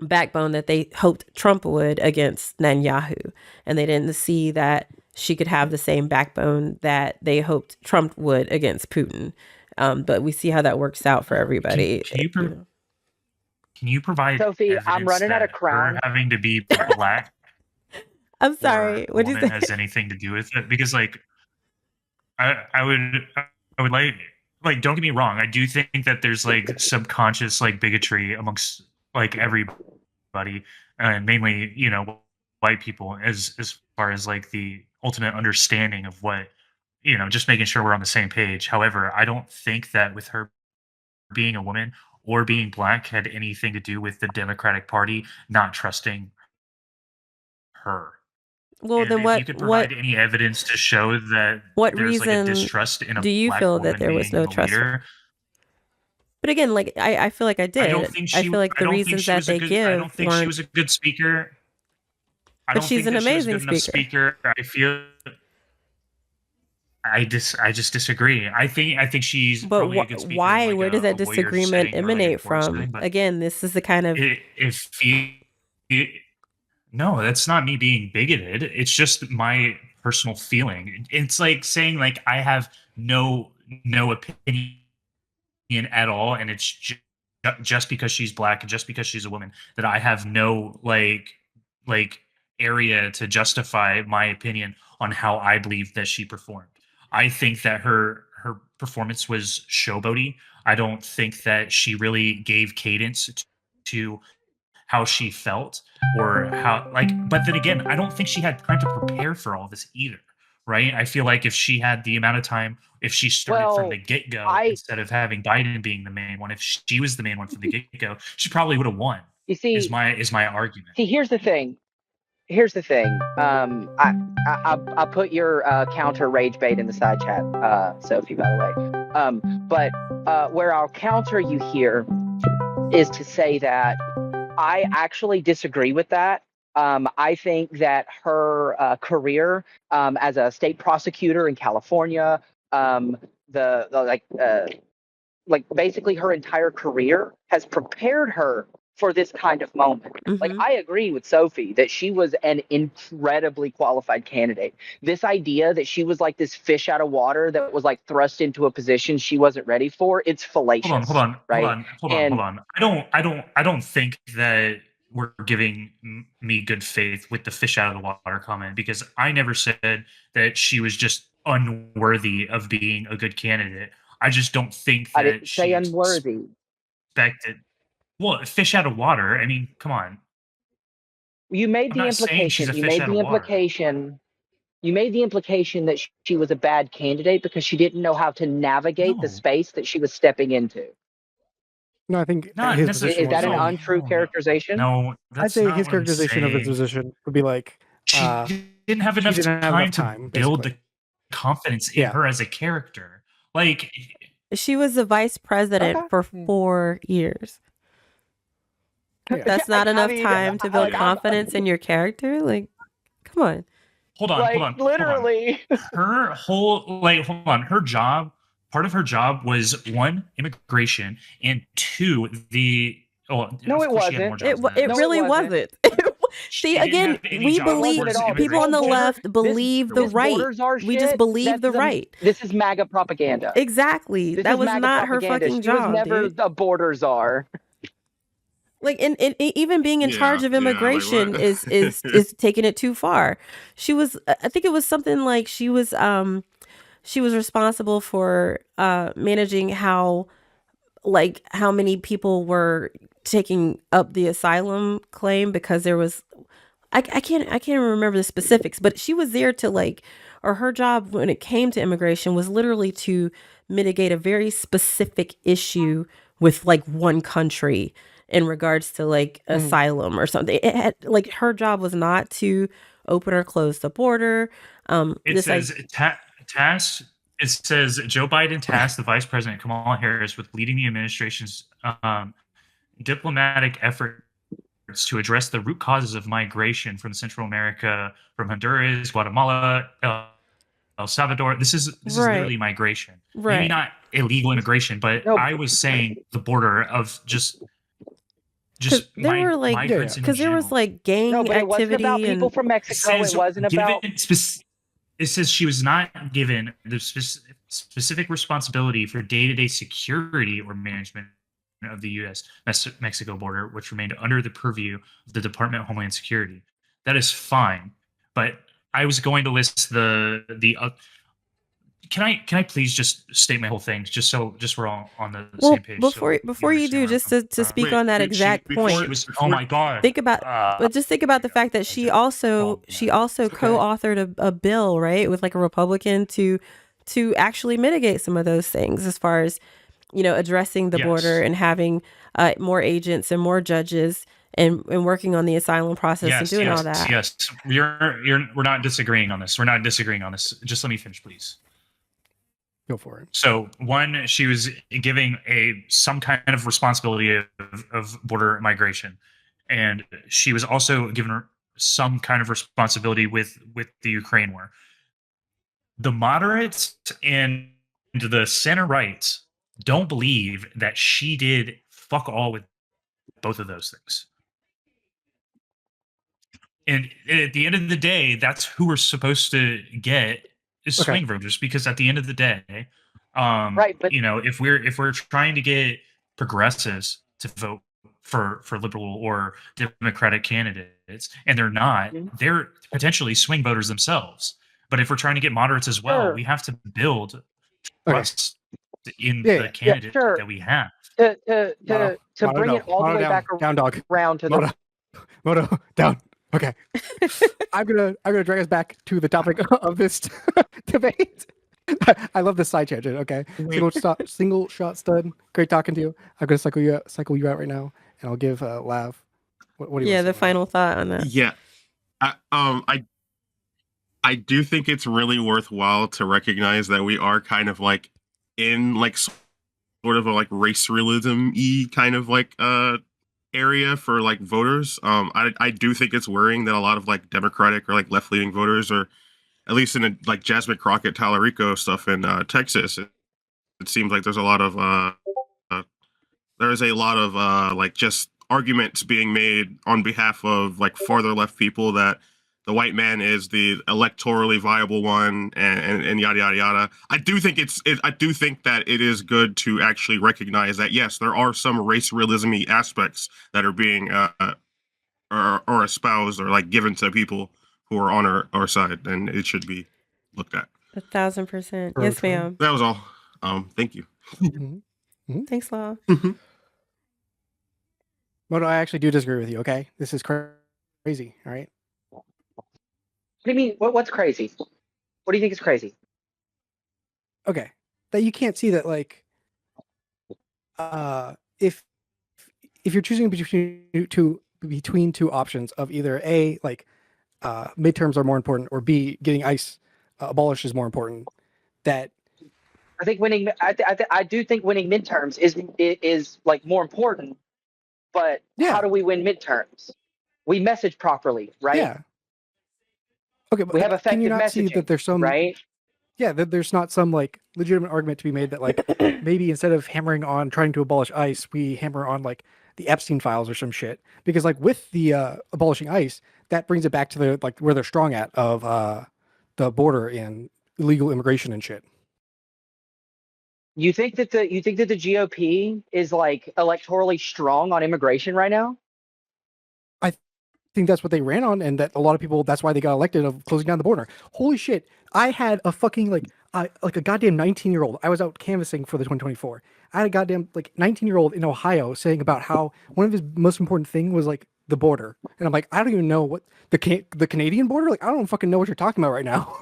backbone that they hoped Trump would against Netanyahu. And they didn't see that she could have the same backbone that they hoped Trump would against Putin. But we see how that works out for everybody. Can you provide Sophie, evidence I'm running out of that Crown. her having to be black I'm sorry. or What a did you woman say? has anything to do with it? Because like I would like don't get me wrong, I do think that there's like subconscious like bigotry amongst like everybody, and mainly white people as far as like the ultimate understanding of what just making sure we're on the same page. However, I don't think that with her being a woman or being black had anything to do with the Democratic Party not trusting her. Well, And then if you could provide any evidence to show that what there's like a reason distrust in a do you black feel that woman there was being no the trust? leader, But again, like I feel like I I did. don't think I feel like I the don't think reasons she that was a they good. I give don't think she weren't. was a good speaker. I But don't she's think an that she was a amazing good enough speaker. speaker. I feel. I just disagree. I think she's But probably a good speaker in why? like Where does a that lawyer disagreement setting or like a emanate court from? setting. But Again, this is the kind of if no, that's not me being bigoted. It's just my personal feeling. It's like saying like I have no opinion at all, and it's just because she's black and just because she's a woman that I have no like area to justify my opinion on how I believe that she performed. I think that her performance was showboaty. I don't think that she really gave cadence to how she felt or how like but then again, I don't think she had time to prepare for all this either. Right? I feel like if she had the amount of time, if she started from the Well, get-go instead of having Biden being the main one, if she was the main one from the get-go, she probably would have won. you Is see, my argument. here's the thing. Here's the thing. I put your counter rage bait in the side chat, Sophie, by the way. But where I'll counter you here is to say that I actually disagree with that. I think that her career as a state prosecutor in California, like basically her entire career has prepared her for this kind of moment. Like I agree with Sophie that she was an incredibly qualified candidate. This idea that she was like this fish out of water that was like thrust into a position she wasn't ready for, it's fallacious. Hold on. Right? Hold on. I don't think that we're giving me good faith with the fish out of the water comment, because I never said that she was just unworthy of being a good candidate. I just don't think that I didn't say she unworthy. expected. Well, fish out of water. I mean, come on. You made I'm the not saying she's implication. a You fish made out the of water. implication. You made the implication that she was a bad candidate because she didn't know how to navigate the No. space that she was stepping into. No, I think Not his necessarily. Is that an position was untrue No. characterization? No, I'd that's say not his what I'm characterization of his saying. position would be like She didn't have enough time to build basically. the confidence in her as a character. Like she was the vice president for 4 years. That's not enough time to build confidence in your character. Like, come on. Hold on. Literally. Her whole hold on. Her job, part of her job was 1, immigration, and 2, the no, it wasn't. It really wasn't. See, again, we believe people on the left believe the right. We just believe the right. This is MAGA propaganda. Exactly. That was not her fucking job. She was never the border czar. Like, and even being in charge of immigration is taking it too far. She was, I think it was something like she was responsible for managing how many people were taking up the asylum claim, because there was, I can't remember the specifics, but she was there to or her job when it came to immigration was literally to mitigate a very specific issue with one country in regards to asylum or something. It had, her job was not to open or close the border. It says it says Joe Biden tasked the Vice President Kamala Harris with leading the administration's diplomatic efforts to address the root causes of migration from Central America, from Honduras, Guatemala, El Salvador. This is literally migration. Right. Maybe not illegal immigration, but I was saying the border of just there were because there was gang activity. It wasn't about people and from Mexico. It wasn't about. It says she was not given the specific. specific responsibility for day-to-day security or management of the U.S.-Mexico border, which remained under the purview of the Department of Homeland Security. That is fine, but I was going to list can I please just state my whole thing, just we're all on the same page. Before you do, just to speak on that exact point. Oh my god! Think about, but just think about the fact that she also co-authored a bill, right, with like a Republican to actually mitigate some of those things, as far as, you know, addressing the border and having more agents and more judges and working on the asylum process and doing all that. Yes, we're not disagreeing on this. We're not disagreeing on this. Just let me finish, please. Go for it. So, one, she was giving some kind of responsibility of border migration, and she was also given some kind of responsibility with the Ukraine war. The moderates and the center rights don't believe that she did fuck all with both of those things. And at the end of the day, that's who we're supposed to get is swing voters, because at the end of the day, right, but you know, if we're trying to get progressives to vote for liberal or democratic candidates, and they're not, they're potentially swing voters themselves. But if we're trying to get moderates as well, we have to build trust in the candidate that we have. To bring it all the way back around to the Moto down. Okay. I'm gonna drag us back to the topic of this debate. I love this side tangent. Okay. Single shot stud. Great talking to you. I'm gonna cycle you out right now, and I'll give Lav. What do you? Yeah, the final thought on that. Yeah, I do think it's really worthwhile to recognize that we are kind of like in like sort of a like race realism-y kind of like area for like voters. I do think it's worrying that a lot of like Democratic or like left-leaning voters, or at least in the, like Jasmine Crockett, Talarico stuff in Texas, it seems like there's a lot of like just arguments being made on behalf of like farther left people that the white man is the electorally viable one, and yada yada yada. I do think I do think that it is good to actually recognize that yes, there are some race realism-y aspects that are being or espoused or like given to people who are on our side, and it should be looked at. 1,000%. Yes, ma'am. That was all. Thank you. Thanks, Law. Moto, I actually do disagree with you. Okay, this is crazy. All right. What do you mean? What's crazy? What do you think is crazy? Okay, that you can't see that, like, if you're choosing between two options of either A, like, midterms are more important, or B, getting ICE abolished is more important. That I think winning. I do think winning midterms is like more important. But how do we win midterms? We message properly, right? Yeah. Okay, but we have effective can you not messaging, see that there's some right? Yeah, that there's not some like legitimate argument to be made that like maybe instead of hammering on trying to abolish ICE, we hammer on like the Epstein files or some shit. Because like with the abolishing ICE, that brings it back to the like where they're strong at of the border and illegal immigration and shit. You think that the GOP is like electorally strong on immigration right now? I think that's what they ran on, and that a lot of people, that's why they got elected, of closing down the border. Holy shit. I had a fucking like a goddamn 19-year-old. I was out canvassing for the 2024. I had a goddamn like 19-year-old in Ohio saying about how one of his most important thing was like the border. And I'm like, I don't even know what the Canadian border? Like, I don't fucking know what you're talking about right now.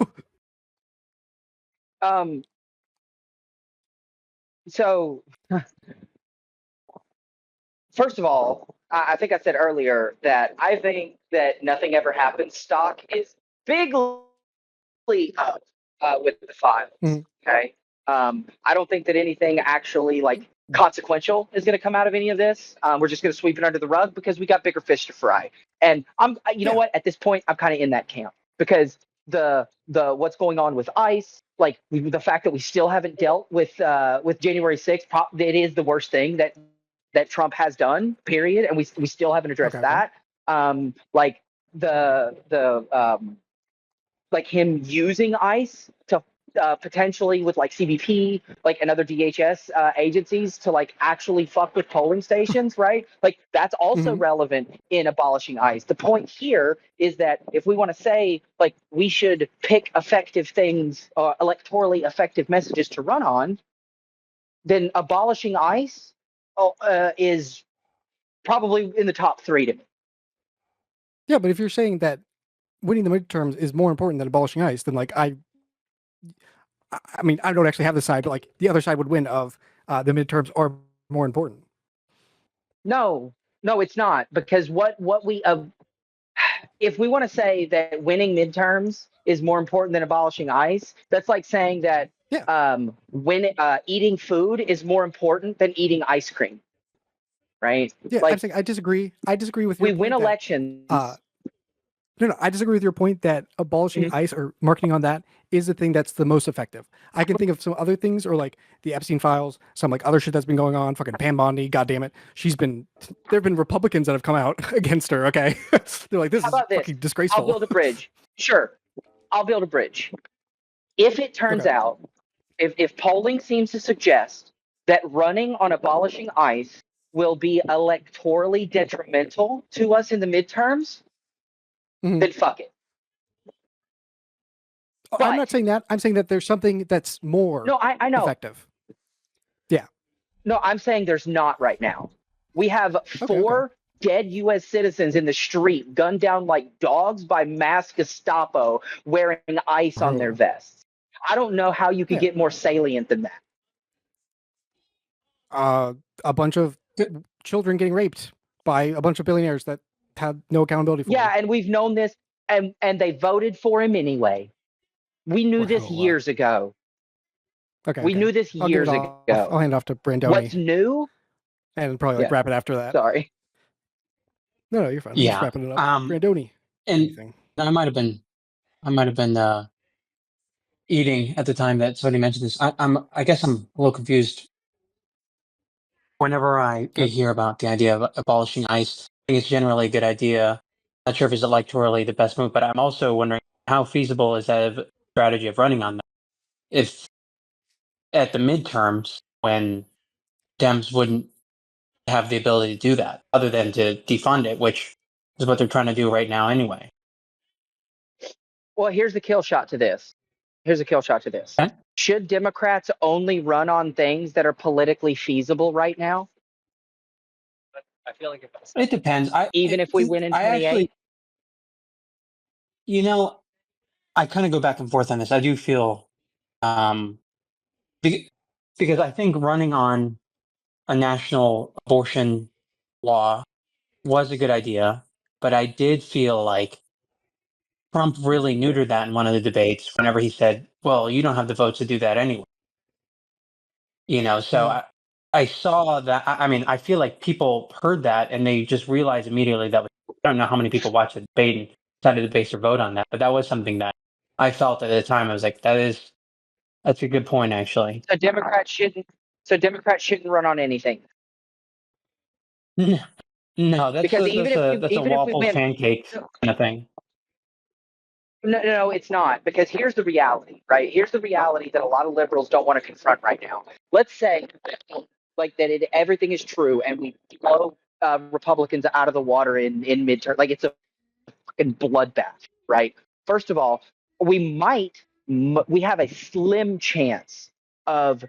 So first of all, I think I said earlier that I think that nothing ever happens stock is bigly up with the files. Okay. I don't think that anything actually like consequential is going to come out of any of this. We're just going to sweep it under the rug because we got bigger fish to fry. And you know what? At this point, I'm kind of in that camp, because the what's going on with ICE, like the fact that we still haven't dealt with January 6th, it is the worst thing that Trump has done, period, and we still haven't addressed that. Like like him using ICE to potentially with like CBP, like and other DHS agencies to like actually fuck with polling stations, right? Like that's also relevant in abolishing ICE. The point here is that if we want to say like we should pick effective things or electorally effective messages to run on, then abolishing ICE is probably in the top 3 to me. Yeah, but if you're saying that winning the midterms is more important than abolishing ICE, then like I mean, I don't actually have the side, but like the other side would win of the midterms are more important. No, it's not, because what we if we want to say that winning midterms is more important than abolishing ICE, that's like saying that when eating food is more important than eating ice cream, right? Yeah, like, I'm saying I disagree. I disagree with your we point win that, elections. No, I disagree with your point that abolishing ICE or marketing on that is the thing that's the most effective. I can think of some other things, or like the Epstein files, some like other shit that's been going on. Fucking Pam Bondi, goddamn it, there have been Republicans that have come out against her. Okay, they're like, this How is about this? fucking disgraceful. I'll build a bridge. Sure, I'll build a bridge. If it turns out, if polling seems to suggest that running on abolishing ICE will be electorally detrimental to us in the midterms, then fuck it. But, I'm not saying that. I'm saying that there's something that's more I know. effective. Yeah. No, I'm saying there's not right now. We have 4 dead U.S. citizens in the street, gunned down like dogs by masked Gestapo wearing ICE on their vests. I don't know how you could get more salient than that. A bunch of children getting raped by a bunch of billionaires that had no accountability for them. And we've known this, and they voted for him anyway. We knew this years ago. We knew this years ago. I'll hand it off to Brandoni. What's new? And probably like wrap it after that. Sorry. No, you're fine. Yeah. Just wrapping it up. Brandoni. And I might have been eating at the time that somebody mentioned this. I guess I'm a little confused. Whenever I hear about the idea of abolishing ICE, I think it's generally a good idea. Not sure if it's electorally the best move, but I'm also wondering how feasible is that strategy of running on that? If at the midterms, when Dems wouldn't have the ability to do that, other than to defund it, which is what they're trying to do right now anyway. Well, here's the kill shot to this. Okay. Should Democrats only run on things that are politically feasible right now? I feel like it depends. Even if we win in 28? I kind of go back and forth on this. I do feel, because I think running on a national abortion law was a good idea, but I did feel like Trump really neutered that in one of the debates whenever he said, well, you don't have the votes to do that anyway. So I saw that. I mean, I feel like people heard that and they just realized immediately that I don't know how many people watched the debate and decided to base their vote on that, but that was something that I felt at the time. I was like, that's a good point, actually. So Democrats shouldn't run on anything. No, that's a waffle pancake kind of thing. No, it's not, because here's the reality, right? Here's the reality that a lot of liberals don't want to confront right now. Let's say, like, that everything is true and we blow Republicans out of the water in midterm, like it's a fucking bloodbath, right? First of all, we have a slim chance of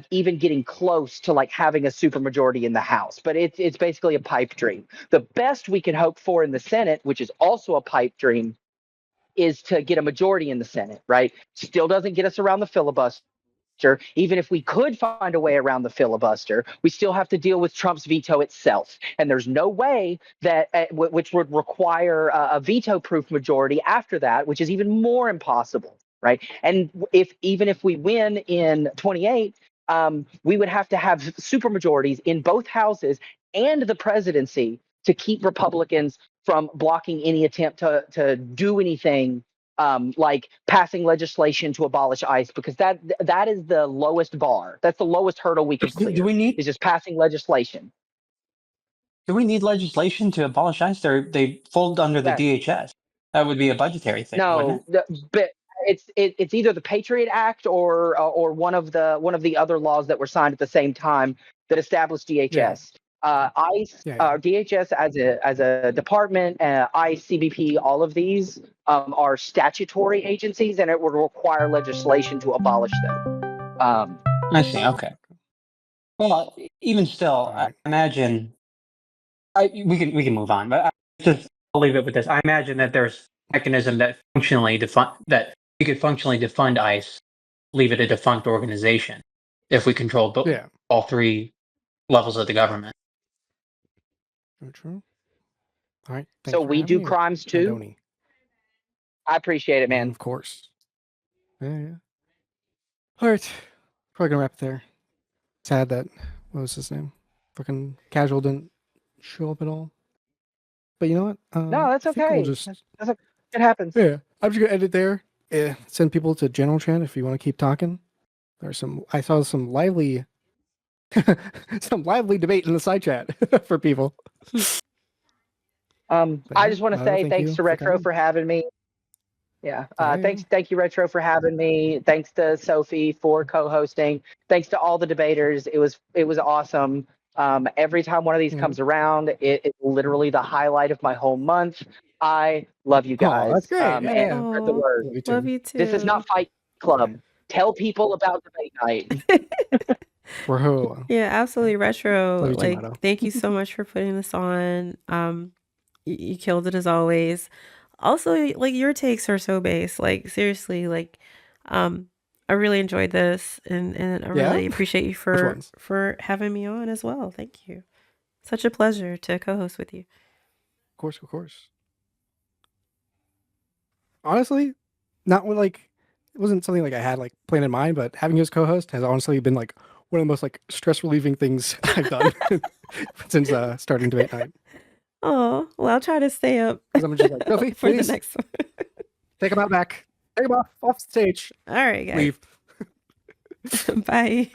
even getting close to like having a supermajority in the House, but it's basically a pipe dream. The best we can hope for in the Senate, which is also a pipe dream, is to get a majority in the Senate, right? Still doesn't get us around the filibuster. Even if we could find a way around the filibuster, we still have to deal with Trump's veto itself. And there's no way that, which would require a veto-proof majority after that, which is even more impossible, right? And even if we win in 28, we would have to have supermajorities in both houses and the presidency to keep Republicans from blocking any attempt to do anything like passing legislation to abolish ICE, because that is the lowest bar. That's the lowest hurdle we could clear. Is just passing legislation. Do we need legislation to abolish ICE? They fold under the DHS. That would be a budgetary thing, wouldn't it? But it's either the Patriot Act or one of the other laws that were signed at the same time that established DHS. ICE, DHS as a department, ICE, CBP, all of these are statutory agencies, and it would require legislation to abolish them. I see. Okay. Well, even still, I imagine we can move on, but I'll leave it with this. I imagine that there's a mechanism that we could functionally defund ICE, leave it a defunct organization if we control all three levels of the government. True. All right. So we do crimes too. Andoni? I appreciate it, man. Of course. Yeah. All right. Probably gonna wrap it there. Sad that what was his name? Fucking Casual didn't show up at all. But you know what? No, that's okay. It happens. Yeah, I'm just gonna edit there. Send people to general chat if you want to keep talking. I saw some lively debate in the side chat for people. I just want to say thanks to Retro for having me. Yeah. Thank you, Retro, for having me. Thanks to Sophie for co-hosting. Thanks to all the debaters. It was awesome. Every time one of these comes around, it's literally the highlight of my whole month. I love you guys. Oh, that's great. And spread the word. Love you too. This is not Fight Club. Tell people about debate night. Yeah, absolutely. Retro. Love you too, Motto. Thank you so much for putting this on. You killed it as always. Also, your takes are so base. Seriously, I really enjoyed this, and I really appreciate you for having me on as well. Thank you. Such a pleasure to co-host with you. Of course. Honestly, not it wasn't something I had planned in mind, but having you as co-host has honestly been one of the most stress relieving things I've done since starting debate night. Oh, well, I'll try to stay up. Because I'm just Sophie, for please the next one. take him out back. Take him off the stage. All right, guys. Leave. Bye.